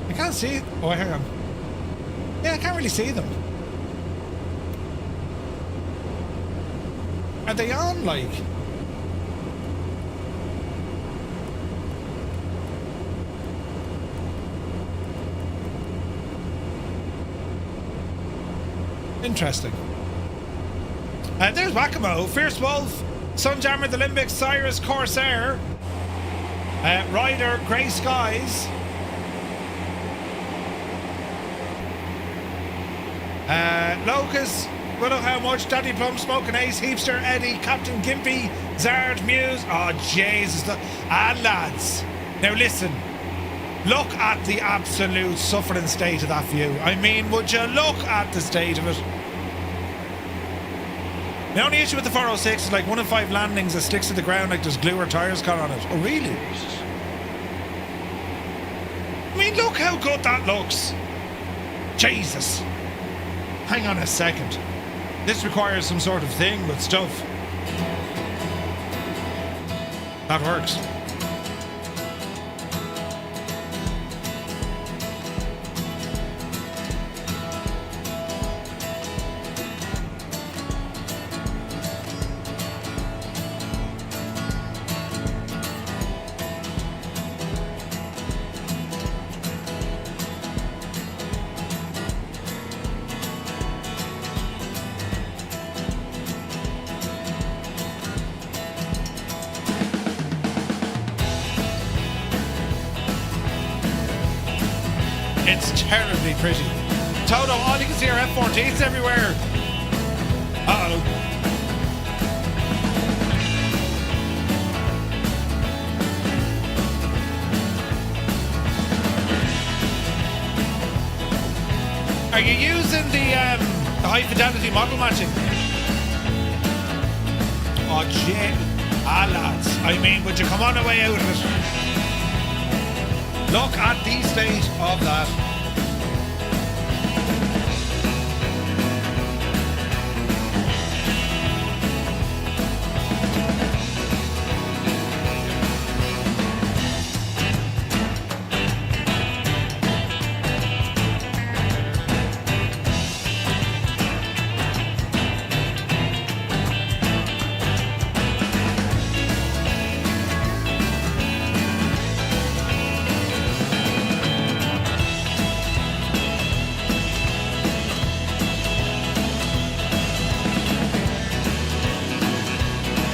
I can't see. Oh, hang on. Yeah, I can't really see them. Are they on, like? Interesting. There's Whack-A-Mo, Fierce Wolf, Sunjammer, the Limbic, Cyrus, Corsair, Rider, Grey Skies, Locust, Willow How Much, Daddy Plum, Smoking Ace, Heapster, Eddie, Captain Gimpy, Zard, Muse. Oh, Jesus. And lads, now listen. Look at the absolute suffering state of that view. I mean, would you look at the state of it? The only issue with the 406 is like 1 in 5 landings that sticks to the ground like there's glue or tyres caught on it. Oh, really? I mean, look how good that looks. Jesus. Hang on a second. This requires some sort of thing with stuff. That works. It's terribly pretty. Toto, all you can see are F406s everywhere. Uh-oh. Are you using the high fidelity model matching? Oh, gee. Lads. I mean, would you come on the way out of it? Look at the state of that.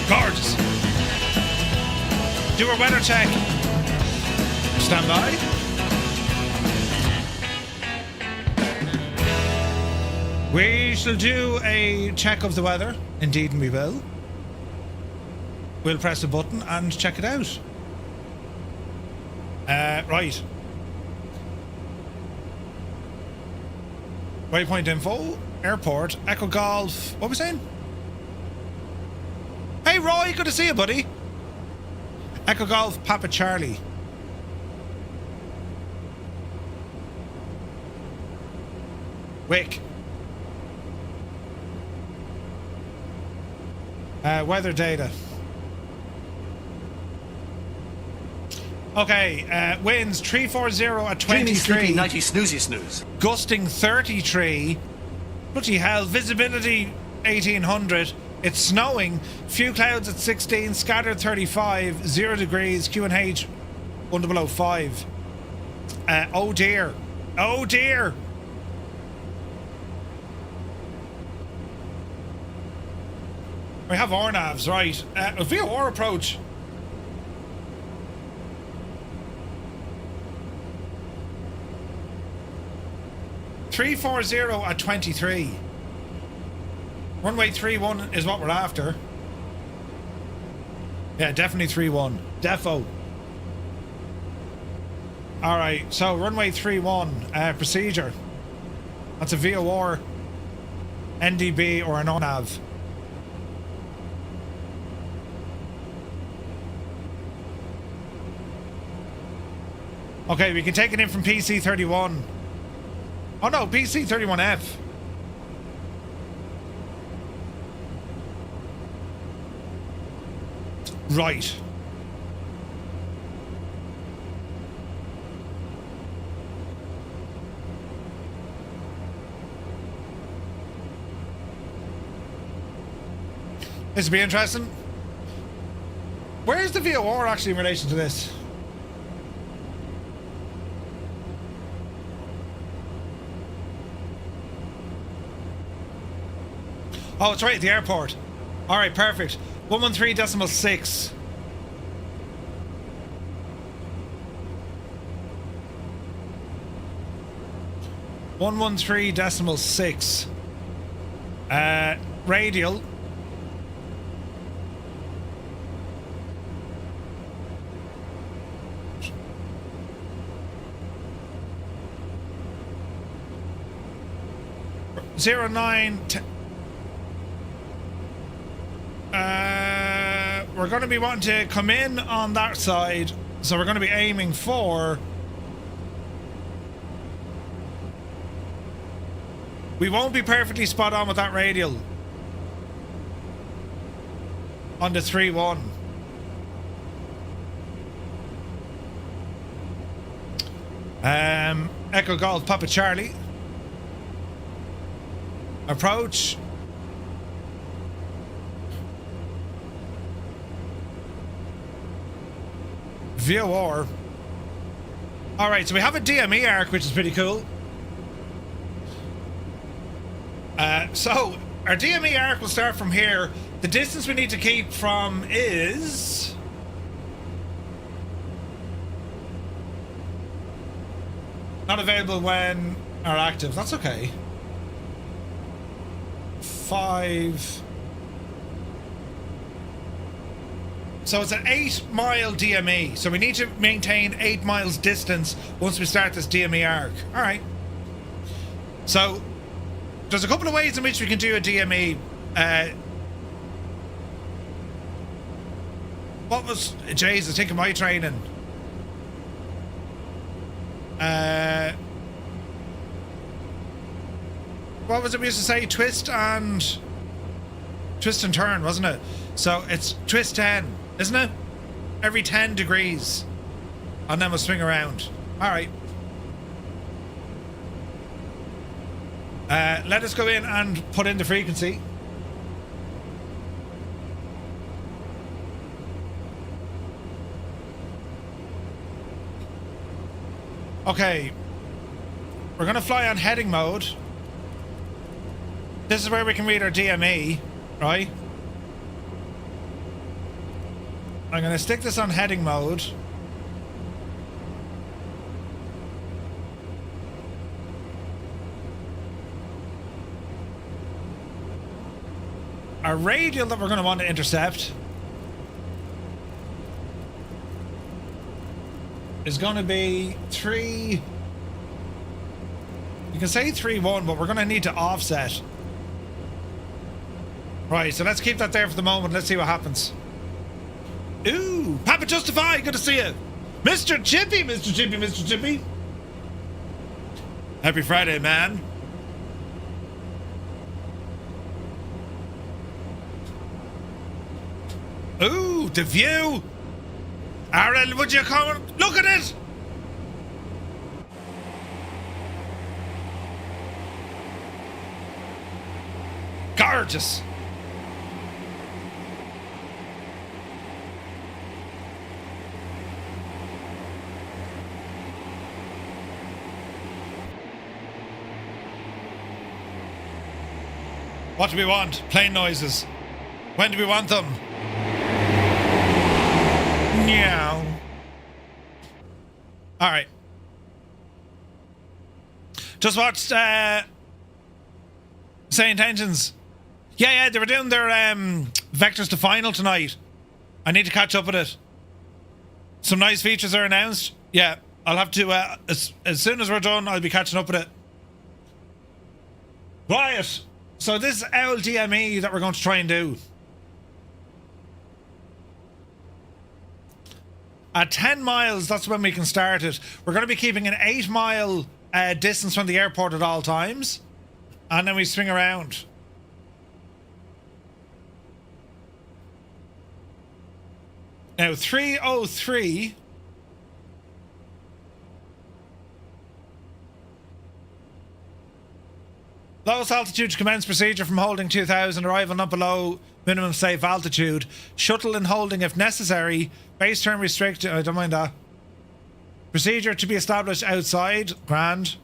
Gorgeous. Do a weather check. Stand by. We shall do a check of the weather. Indeed, we will. We'll press a button and check it out. Right. Waypoint info. Airport. Echo Golf. What are we saying? Hey Roy, good to see you, buddy. Echo Golf, Papa Charlie. Wick. Weather data. Okay, winds 340 at 23.
90 snoozy snooze.
Gusting 33. Bloody hell, visibility 1800. It's snowing. Few clouds at 16. Scattered 35. 0 degrees. QNH under below 5. Oh dear. Oh dear. We have RNAVs, right. VOR approach. $340 at 23. Runway 31 is what we're after. Yeah, definitely 31. Defo. Alright, so runway 31, procedure. That's a VOR, NDB, or an ONAV. Okay, we can take it in from PC31. Oh no, PC31F. Right. This will be interesting. Where is the VOR actually in relation to this? Oh, it's right at the airport. All right, perfect. 113.6. (113.6). Radial. Zero 9. We're going to be wanting to come in on that side, so we're going to be aiming for. We won't be perfectly spot on with that radial on the 3-1. Echo Golf, Papa Charlie. Approach. VOR. Alright, so we have a DME arc, which is pretty cool. So, our DME arc will start from here. The distance we need to keep from is... Not available when are active. That's okay. 5. So it's an 8-mile DME. So we need to maintain 8 miles distance once we start this DME arc. All right. So there's a couple of ways in which we can do a DME. What was... Jeez, I think of my training. What was it we used to say? Twist and turn, wasn't it? So it's twist 10, isn't it? Every 10 degrees. And then we'll swing around. All right. Let us go in and put in the frequency. Okay. We're going to fly on heading mode. This is where we can read our DME, right? I'm going to stick this on heading mode. Our radial that we're going to want to intercept is going to be 3... You can say 3-1, but we're going to need to offset. Right, so let's keep that there for the moment. Let's see what happens. Ooh, Papa Justify, good to see you. Mr. Chippy, Mr. Chippy, Mr. Chippy. Happy Friday, man. Ooh, the view. Aaron, would you come? Look at it. Gorgeous. What do we want? Plane noises. When do we want them? Meow. All right. Just watched Say Intentions. Yeah, they were doing their Vectors to Final tonight. I need to catch up with it. Some nice features are announced. Yeah, I'll have to, as soon as we're done, I'll be catching up with it. Right. So this is LDME that we're going to try and do. At 10 miles, that's when we can start it. We're going to be keeping an 8-mile distance from the airport at all times. And then we swing around. Now, 303. Lowest altitude to commence procedure from holding 2000. Arrival not below minimum safe altitude. Shuttle and holding if necessary. Base turn restricted. I don't mind that. Procedure to be established outside. Grand.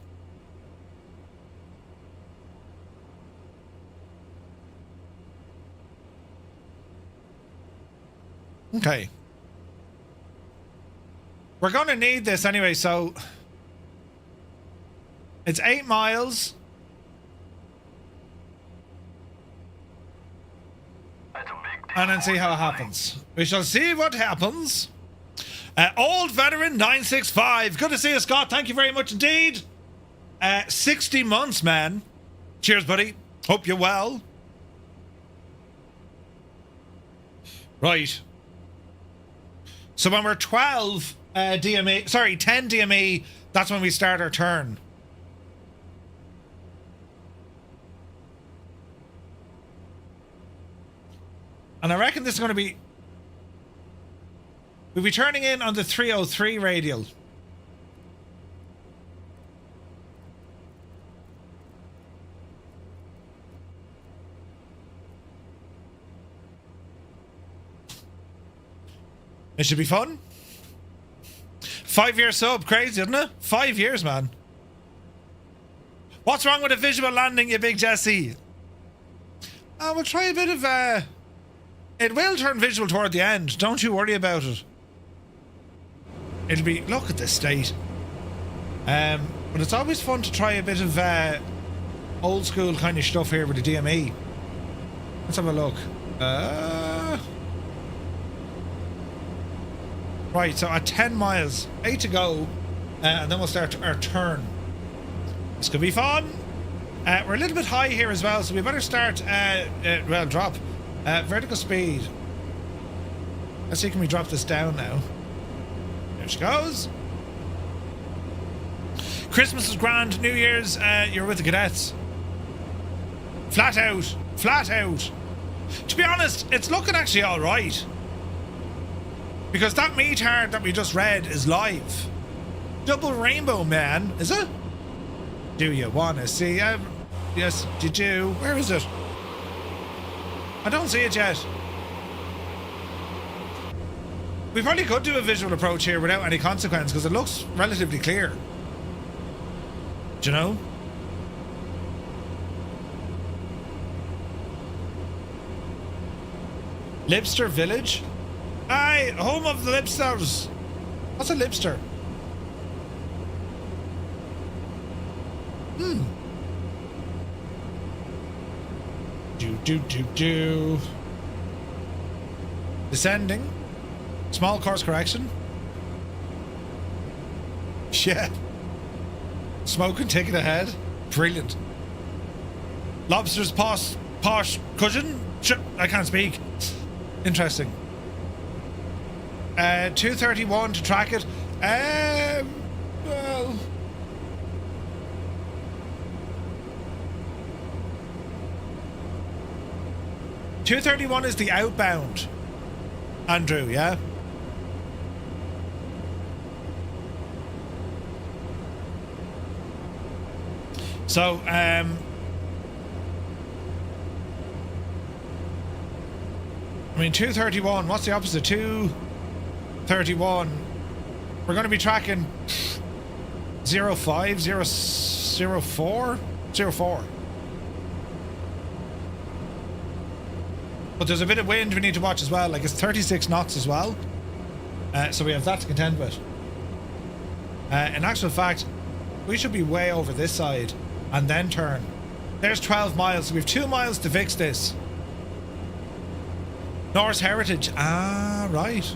Okay. We're going to need this anyway, so... It's 8 miles. And then see how it happens. We shall see what happens. Old Veteran 965. Good to see you, Scott. Thank you very much indeed. 60 months, man. Cheers, buddy. Hope you're well. Right. So when we're 12 DME, sorry, 10 DME, that's when we start our turn. And I reckon this is going to be... We'll be turning in on the 303 radial. It should be fun. 5-year sub, crazy, isn't it? 5 years, man. What's wrong with a visual landing, you big Jesse? We'll try a bit of... It will turn visual toward the end. Don't you worry about it. It'll be... Look at this state. But it's always fun to try a bit of old school kind of stuff here with the DME. Let's have a look. Right, so at 10 miles, 8 to go, and then we'll start our turn. This could be fun. We're a little bit high here as well, so we better start, well, drop. Vertical speed. Let's see, can we drop this down now? There she goes. Christmas is grand, New Year's, you're with the cadets. Flat out, flat out. To be honest, it's looking actually alright. Because that meatard that we just read is live. Double rainbow, man, is it? Do you want to see? Yes, did you? Where is it? I don't see it yet. We probably could do a visual approach here without any consequence because it looks relatively clear. Do you know? Lipster Village? Aye, home of the Lipsters. What's a Lipster? Do. Descending. Small course correction. Yeah. Smoking ticket ahead. Brilliant. Lobster's posh cousin. I can't speak. Interesting. 231 to track it. Well. $231 is the outbound, Andrew, yeah? So, I mean, 231, what's the opposite? 231. We're going to be tracking 05, 004, 04. But there's a bit of wind we need to watch as well. Like, it's 36 knots as well. So we have that to contend with. In actual fact, we should be way over this side and then turn. There's 12 miles. So we have 2 miles to fix this. Norse Heritage. Ah, right.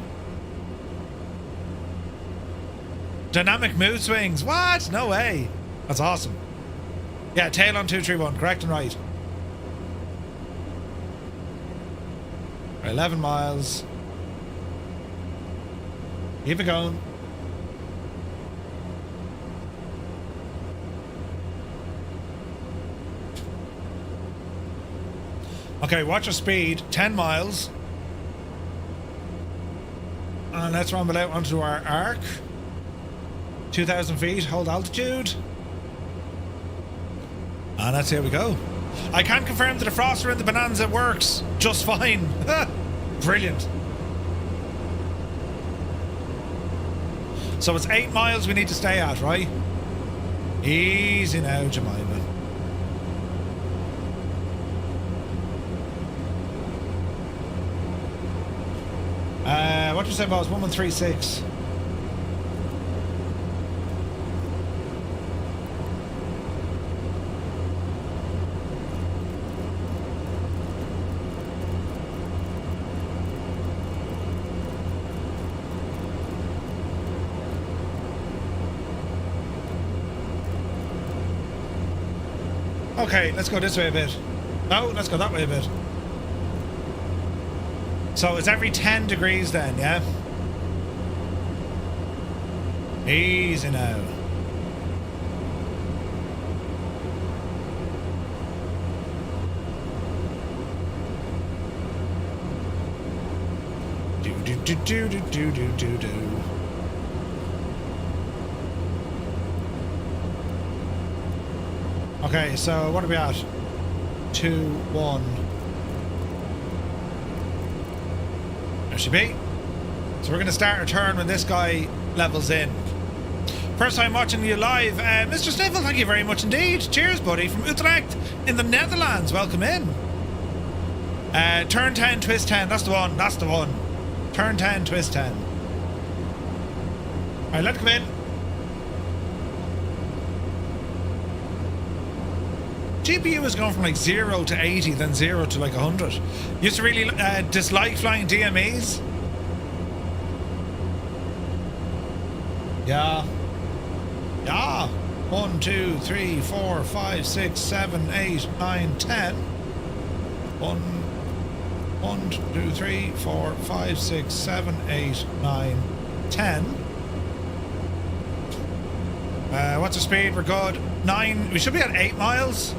Dynamic mood swings. What? No way. That's awesome. Yeah, tail on 231. Correct and right. 11 miles. Keep it going. Okay, watch your speed. 10 miles. And let's rumble out onto our arc. 2,000 feet, hold altitude. And that's here we go. I can confirm that the froster in the Bonanza works just fine. Brilliant. So it's 8 miles we need to stay at, right? Easy now, Jemima. What did you say, boss? 1136. Okay, let's go this way a bit. No, let's go that way a bit. So it's every 10 degrees then, yeah? Easy now. Do. Okay, so what are we at? 2, 1. There she be. So we're going to start our turn when this guy levels in. First time watching you live, Mr. Sniffle, thank you very much indeed. Cheers, buddy, from Utrecht in the Netherlands. Welcome in. Turn 10, twist 10. That's the one. That's the one. Turn 10, twist 10. All right, let it come in. GPU is going from like 0 to 80, then 0 to like 100. Used to really dislike flying DMEs. Yeah. Yeah. 1, 2, 3, 4, 5, 6, 7, 8, 9, 10. 1, 2, 3, 4, 5, 6, 7, 8, 9, 10. What's the speed? We're good. 9. We should be at 8 miles.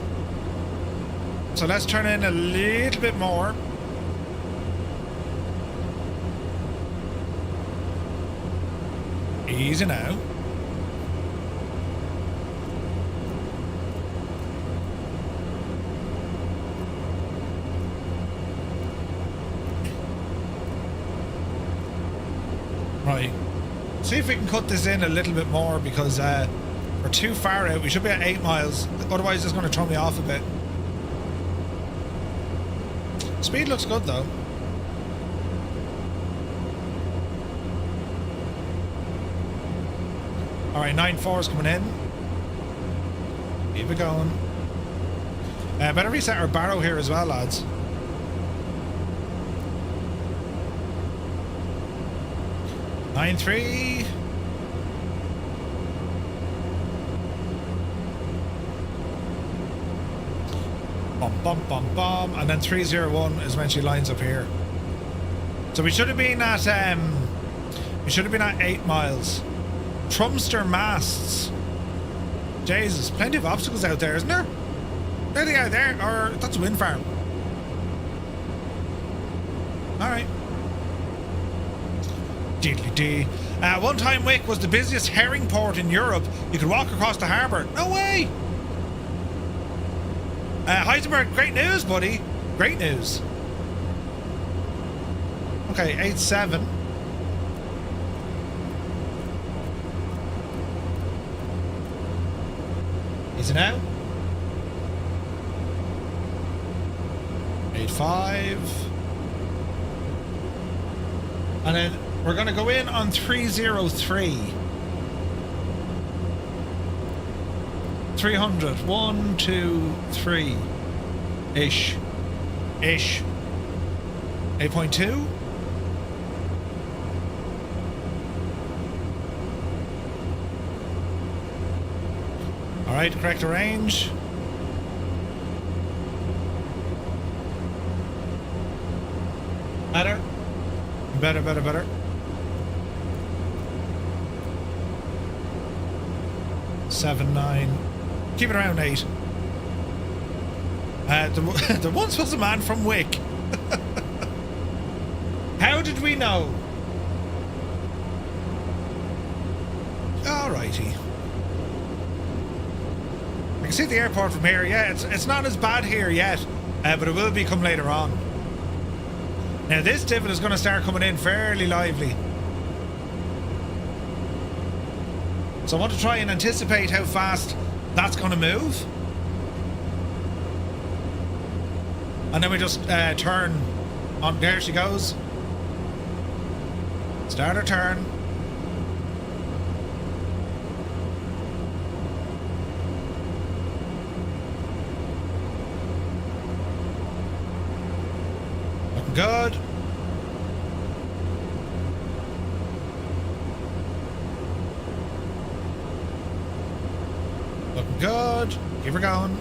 So let's turn in a little bit more. Easy now. Right. See if we can cut this in a little bit more because we're too far out. We should be at 8 miles. Otherwise it's going to throw me off a bit. Speed looks good though. Alright, 9.4 is coming in. Keep it going. Better reset our barrow here as well, lads. Nine three. Bum bum bum bum, and then 301 is when she lines up here. So we should have been at 8 miles. Trumster masts. Jesus, plenty of obstacles out there, isn't there? There they are there, or that's a wind farm. Alright. Diddly-dee. One time Wick was the busiest herring port in Europe. You could walk across the harbour. No way! Heisenberg, great news, buddy. Great news. Okay, 8-7. Is it now? 8-5. And then we're going to go in on 303. 300. 1, 2, 3. Ish. 8.2. Alright, correct the range. Better. Better. 7, 9. Keep it around 8. There once was a man from Wick. How did we know? Alrighty. I can see the airport from here. Yeah, it's not as bad here yet, but it will become later on. Now this divot is going to start coming in fairly lively. So I want to try and anticipate how fast that's going to move. And then we just turn on. There she goes. Start her turn. Looking good. Looking good. Keep her going.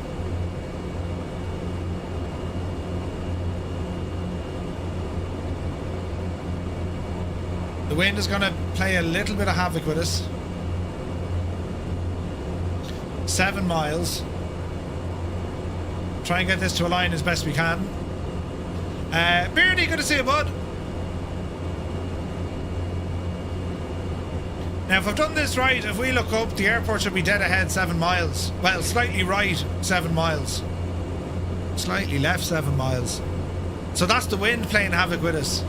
The wind is going to play a little bit of havoc with us. 7 miles. Try and get this to align as best we can. Beardy, good to see you, bud. Now, if I've done this right, if we look up, the airport should be dead ahead 7 miles. Well, slightly right 7 miles. Slightly left 7 miles. So that's the wind playing havoc with us.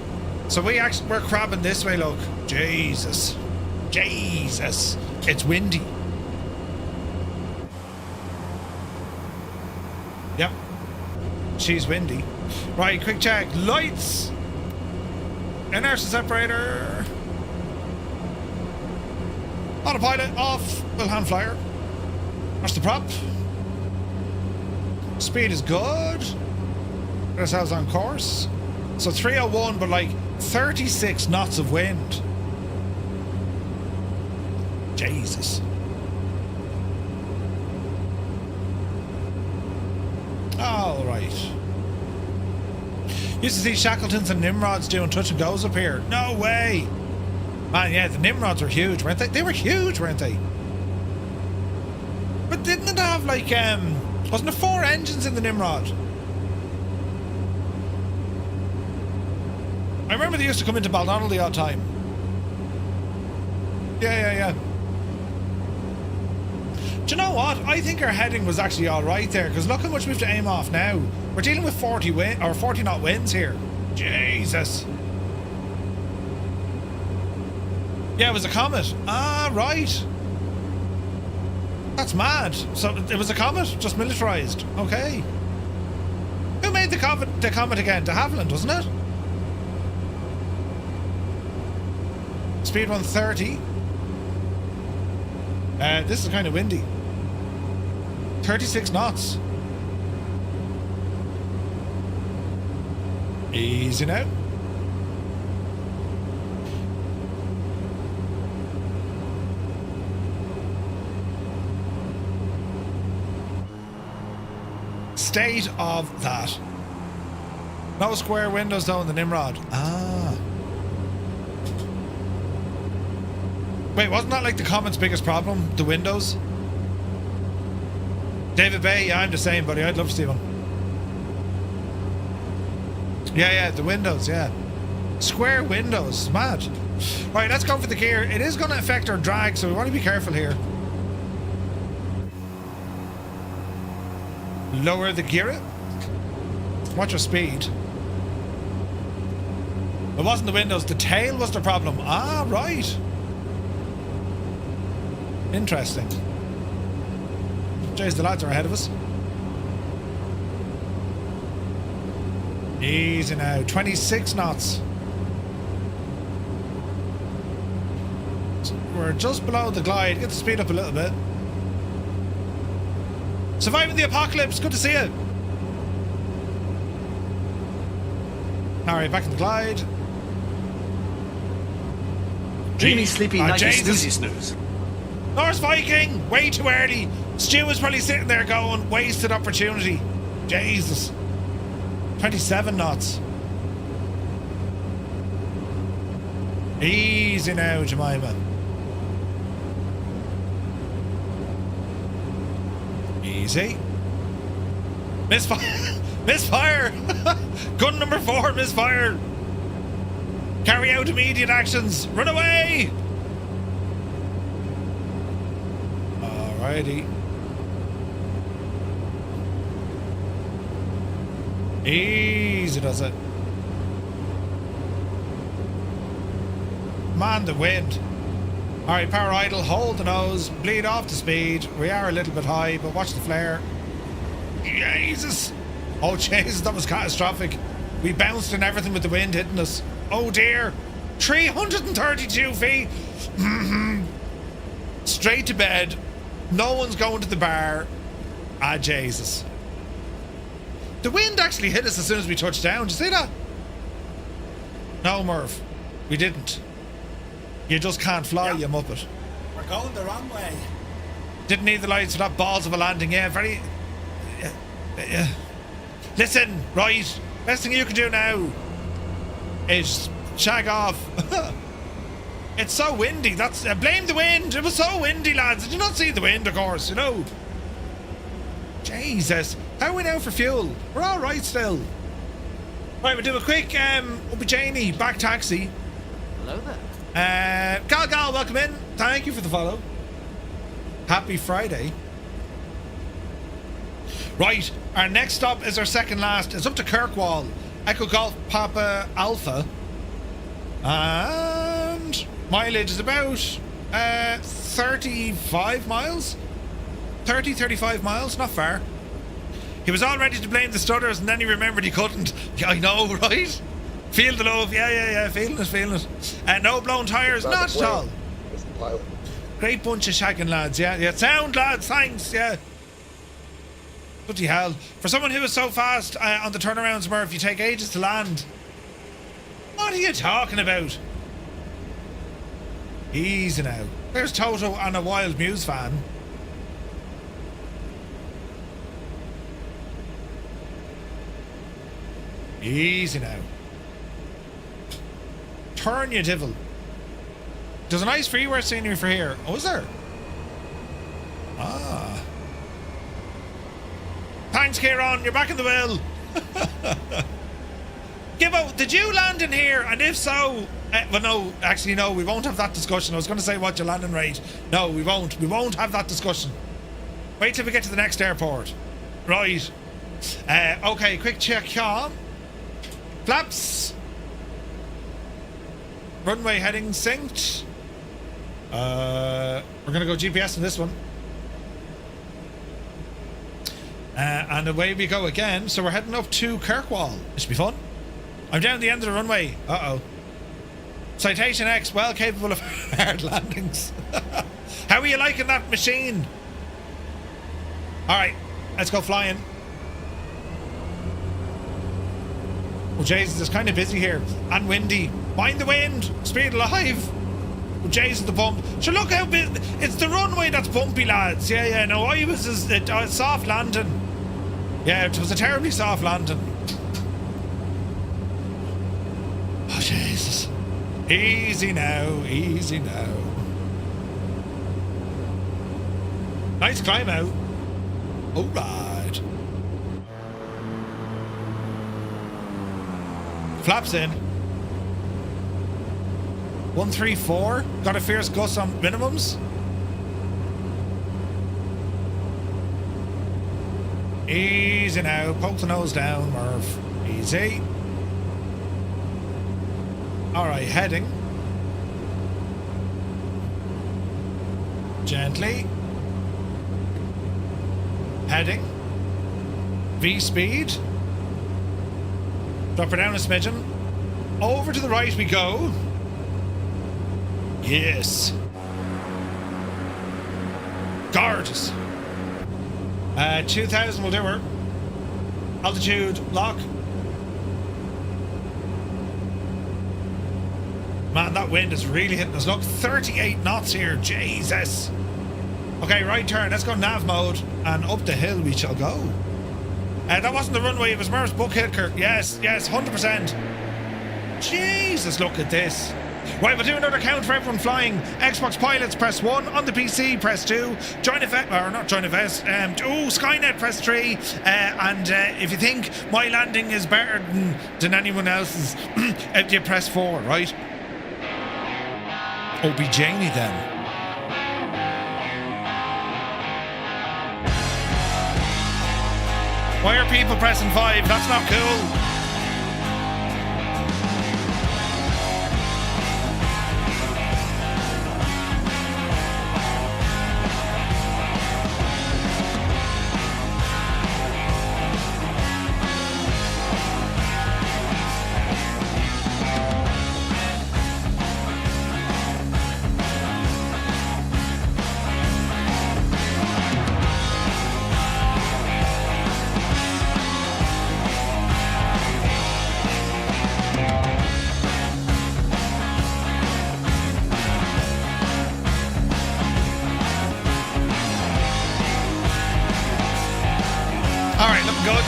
So we're crabbing this way, look. Jesus. It's windy. Yep. She's windy. Right, quick check. Lights. Inertia separator. Autopilot off. We'll hand flyer. That's the prop. Speed is good. Get ourselves on course. So 301, but like 36 knots of wind. Jesus. All right. Used to see Shackletons and Nimrods doing touch and goes up here. No way. Man, yeah, the Nimrods were huge, weren't they? They were huge, weren't they? But didn't it have like, wasn't there 4 engines in the Nimrod? I remember they used to come into Baldonnel the odd time. Yeah. Do you know what? I think our heading was actually alright there, because look how much we have to aim off now. We're dealing with 40 knot winds here. Jesus. Yeah, it was a comet. Ah, right. That's mad. So it was a comet, just militarized. Okay. Who made the comet again? De Havilland, wasn't it? Speed 130. This is kind of windy. 36 knots. Easy now. State of that. No square windows though in the Nimrod. Ah. Wait, wasn't that like the Comet's biggest problem? The windows? David Bay, yeah, I'm the same, buddy. I'd love to see one. Yeah, the windows, yeah. Square windows, mad. Right, let's go for the gear. It is going to affect our drag, so we want to be careful here. Lower the gear. Watch your speed. It wasn't the windows, the tail was the problem. Ah, right. Interesting. Jeez, the lads are ahead of us. Easy now. 26 knots. So we're just below the glide. Get the speed up a little bit. Surviving the apocalypse. Good to see you. Alright, back in the glide.
Dreamy, sleepy, nighty,
Jesus.
snoozy, snooze.
Norse Viking! Way too early. Stu was probably sitting there going, wasted opportunity. Jesus. 27 knots. Easy now, Jemima. Easy. Misfire. Misfire. Gun number 4, misfire. Carry out immediate actions. Run away. Alrighty. Easy does it. Man, the wind. Alright, power idle, hold the nose, bleed off the speed. We are a little bit high, but watch the flare. Jesus. Oh, Jesus, that was catastrophic. We bounced and everything with the wind hitting us. Oh dear. 332 feet. Straight to bed. No one's going to the bar. Ah, Jesus. The wind actually hit us as soon as we touched down. Did you see that? No, Murph. We didn't. You just can't fly, you muppet.
We're going the wrong way.
Didn't need the lights for that balls of a landing. Yeah, very... Listen, right. Best thing you can do now is shag off. It's so windy. That's blame the wind. It was so windy, lads. Did you not see the wind, of course, you know? Jesus. How are we now for fuel? We're all right still. Right, we'll do a quick Janie back taxi.
Hello there.
Gal, welcome in. Thank you for the follow. Happy Friday. Right, our next stop is our second last. It's up to Kirkwall. Echo Golf Papa Alpha. And mileage is about 35 miles. 35 miles, not far. He was all ready to blame the stutters and then he remembered he couldn't. Yeah, I know, right? Feel the love, yeah, feeling it. No blown tyres, not at all.
It's the pilot.
Great bunch of shagging lads, yeah. Sound lads, thanks, yeah. Bloody hell. For someone who is so fast on the turnarounds, Murph, you take ages to land. What are you talking about? Easy now. There's Toto and a Wild Muse fan. Easy now. Turn, you devil. There's a nice freeware scenery for here. Oh, is there? Ah. Thanks, Kieran. You're back in the wheel. Gibbo, did you land in here? And if so... well, no. Actually, no. We won't have that discussion. I was going to say what's your landing rate. No, we won't. We won't have that discussion. Wait till we get to the next airport. Right. Okay, quick check. Flaps. Runway heading synced. We're going to go GPS in this one. And away we go again. So we're heading up to Kirkwall. This should be fun. I'm down the end of the runway. Uh-oh. Citation X, well capable of hard landings. How are you liking that machine? Alright, let's go flying. Oh, Jesus, it's kind of busy here. And windy. Mind the wind. Speed alive. Oh, Jesus, the bump. So look how big. It's the runway that's bumpy, lads. Yeah. No, I was a soft landing. Yeah, it was a terribly soft landing. Oh, Jesus. Easy now. Easy now. Nice climb out. All right. Flaps in. 134. Got a fierce gust on minimums. Easy now. Poke the nose down, Murph. Easy. Alright, heading. Gently. Heading. V speed. Drop her down a smidgen. Over to the right we go. Yes. Gorgeous. 2,000 will do her. Altitude, lock. Man, that wind is really hitting us. Look, 38 knots here. Jesus. Okay, right turn. Let's go nav mode. And up the hill we shall go. That wasn't the runway. It was Murph's Buck Hilker. Yes, 100%. Jesus, look at this. Right, we'll do another count for everyone flying. Xbox pilots, press 1. On the PC, press 2. Join FS, or not Join FS. Skynet, press 3. And if you think my landing is better than anyone else's, you press 4, right? Oh, be Janie then. Why are people pressing 5? That's not cool.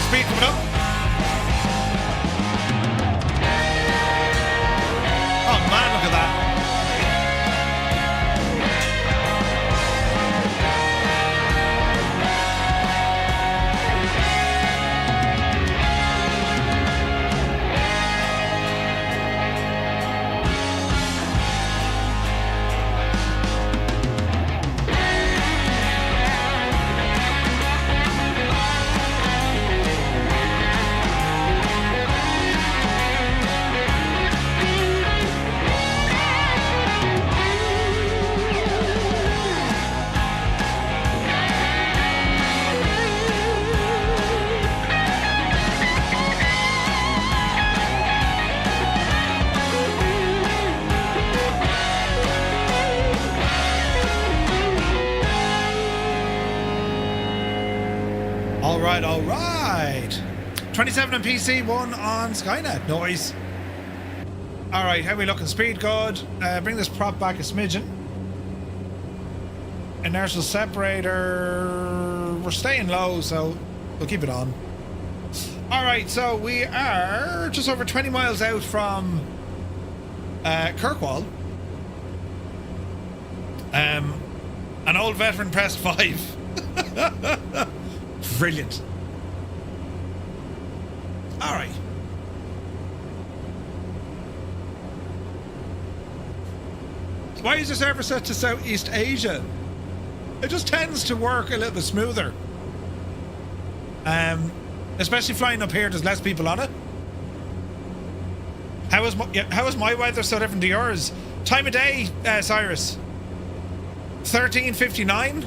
Speed coming up. Oh man, look at that. All right, all right. 27 on PC, 1 on Skynet. Noise. All right, how are we looking? Speed good. Bring this prop back a smidgen. Inertial separator. We're staying low, so we'll keep it on. All right, so we are just over 20 miles out from Kirkwall. An old veteran pressed 5. Brilliant. All right. Why is the server set to Southeast Asia? It just tends to work a little bit smoother. Especially flying up here, there's less people on it. How is my weather so different to yours? Time of day, Cyrus. 13:59.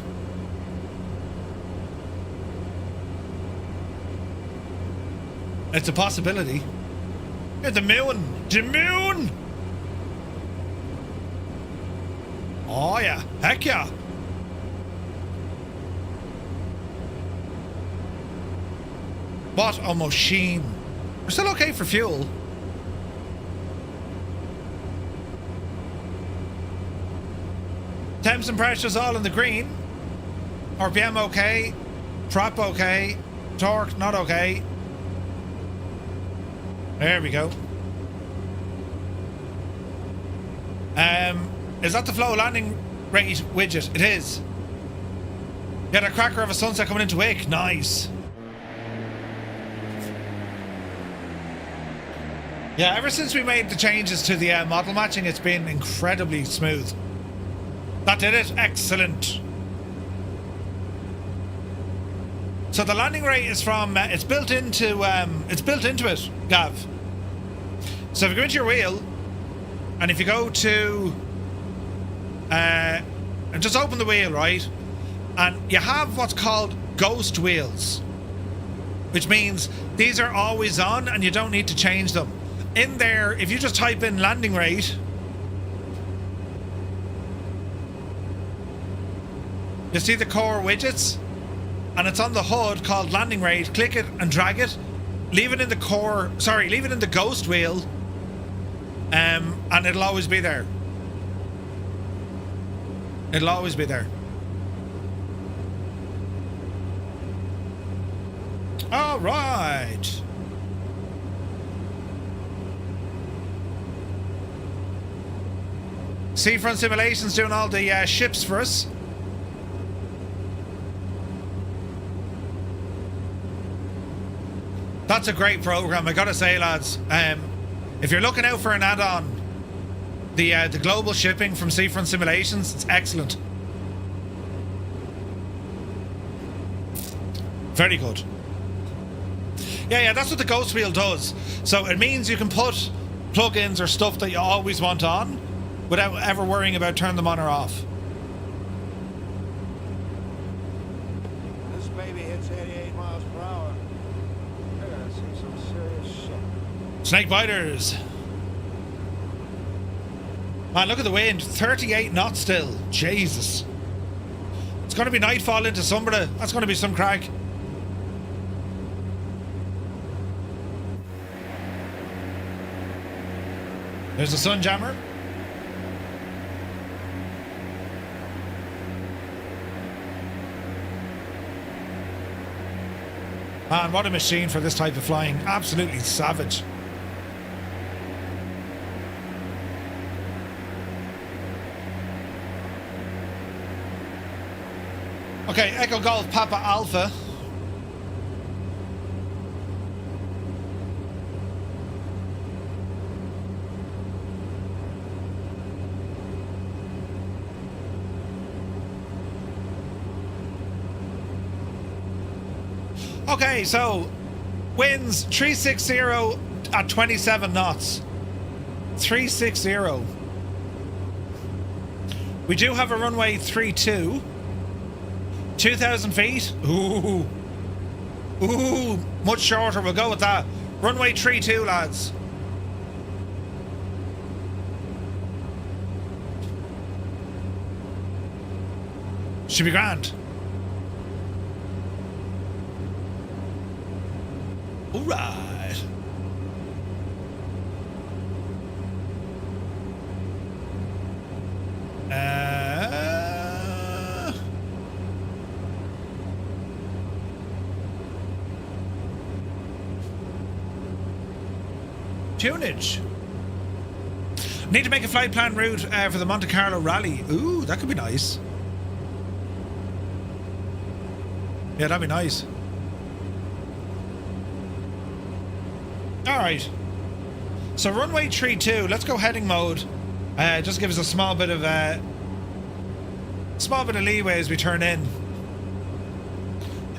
It's a possibility. Yeah, the moon. The moon. Oh yeah, heck yeah. What a machine. We're still okay for fuel. Temps and pressures all in the green. RPM okay. Prop okay. Torque not okay. There we go. Is that the flow landing rate widget? It is. Got a cracker of a sunset coming into Wick. Nice. Yeah, ever since we made the changes to the model matching, it's been incredibly smooth. That did it. Excellent. So the landing rate is from it's built into it, Gav. So if you go into your wheel, and if you go to and just open the wheel, right, and you have what's called ghost wheels, which means these are always on and you don't need to change them. In there, if you just type in landing rate, you see the core widgets, and it's on the HUD called landing rate. Click it and drag it, leave it in the core, sorry, leave it in the ghost wheel, and it'll always be there. It'll always be there. All right. Seafront Simulations doing all the ships for us. That's a great program, I gotta say, lads. If you're looking out for an add-on, the global shipping from Seafront Simulations, it's excellent. Very good. Yeah, that's what the Ghost Wheel does. So it means you can put plugins or stuff that you always want on without ever worrying about turning them on or off.
This baby hits 88 miles per hour. I gotta see some serious shit.
Snake biters. Man, look at the wind. 38 knots still. Jesus. It's going to be nightfall into Sumburgh. That's going to be some crack. There's the sun jammer. Man, what a machine for this type of flying. Absolutely savage. Okay, Echo Golf Papa Alpha. Okay, so winds 360 at 27 knots. 360. We do have a runway 32. 2,000 feet. Ooh, much shorter. We'll go with that. Runway 32, lads. Should be grand. All right. Tunage. Need to make a flight plan route for the Monte Carlo rally. Ooh, that could be nice. Yeah, that'd be nice. All right. So runway 32. Let's go heading mode. Just give us a small bit of leeway as we turn in.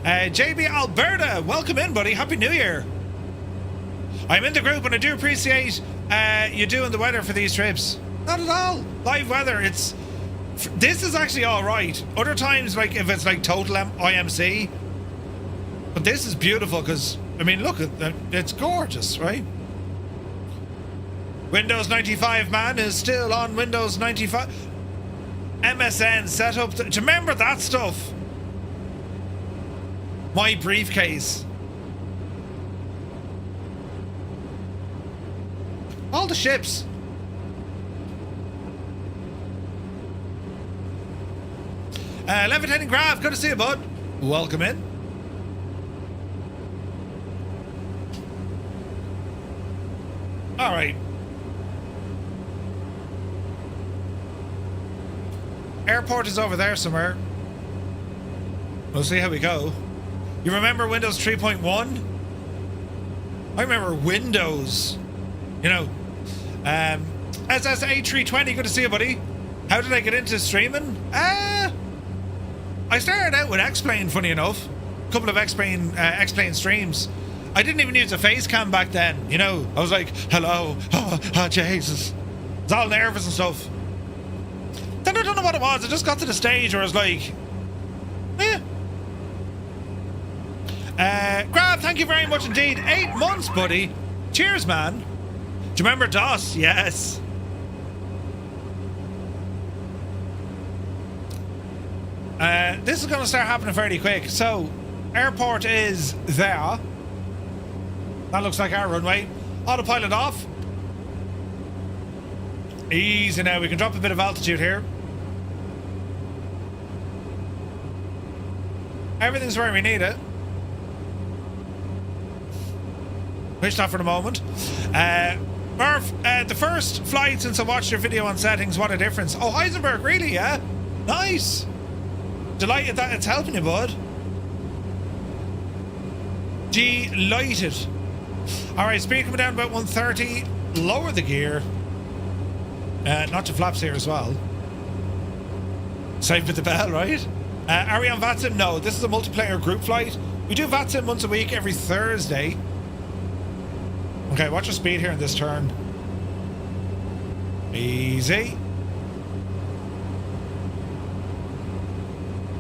JB Alberta, welcome in, buddy. Happy New Year. I'm in the group and I do appreciate you doing the weather for these trips. Not at all. Live weather. This is actually all right. Other times, like if it's like total IMC, but this is beautiful because I mean, look, it's gorgeous, right? Windows 95 man is still on Windows 95. MSN set up. Do you remember that stuff? My briefcase. All the ships. Levitating Grav, good to see you, bud. Welcome in. All right. Airport is over there somewhere. We'll see how we go. You remember Windows 3.1? I remember Windows. You know. SSA320, good to see you, buddy. How did I get into streaming? I started out with X-Plane, funny enough. A couple of X-Plane streams. I didn't even use a face cam back then, you know. I was like, hello, oh, Jesus. It's all nervous and stuff. Then I don't know what it was. I just got to the stage where I was like, Grab, thank you very much indeed. 8 months, buddy. Cheers, man. Do you remember DOS? Yes. This is going to start happening fairly quick. So, airport is there. That looks like our runway. Autopilot off. Easy now. We can drop a bit of altitude here. Everything's where we need it. Switched off for the moment. Murph, the first flight since I watched your video on settings, what a difference. Oh, Heisenberg, really, yeah? Nice. Delighted that it's helping you, bud. Delighted. Alright, speed coming down about 130. Lower the gear. Not to flaps here as well. Save with the bell, right? Are we on VATSIM? No, this is a multiplayer group flight. We do VATSIM once a week, every Thursday. Okay, watch your speed here in this turn. Easy.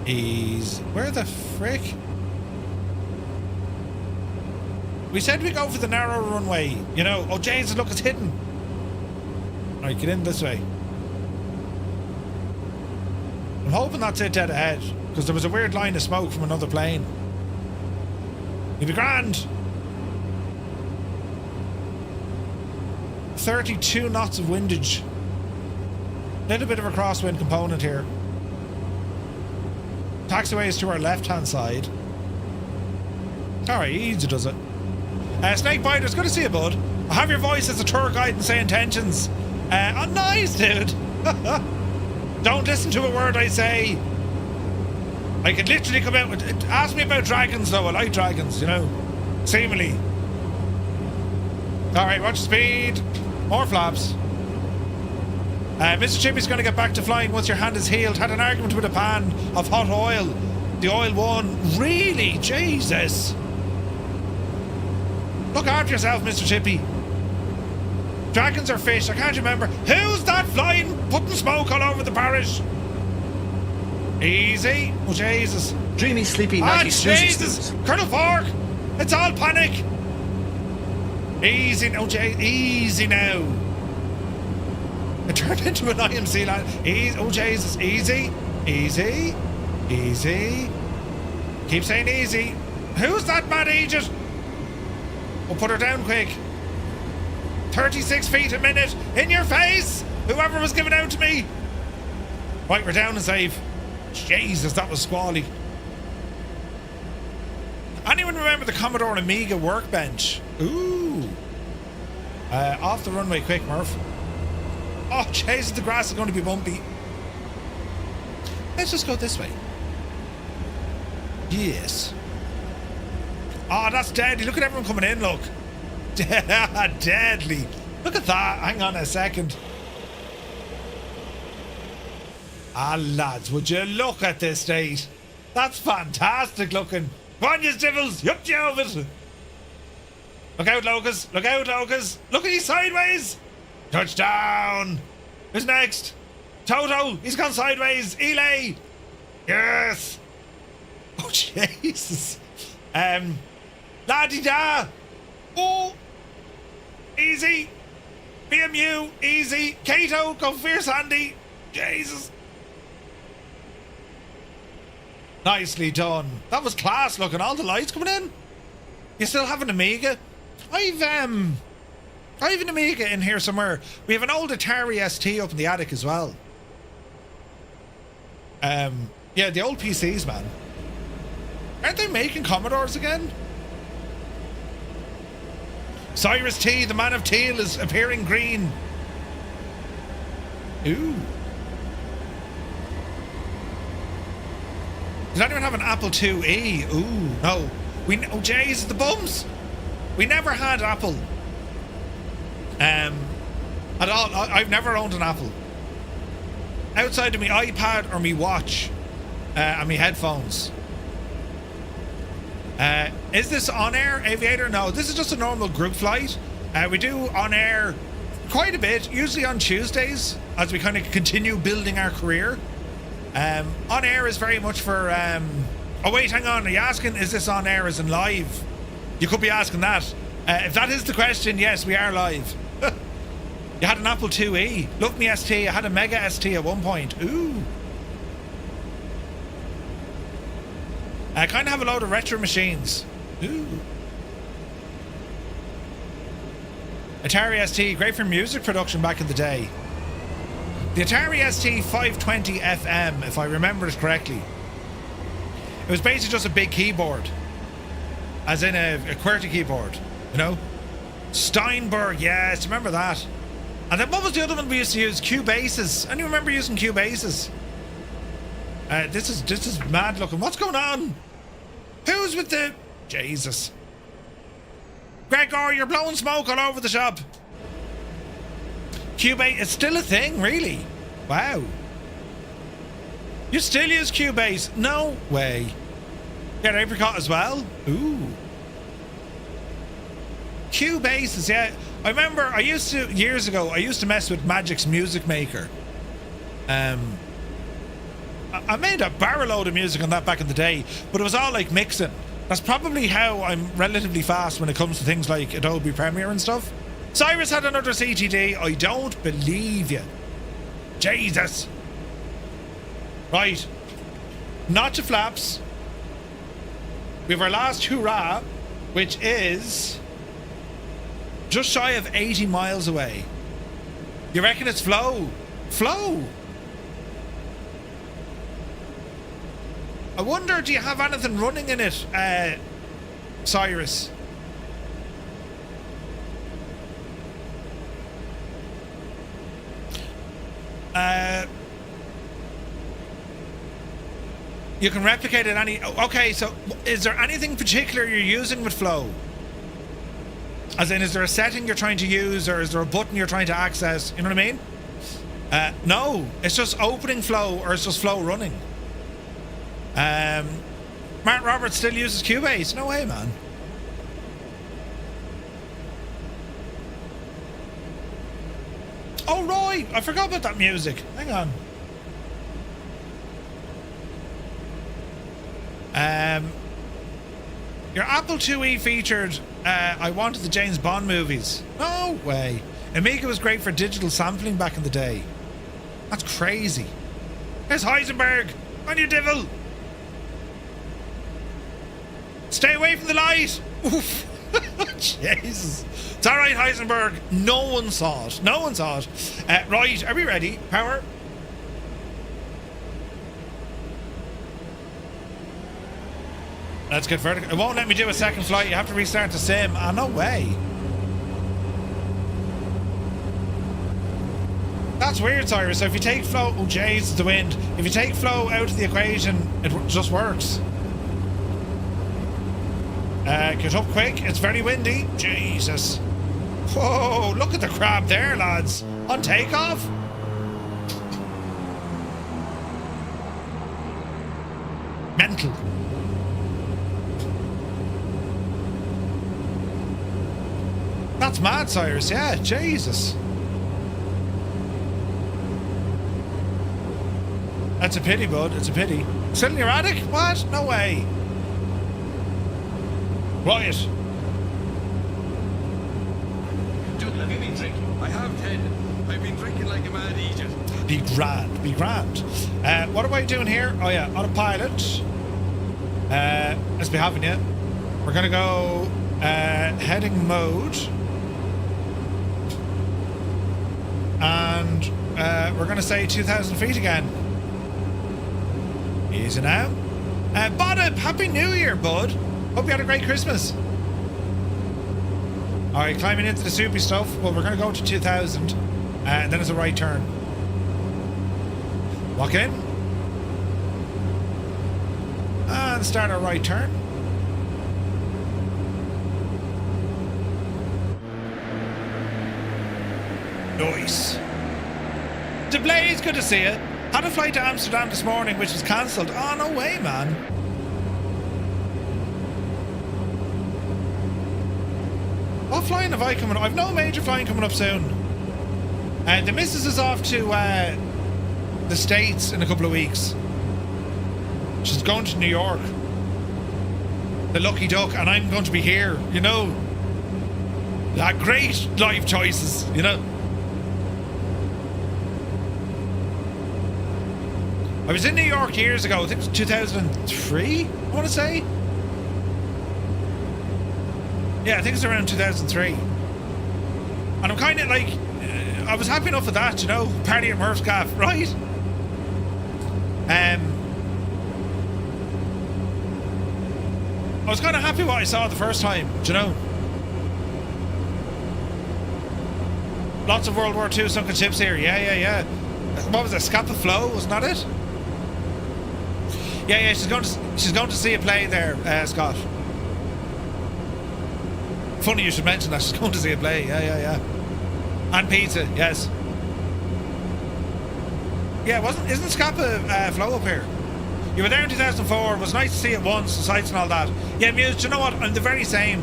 Easy. Where the frick? We said we go for the narrow runway. You know, oh Jesus, look, it's hidden. Alright, get in this way. I'm hoping that's it dead ahead, because there was a weird line of smoke from another plane. You'll be grand. 32 knots of windage. Little bit of a crosswind component here. Taxiway is to our left-hand side. Alright, easy does it. Snake Biters, good to see you, bud. I have your voice as a tour guide and say intentions. Oh, nice, dude. Don't listen to a word I say. I could literally come out with... Ask me about dragons, though. I like dragons, you know. Seemingly. Alright, watch speed. More flaps. Mr. Chippy's going to get back to flying once your hand is healed. Had an argument with a pan of hot oil. The oil won. Really? Jesus. Look after yourself, Mr. Chippy. Dragons or fish? I can't remember. Who's that flying, putting smoke all over the parish? Easy. Oh, Jesus.
Dreamy, sleepy, nighty,
Jesus. Colonel Fork. It's all panic. Easy now, easy now. It turned into an IMC land. Easy. Oh, Jesus. Easy. Easy. Easy. Keep saying easy. Who's that mad agent? We'll put her down quick. 36 feet a minute. In your face! Whoever was giving out to me. Right, we're down and safe. Jesus, that was squally. Anyone remember the Commodore Amiga workbench? Ooh. Off the runway quick, Murph. Oh, Jesus, the grass is going to be bumpy. Let's just go this way. Yes. Oh, that's deadly. Look at everyone coming in, look. Deadly. Look at that. Hang on a second. Ah, lads, would you look at this state? That's fantastic looking. Come on, you devils. Yup, you of it. Look out, Locus. Look out, Locus. Look at you sideways. Touchdown. Who's next? Toto. He's gone sideways. Elay. Yes. Oh, Jesus. La-di-da. Oh. Easy. BMU. Easy. Kato. Go fierce, Andy. Jesus. Nicely done. That was class looking. All the lights coming in. You still have an Amiga? I've an Amiga in here somewhere. We have an old Atari ST up in the attic as well. Yeah, the old PCs, man. Aren't they making Commodores again? Cyrus T, the man of teal, is appearing green. Ooh. Does anyone have an Apple IIe? Ooh, no. Oh, jeez, the bums. We never had Apple. At all. I've never owned an Apple. Outside of my iPad or my watch. And my headphones. Is this on air, Aviator? No, this is just a normal group flight. We do on air quite a bit, usually on Tuesdays, as we kind of continue building our career. On air is very much for oh wait, hang on, are you asking is this on air as in live? You could be asking that. If that is the question, yes, we are live. You had an Apple IIe. Look me ST, I had a Mega ST at one point. Ooh. I kind of have a load of retro machines. Ooh. Atari ST, great for music production back in the day. The Atari ST 520 FM, if I remember it correctly. It was basically just a big keyboard. As in a QWERTY keyboard, you know? Steinberg, yes, remember that. And then what was the other one we used to use? Cubases. Anyone remember using Cubases? This is mad looking. What's going on? Who's with the... Jesus. Gregor, you're blowing smoke all over the shop. Cubase, it's still a thing, really? Wow. You still use Cubase? No way. Yeah, Apricot as well? Ooh. Cubases, yeah. I remember years ago, I used to mess with Magic's Music Maker. I made a barrel load of music on that back in the day, but it was all like mixing. That's probably how I'm relatively fast when it comes to things like Adobe Premiere and stuff. Cyrus had another CTD. I don't believe you. Jesus. Right. Notch of flaps. We have our last hurrah, which is just shy of 80 miles away. You reckon it's flow? Flow. I wonder, do you have anything running in it, Cyrus? You can replicate it any... Okay, so is there anything particular you're using with Flow? As in, is there a setting you're trying to use, or is there a button you're trying to access? You know what I mean? No, it's just opening Flow, or it's just Flow running. Mark Roberts still uses Cubase. No way, man. Oh, right. I forgot about that music. Hang on. Your Apple IIe featured I Wanted the James Bond movies. No way. Amiga was great for digital sampling back in the day. That's crazy. There's Heisenberg. On you, devil. Stay away from the light. Oof. Jesus. It's all right, Heisenberg. No one saw it. No one saw it. Right, are we ready? Power. Let's get vertical. It won't let me do a second flight. You have to restart the sim. Ah, no way. That's weird, Cyrus. So if you take flow... Oh, jeez, it's the wind. If you take flow out of the equation, it just works. Get up quick. It's very windy. Jesus. Whoa, look at the crab there, lads. On takeoff. Mental. That's mad, Cyrus. Yeah, Jesus. That's a pity, bud. It's a pity. Still in your attic? What? No way. Right.
Dude, have you been drinking? I have, Ted. I've been drinking like a mad idiot.
Be grand. Be grand. What are we doing here? Oh, yeah. Autopilot. As we haven't yet. We're going to go heading mode. And we're going to say 2,000 feet again. Easy now. Bodip, Happy New Year, bud. Hope you had a great Christmas. Alright, climbing into the soupy stuff. Well, we're going to go to 2,000. And then it's a right turn. Walk in. And start our right turn. Nice. DeBlaze, good to see you. Had a flight to Amsterdam this morning, which was cancelled. Oh, no way, man. What flying have I coming up? I've no major flying coming up soon. The missus is off to the States in a couple of weeks. She's going to New York. The lucky duck, and I'm going to be here, you know. Great life choices, you know. I was in New York years ago, I think it was 2003, I want to say. Yeah, I think it's around 2003. And I'm kind of like, I was happy enough with that, you know, party at Murph's Gaff, right? I was kind of happy what I saw the first time, do you know? Lots of World War II sunken ships here, yeah. What was it, Scapa Flow, wasn't that it? Yeah, she's going to see a play there, Scott. Funny you should mention that. She's going to see a play. Yeah. And pizza, yes. Yeah, isn't Scapa Flow up here? You were there in 2004. It was nice to see it once, the sights and all that. Yeah, Muse, do you know what? I'm the very same.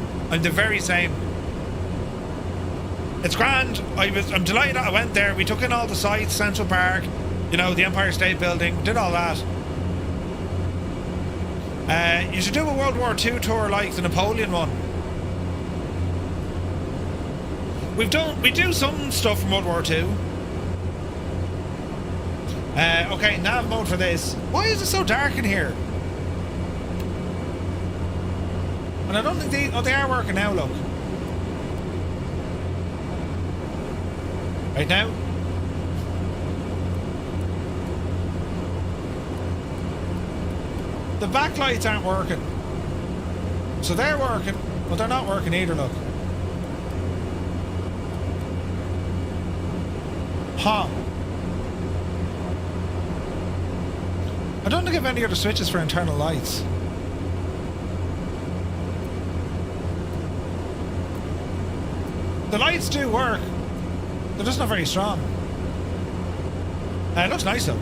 It's grand. I'm delighted that I went there. We took in all the sights, Central Park, you know, the Empire State Building, did all that. You should do a World War II tour like the Napoleon one. We do some stuff from World War II. Okay, nav mode for this. Why is it so dark in here? And I don't think they are working now, look. Right now. The backlights aren't working. So they're working, but they're not working either, look. Huh. I don't think I have any other switches for internal lights. The lights do work. They're just not very strong. It looks nice though.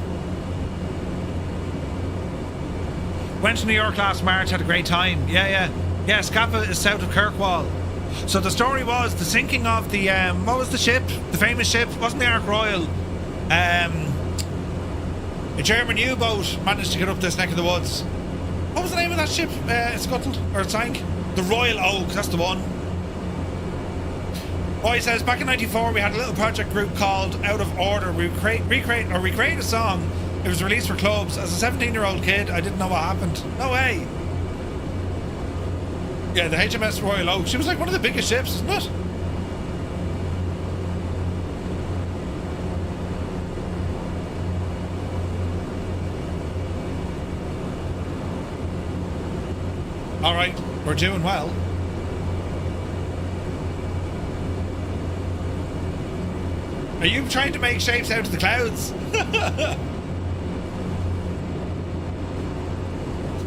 Went to New York last March, had a great time. Yeah, Scapa is south of Kirkwall. So the story was the sinking of the, what was the ship? The famous ship, wasn't the Ark Royal? A German U-boat managed to get up this neck of the woods. What was the name of that ship? It scuttled, or it sank? The Royal Oak, that's the one. Boy says, back in 94 we had a little project group called Out of Order. We created a song. It was released for clubs. As a 17-year-old kid, I didn't know what happened. No way. Yeah, the HMS Royal Oak. She was like one of the biggest ships, isn't it? All right, we're doing well. Are you trying to make shapes out of the clouds?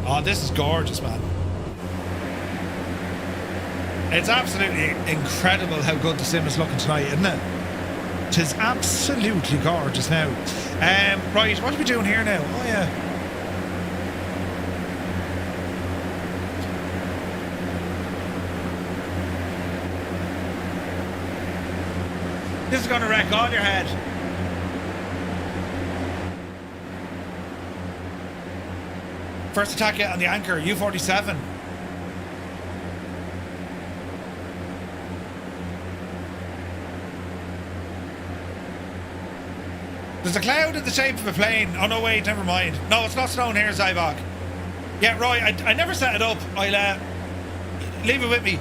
Oh, this is gorgeous, man. It's absolutely incredible how good the sim is looking tonight, isn't it? It is absolutely gorgeous now. Right, what are we doing here now? Oh, yeah. This is going to wreck all your head. First attack yet on the anchor, U-47. There's a cloud in the shape of a plane. Oh, no, wait, never mind. No, it's not snowing here, Zybok. Yeah, right, I never set it up. I'll leave it with me.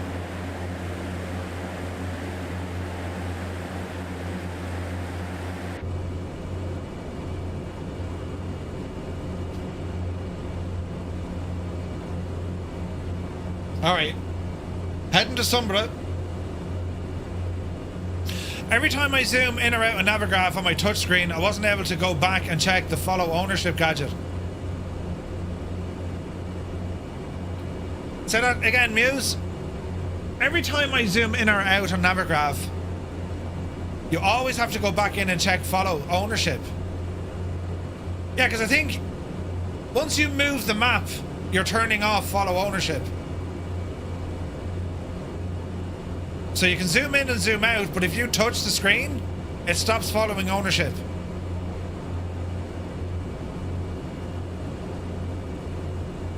Alright, heading to Sumburgh. Every time I zoom in or out a navigraph on my touchscreen, I wasn't able to go back and check the follow ownership gadget. Say that again, Muse. Every time I zoom in or out on navigraph, you always have to go back in and check follow ownership. Yeah, because I think once you move the map, you're turning off follow ownership. So you can zoom in and zoom out, but if you touch the screen, it stops following ownership.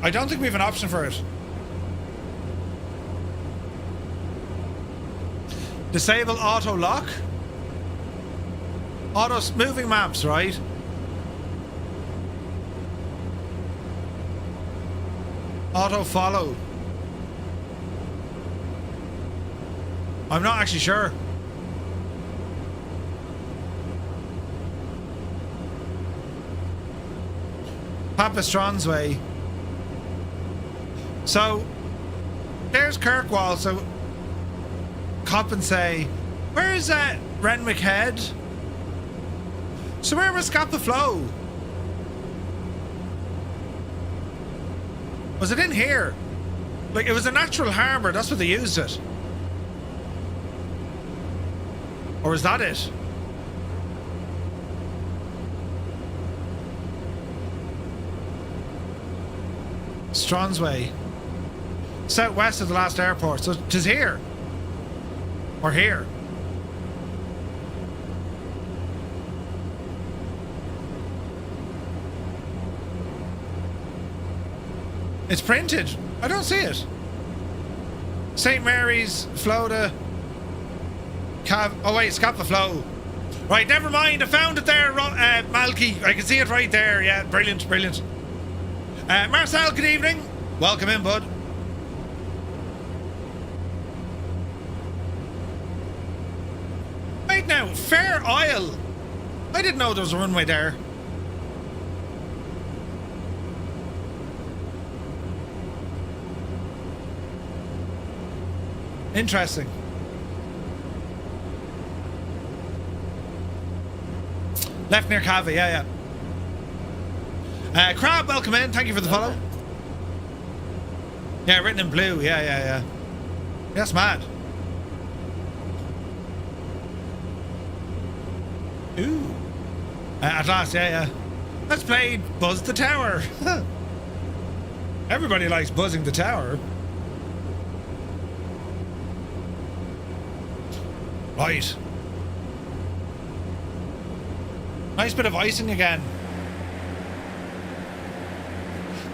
I don't think we have an option for it. Disable auto lock. Auto moving maps, right? Auto follow. I'm not actually sure. Papa Stransway. So there's Kirkwall. So cop and say, where is that Renwick Head? So where was Scapa Flow? Was it in here? Like, it was a natural harbour, that's what they used it. Or is that it? Stransway. Southwest of the last airport. So 'tis here. Or here. It's printed. I don't see it. St. Mary's, Florida. Oh wait, Scapa Flow. Right, never mind. I found it there, Malky. I can see it right there. Yeah, brilliant, brilliant. Marcel, good evening. Welcome in, bud. Wait now, Fair Isle. I didn't know there was a runway there. Interesting. Left near Cava, yeah. Crab, welcome in. Thank you for the follow. Yeah, written in blue. Yeah. That's mad. Ooh. At last, yeah. Let's play Buzz the Tower. Everybody likes buzzing the tower. Right. Nice bit of icing again.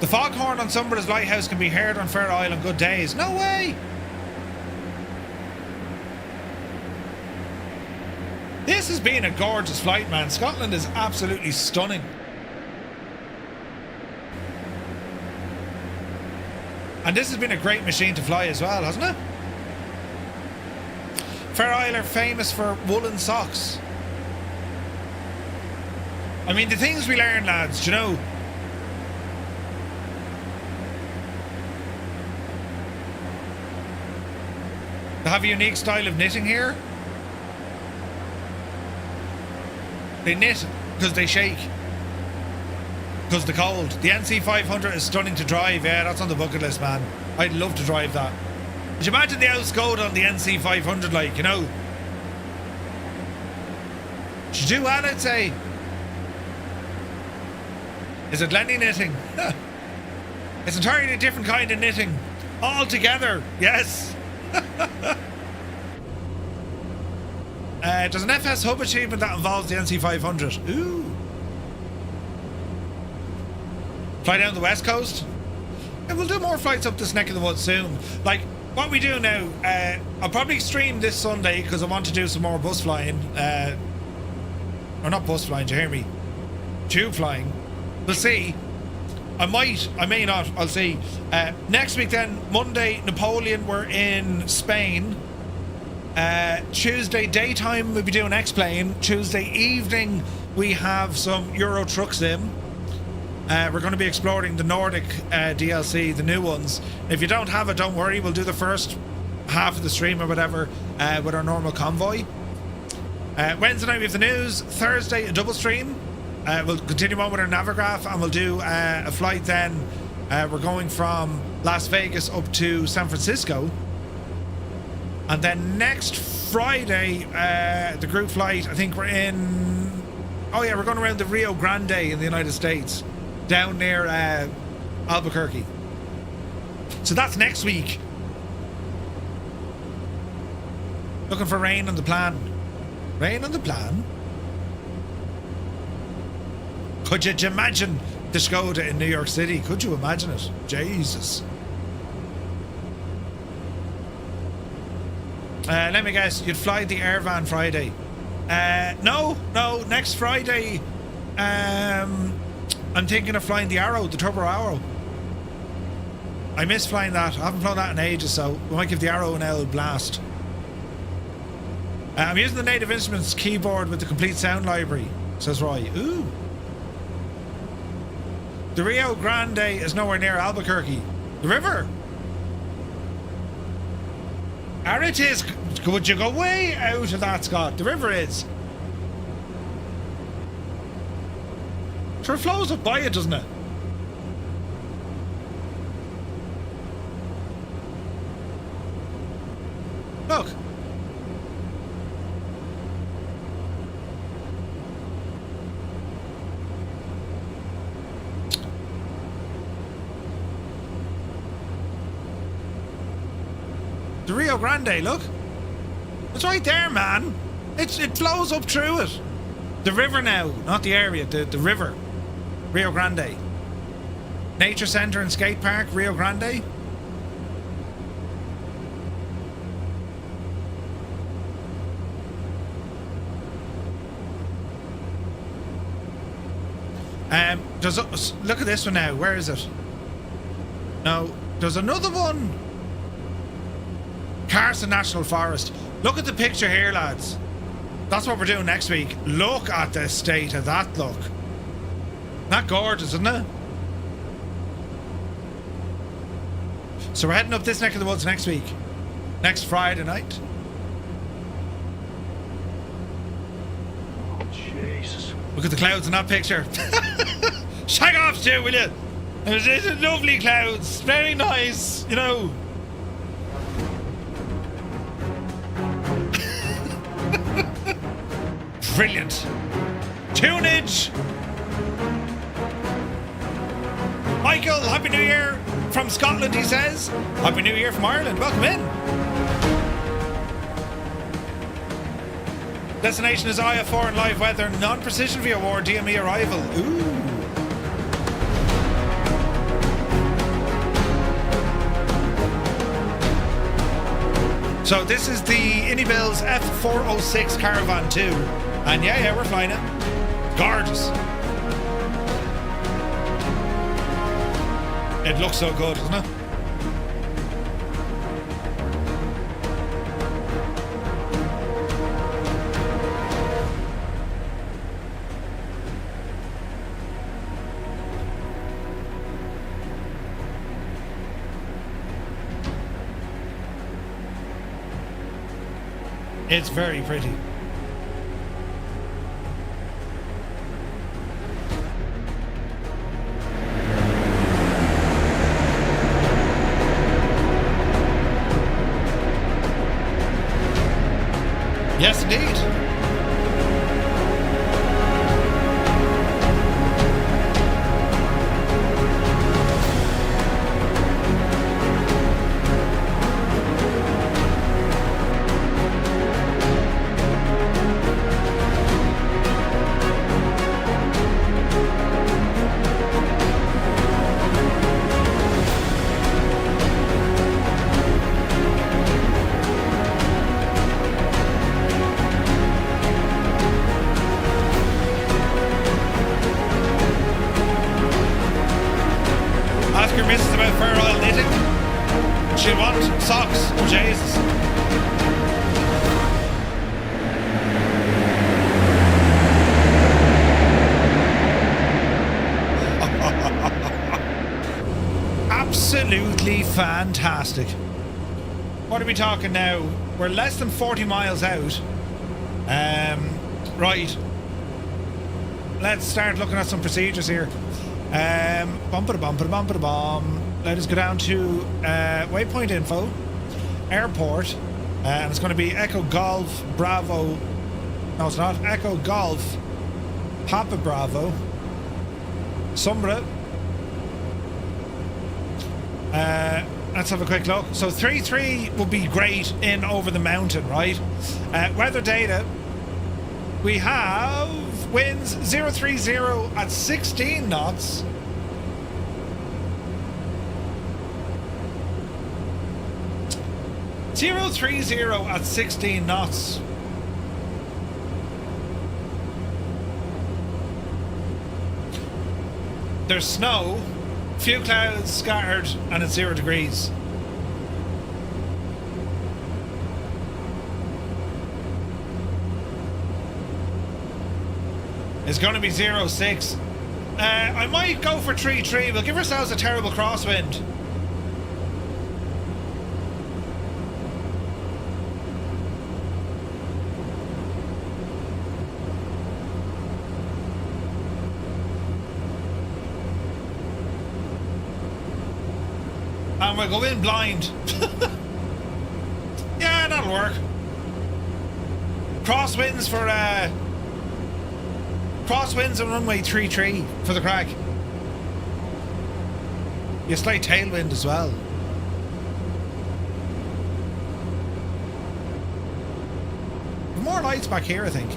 The foghorn on Sumburgh's lighthouse can be heard on Fair Isle on good days. No way! This has been a gorgeous flight, man. Scotland is absolutely stunning. And this has been a great machine to fly as well, hasn't it? Fair Isle are famous for woolen socks. I mean, the things we learn, lads, do you know? They have a unique style of knitting here. They knit because they shake. Because the cold. The NC500 is stunning to drive. Yeah, that's on the bucket list, man. I'd love to drive that. Could you imagine the outscode on the NC500, like, you know? Should do well, I'd say. Is it Lenny knitting? It's entirely a different kind of knitting. All together, yes. There's an FS hub achievement that involves the NC500. Ooh. Fly down the west coast. Yeah, we'll do more flights up this neck of the woods soon. Like, what we do now, I'll probably stream this Sunday because I want to do some more bus flying. Or not bus flying, do you hear me? Tube flying. We'll see. I might, I may not, I'll see. Next week then, Monday, Napoleon, we're in Spain. Tuesday daytime, we'll be doing X-Plane. Tuesday evening, we have some Euro Truck Sim. We're going to be exploring the Nordic DLC, the new ones. If you don't have it, don't worry. We'll do the first half of the stream or whatever with our normal convoy. Wednesday night, we have the news. Thursday, a double stream. We'll continue on with our Navigraph and we'll do a flight then. We're going from Las Vegas up to San Francisco. And then next Friday, the group flight, I think we're in... Oh yeah, we're going around the Rio Grande in the United States. Down near Albuquerque. So that's next week. Looking for rain on the plan. Rain on the plan? Could you imagine the Skoda in New York City? Could you imagine it? Jesus. Let me guess, you'd fly the Airvan Friday. No, next Friday, I'm thinking of flying the Arrow, the Turbo Arrow. I miss flying that. I haven't flown that in ages, so we might give the Arrow an old blast. I'm using the Native Instruments keyboard with the complete sound library, says Roy. Ooh. The Rio Grande is nowhere near Albuquerque. The river. It is. Would you go way out of that, Scott? The river is. Sure, it flows up by it, doesn't it? Look. The Rio Grande, look. It's right there, man. It flows up through it. The river now, not the area, the river. Rio Grande. Nature Centre and Skate Park, Rio Grande. Look at this one now. Where is it? No, there's another one. Carson National Forest. Look at the picture here, lads. That's what we're doing next week. Look at the state of that, look. Not gorgeous, isn't it? So we're heading up this neck of the woods next week. Next Friday night.
Oh, Jesus.
Look at the clouds in that picture. Shag off, Stu, will you? It's lovely clouds. Very nice, you know. Brilliant. Tunage. Michael, Happy New Year from Scotland, he says. Happy New Year from Ireland. Welcome in. Destination is IF4 and live weather. Non-precision via war. DME arrival. Ooh. So this is the iniBuilds F406 Caravan II. And yeah, we're flying it. Gorgeous. It looks so good, doesn't it? It's very pretty. Yes, indeed. Ask your missus about fur oil knitting. She'll want socks. Jesus. Absolutely fantastic. What are we talking now? We're less than 40 miles out. Right. Let's start looking at some procedures here. Bum-ba-da-bum-ba-da-bum-ba-da-bum. Let us go down to waypoint info, airport, and it's going to be Echo Golf Bravo. No, it's not. Echo Golf Papa Bravo, Sumburgh. Let's have a quick look. So 3-3 would be great in over the mountain, right? Weather data. We have winds 030 at 16 knots. Zero 30 at 16 knots. There's snow, few clouds scattered, and it's 0 degrees. It's going to be 06. I might go for 3-3. We'll give ourselves a terrible crosswind. And we'll go in blind. Yeah, that'll work. Crosswinds for crosswinds and runway 33 for the crack. You slight tailwind as well. More lights back here, I think.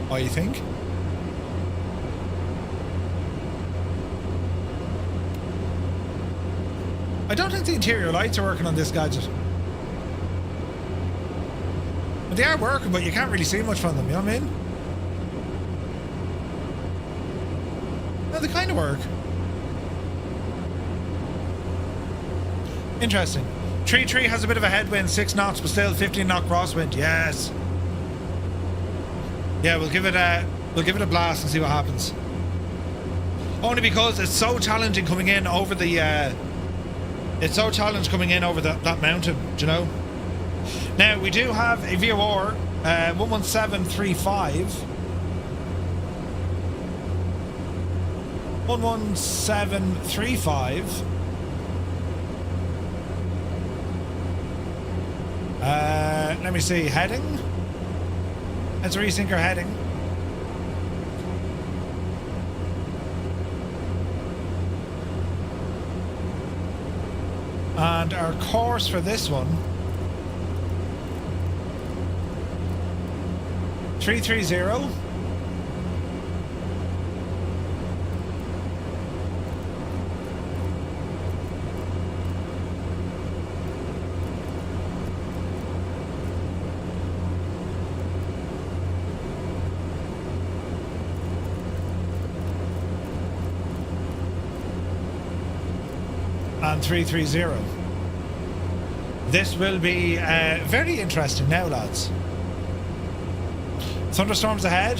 Oh, you think? I don't think the interior lights are working on this gadget. But they are working, but you can't really see much from them, you know what I mean? No, they kind of work. Interesting. 3-3 has a bit of a headwind, 6 knots, but still 15 knot crosswind. Yes. Yeah, we'll give it a blast and see what happens. Only because it's so challenging coming in over the it's so challenging coming in over that mountain, do you know? Now we do have a VOR 11735. 11735. Let me see, heading. Let's resync our heading. And our course for this one, 330. And 330. This will be very interesting now, lads. Thunderstorms ahead.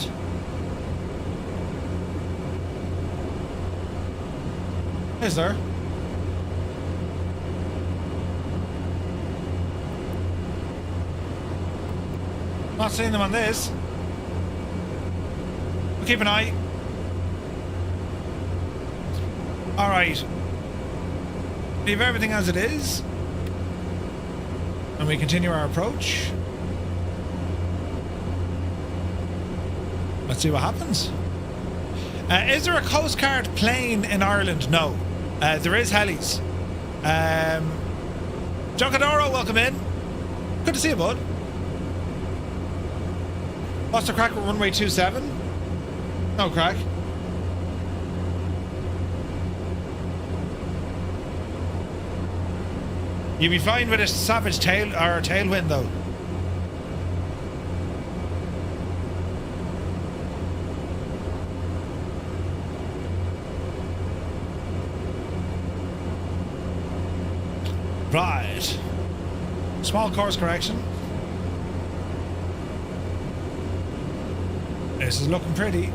Is there? Not seeing them on this. We'll keep an eye. Alright. Leave everything as it is. And we continue our approach. Let's see what happens. Is there a Coast Guard plane in Ireland? No. There is helis. Juncadoro, welcome in. Good to see you, bud. What's the crack with runway 27? No crack. You'll be fine with a savage tailwind though. Right. Small course correction. This is looking pretty.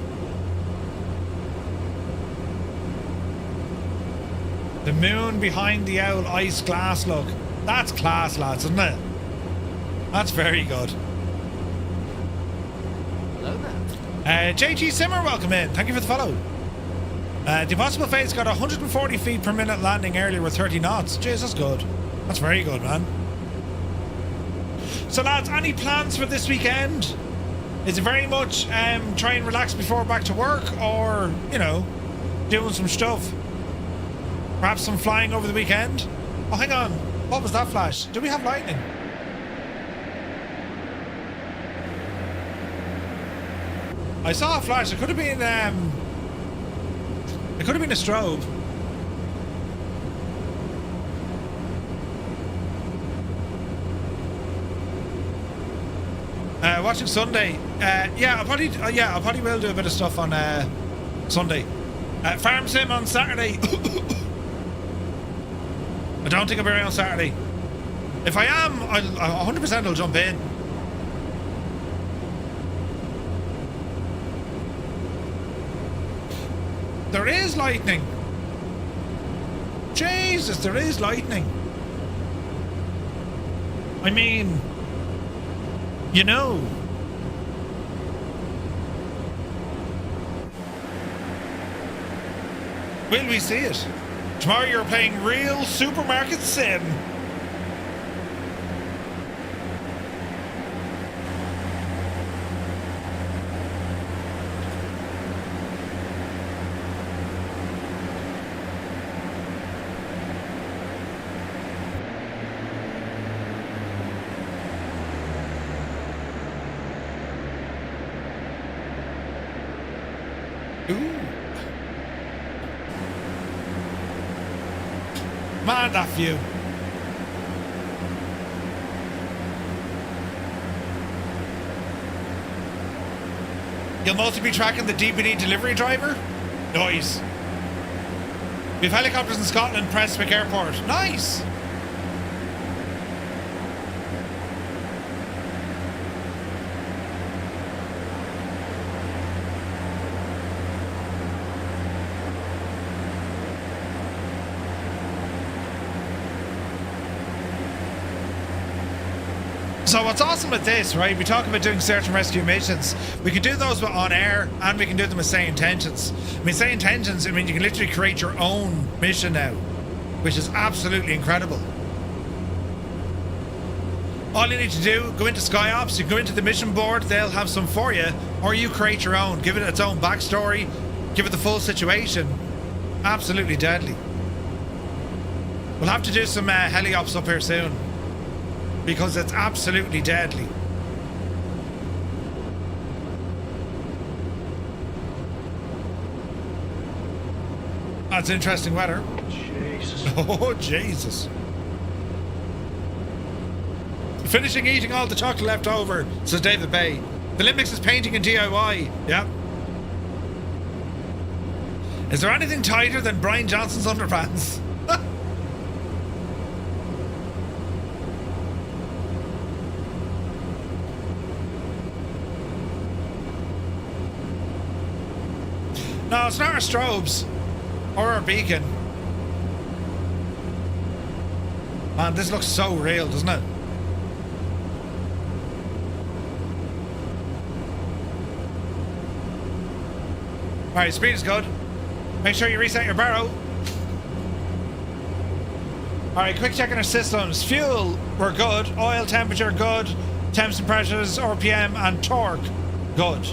The moon behind the owl ice glass look. That's class, lads, isn't it? That's very good.
Hello there.
JG Simmer, welcome in. Thank you for the follow. The Impossible Fate's got 140 feet per minute landing earlier with 30 knots. Jeez, that's good. That's very good, man. So, lads, any plans for this weekend? Is it very much try and relax before back to work, or, you know, doing some stuff? Perhaps some flying over the weekend? Oh, hang on. What was that flash? Do we have lightning? I saw a flash. It could have been it could have been a strobe. Watching Sunday. Yeah, I'll probably will do a bit of stuff on Sunday. Farm sim on Saturday. I don't think I'll be around Saturday. If I am, I'll 100% will jump in. There is lightning. Jesus, there is lightning. I mean, you know. Will we see it? Tomorrow you're playing real supermarket sim. Man, that view. You'll mostly be tracking the DPD delivery driver? Nice. We have helicopters in Scotland, Prestwick Airport. Nice. So what's awesome with this, right? We talk about doing search and rescue missions. We can do those on air, and we can do them with Say Intentions. I mean, Say Intentions, I mean, you can literally create your own mission now, which is absolutely incredible. All you need to do, go into SkyOps, you go into the mission board, they'll have some for you, or you create your own, give it its own backstory, give it the full situation. Absolutely deadly. We'll have to do some heli-ops up here soon, because it's absolutely deadly. That's interesting weather.
Jesus.
Oh, Jesus. Finishing eating all the chocolate left over, says David Bay. The Olympics is painting and DIY. Yeah. Is there anything tighter than Brian Johnson's underpants? No, it's not our strobes or our beacon. Man, this looks so real, doesn't it? Alright, speed is good. Make sure you reset your barrow. Alright, quick check on our systems. Fuel, we're good. Oil temperature, good. Temps and pressures, RPM, and torque, good.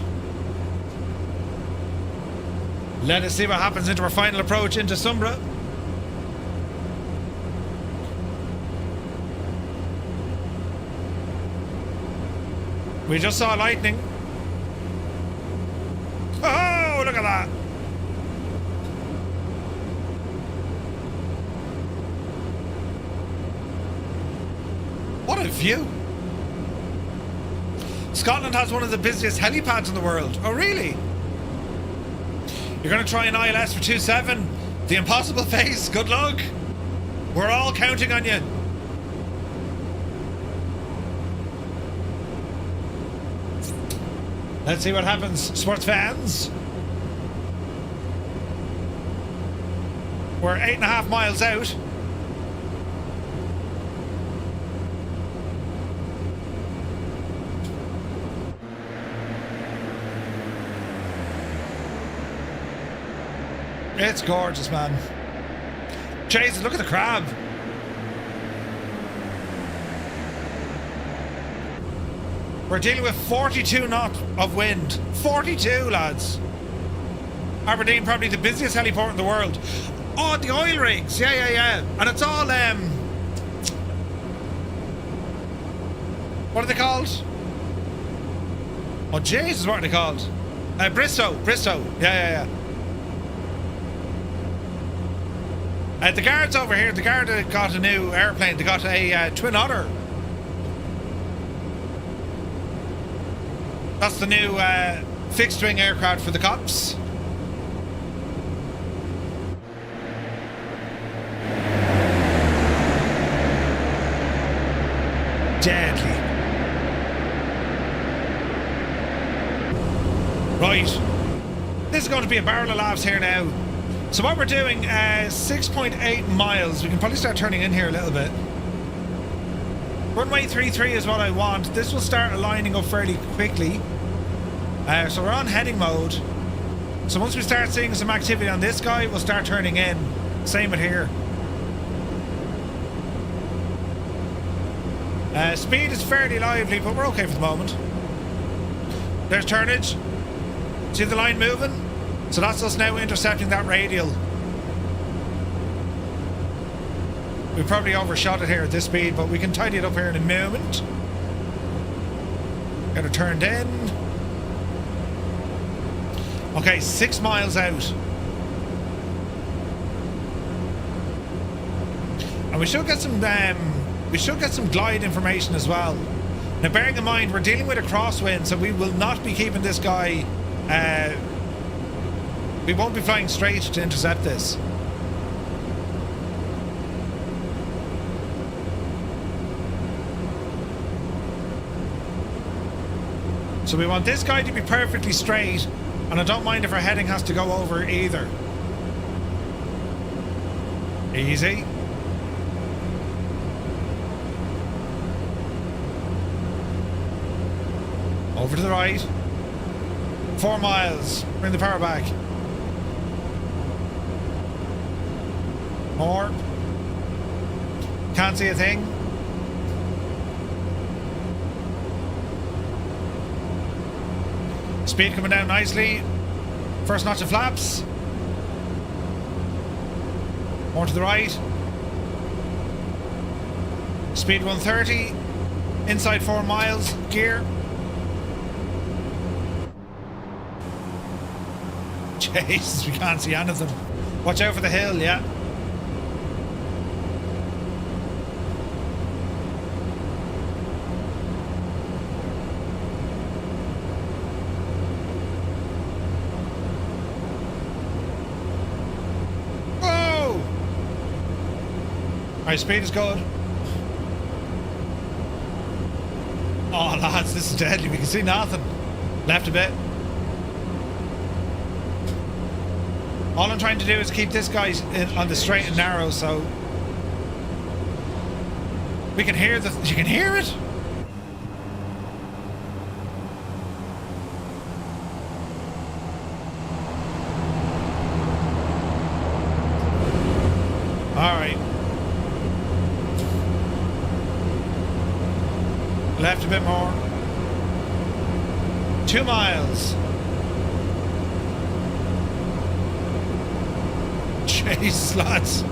Let us see what happens into our final approach into Sumburgh. We just saw lightning. Oh, look at that. What a view. Scotland has one of the busiest helipads in the world. Oh, really? You're going to try an ILS for 2.7? The impossible face. Good luck. We're all counting on you. Let's see what happens, sports fans. We're 8.5 miles out. It's gorgeous, man. Jesus, look at the crab. We're dealing with 42 knots of wind. 42, lads. Aberdeen, probably the busiest heliport in the world. Oh, the oil rigs. Yeah. And it's all, what are they called? Oh, Jesus, what are they called? Bristow. Yeah. The guards over here, the guard got a new airplane. They got a Twin Otter. That's the new fixed-wing aircraft for the cops. Deadly. Right. This is going to be a barrel of laughs here now. So what we're doing, 6.8 miles. We can probably start turning in here a little bit. Runway 33 is what I want. This will start aligning up fairly quickly. So we're on heading mode. So once we start seeing some activity on this guy, we'll start turning in. Same with here. Speed is fairly lively, but we're okay for the moment. There's turnage. See the line moving? So that's us now intercepting that radial. We probably overshot it here at this speed, but we can tidy it up here in a moment. Get it turned in. Okay, 6 miles out. And we should get some glide information as well. Now bearing in mind we're dealing with a crosswind, so we will not be keeping this guy we won't be flying straight to intercept this. So we want this guy to be perfectly straight, and I don't mind if our heading has to go over either. Easy. Over to the right. 4 miles. Bring the power back. More. Can't see a thing. Speed coming down nicely. First notch of flaps. More to the right. Speed 130. Inside 4 miles. Gear. Jesus, we can't see anything. Watch out for the hill, yeah. Alright, speed is good. Oh lads, this is deadly. We can see nothing. Left a bit. All I'm trying to do is keep this guy on the straight and narrow, so We can hear you can hear it? All right. Left a bit more. 2 miles. Jesus, lads.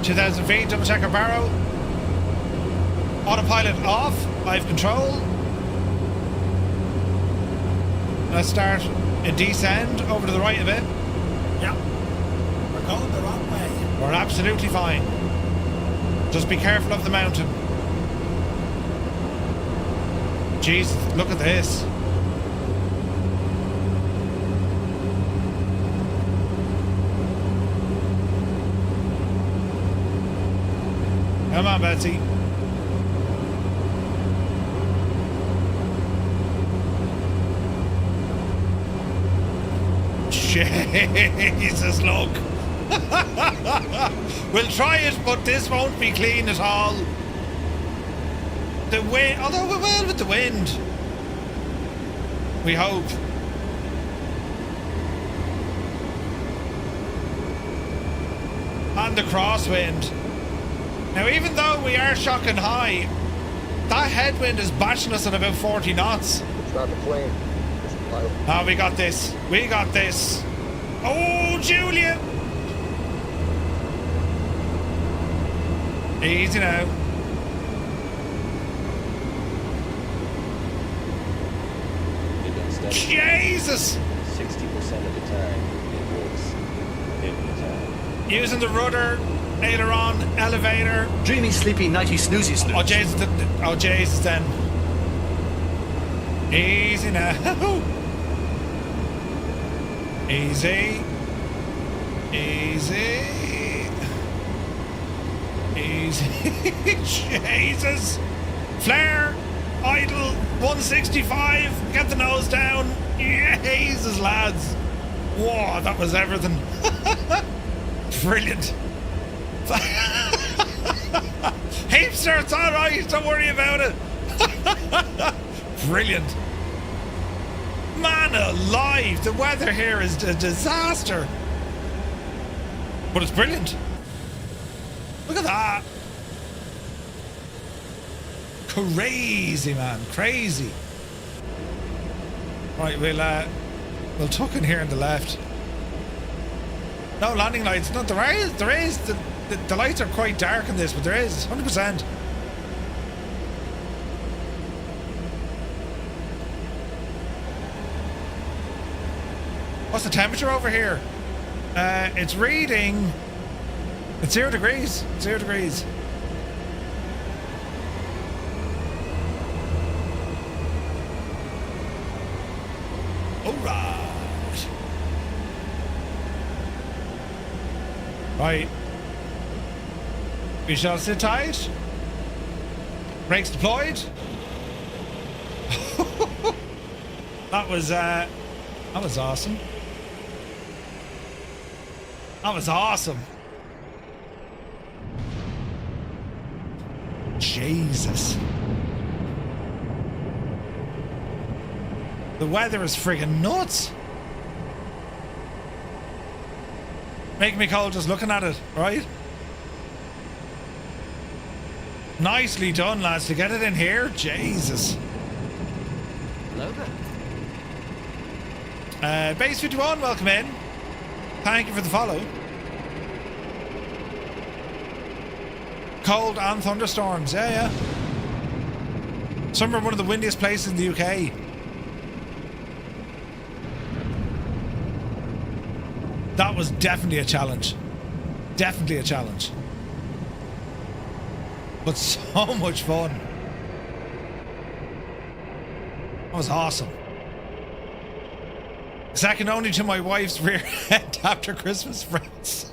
$2,000 feet, double check our barrow. Autopilot off, live control. Let's start a descend over to the right a bit.
Yeah. We're going the wrong way.
We're absolutely fine. Just be careful of the mountain. Jesus, look at this. Come on, Betsy. Jesus, look. We'll try it, but this won't be clean at all. The wind, although we're well with the wind. We hope. And the crosswind. Now, even though we are shocking high, that headwind is bashing us at about 40 knots.
It's not the plane. It's the pilot.
Oh, we got this. We got this. Oh, Julia. Easy now. Jesus!
60% of the time, it works. 50%.
Using the rudder, aileron, elevator.
Dreamy, sleepy, nighty, snoozy, snooze.
Oh, Jesus. Oh, Jesus, then. Easy now. Easy. Easy. Easy. Jesus. Flare. Idle. 165. Get the nose down. Jesus, lads. Whoa, that was everything. Brilliant. Heapster, it's all right. Don't worry about it. Brilliant. Man alive, the weather here is a disaster. But it's brilliant. Look at that. Crazy, man. Crazy. Right, we'll tuck in here on the left. No landing lights. No, there is. The lights are quite dark in this, but there is 100%. What's the temperature over here? It's reading. It's 0 degrees. 0 degrees. All right. Right. We shall sit tight. Brakes deployed. That was awesome. That was awesome. Jesus. The weather is friggin' nuts. Making me cold just looking at it, right? Nicely done, lads, to get it in here. Jesus.
Hello there.
Base 51, welcome in. Thank you for the follow. Cold and thunderstorms, yeah. Sumburgh, one of the windiest places in the UK. That was definitely a challenge. Definitely a challenge. But so much fun. That was awesome. Second only to my wife's rear end after Christmas friends.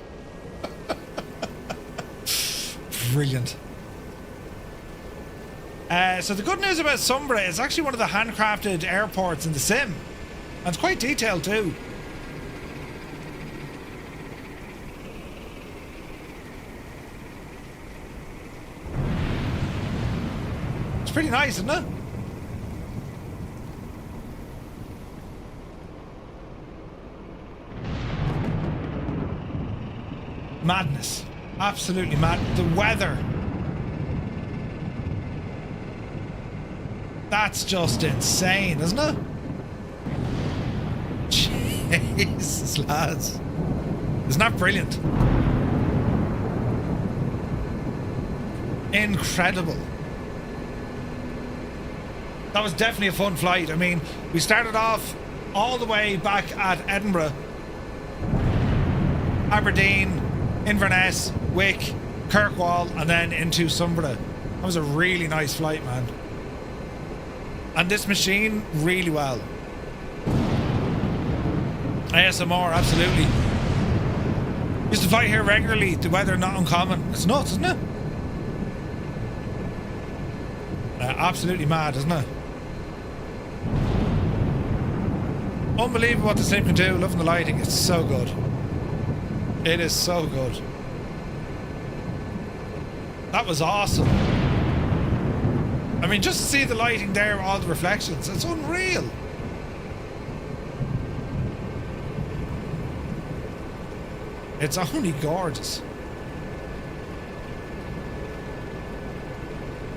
Brilliant. So the good news about Sumburgh is actually one of the handcrafted airports in the sim. And it's quite detailed too. It's pretty nice, isn't it? Madness. Absolutely mad. The weather. That's just insane, isn't it? Jesus, lads. Isn't that brilliant? Incredible. That was definitely a fun flight. I mean, we started off all the way back at Edinburgh, Aberdeen, Inverness, Wick, Kirkwall, and then into Sumburgh. That was a really nice flight, man. And this machine, really well. ASMR, absolutely. Used to fly here regularly. The weather not uncommon. It's nuts, isn't it? Absolutely mad, isn't it? Unbelievable what the sim can do. Loving the lighting. It's so good. It is so good. That was awesome. I mean, just to see the lighting there, all the reflections, it's unreal. It's only gorgeous.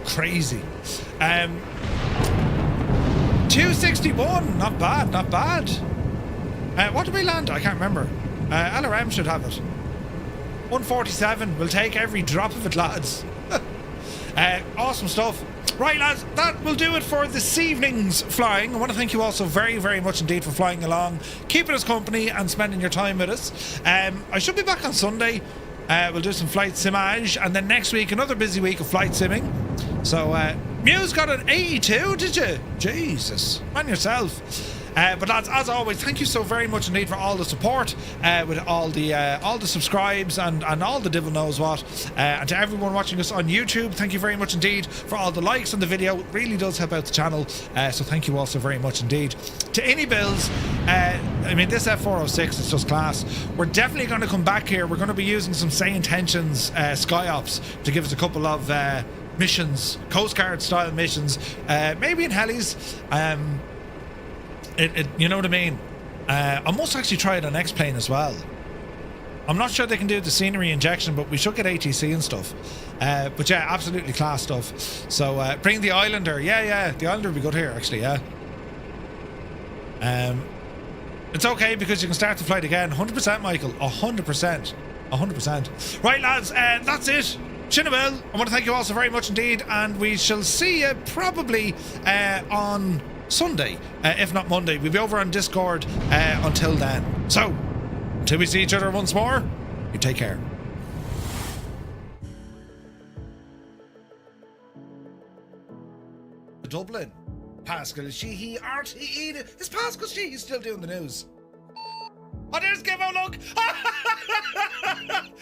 Crazy. 261, not bad, not bad. What did we land? I can't remember. LRM should have it. 147, we'll take every drop of it, lads. Awesome stuff. Right, lads, that will do it for this evening's flying. I want to thank you all so very, very much indeed for flying along, keeping us company and spending your time with us. I should be back on Sunday. We'll do some flight simage, and then next week another busy week of flight simming. So Muse got an 82, did you? Jesus, man yourself. But lads, as always, thank you so very much indeed for all the support, with all the subscribes and all the devil knows what, and to everyone watching us on YouTube, thank you very much indeed for all the likes on the video. It really does help out the channel, so thank you all so very much indeed. To iniBuilds, I mean, this F406 is just class. We're definitely going to come back here. We're going to be using some Say Intentions Skyops to give us a couple of missions, Coast Guard style missions, maybe in helis. You know what I mean? I must actually try it on X-Plane as well. I'm not sure they can do the scenery injection, but we should get ATC and stuff. But yeah, absolutely class stuff. So bring the Islander. Yeah, the Islander would be good here, actually, yeah. It's okay because you can start the flight again. 100%, Michael. 100%. 100%. Right, lads, that's it. Shinawil, I want to thank you all so very much indeed, and we shall see you probably on Sunday, if not Monday. We'll be over on Discord until then. So, until we see each other once more, you take care. Dublin. Pascal Sheehy, RTE. Is Pascal Sheehy still doing the news? Oh, there's Gibbo, look!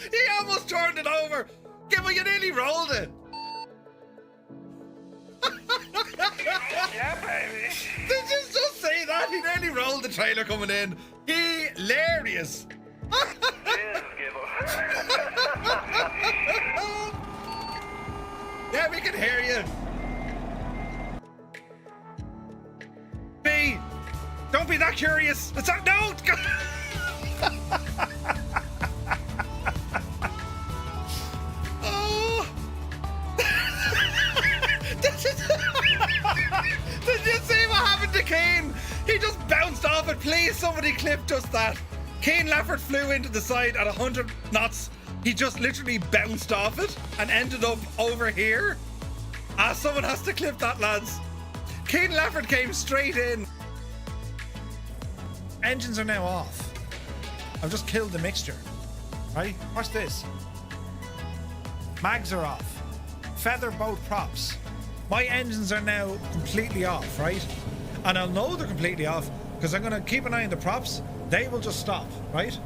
He almost turned it over. Gibbo, you nearly rolled it.
Yeah, baby.
Did you just say that? He nearly rolled the trailer coming in. Hilarious. Yeah, we can hear you. B, don't be that curious. It's not, no. Oh. Did you see what happened to Kane? He just bounced off it. Please, somebody clip just that. Kane Lafford flew into the side at 100 knots. He just literally bounced off it and ended up over here. Someone has to clip that, lads. Kane Lafford came straight in. Engines are now off. I've just killed the mixture. Right? Watch this. Mags are off. Feather boat props. My engines are now completely off, right? And I'll know they're completely off because I'm going to keep an eye on the props. They will just stop, right?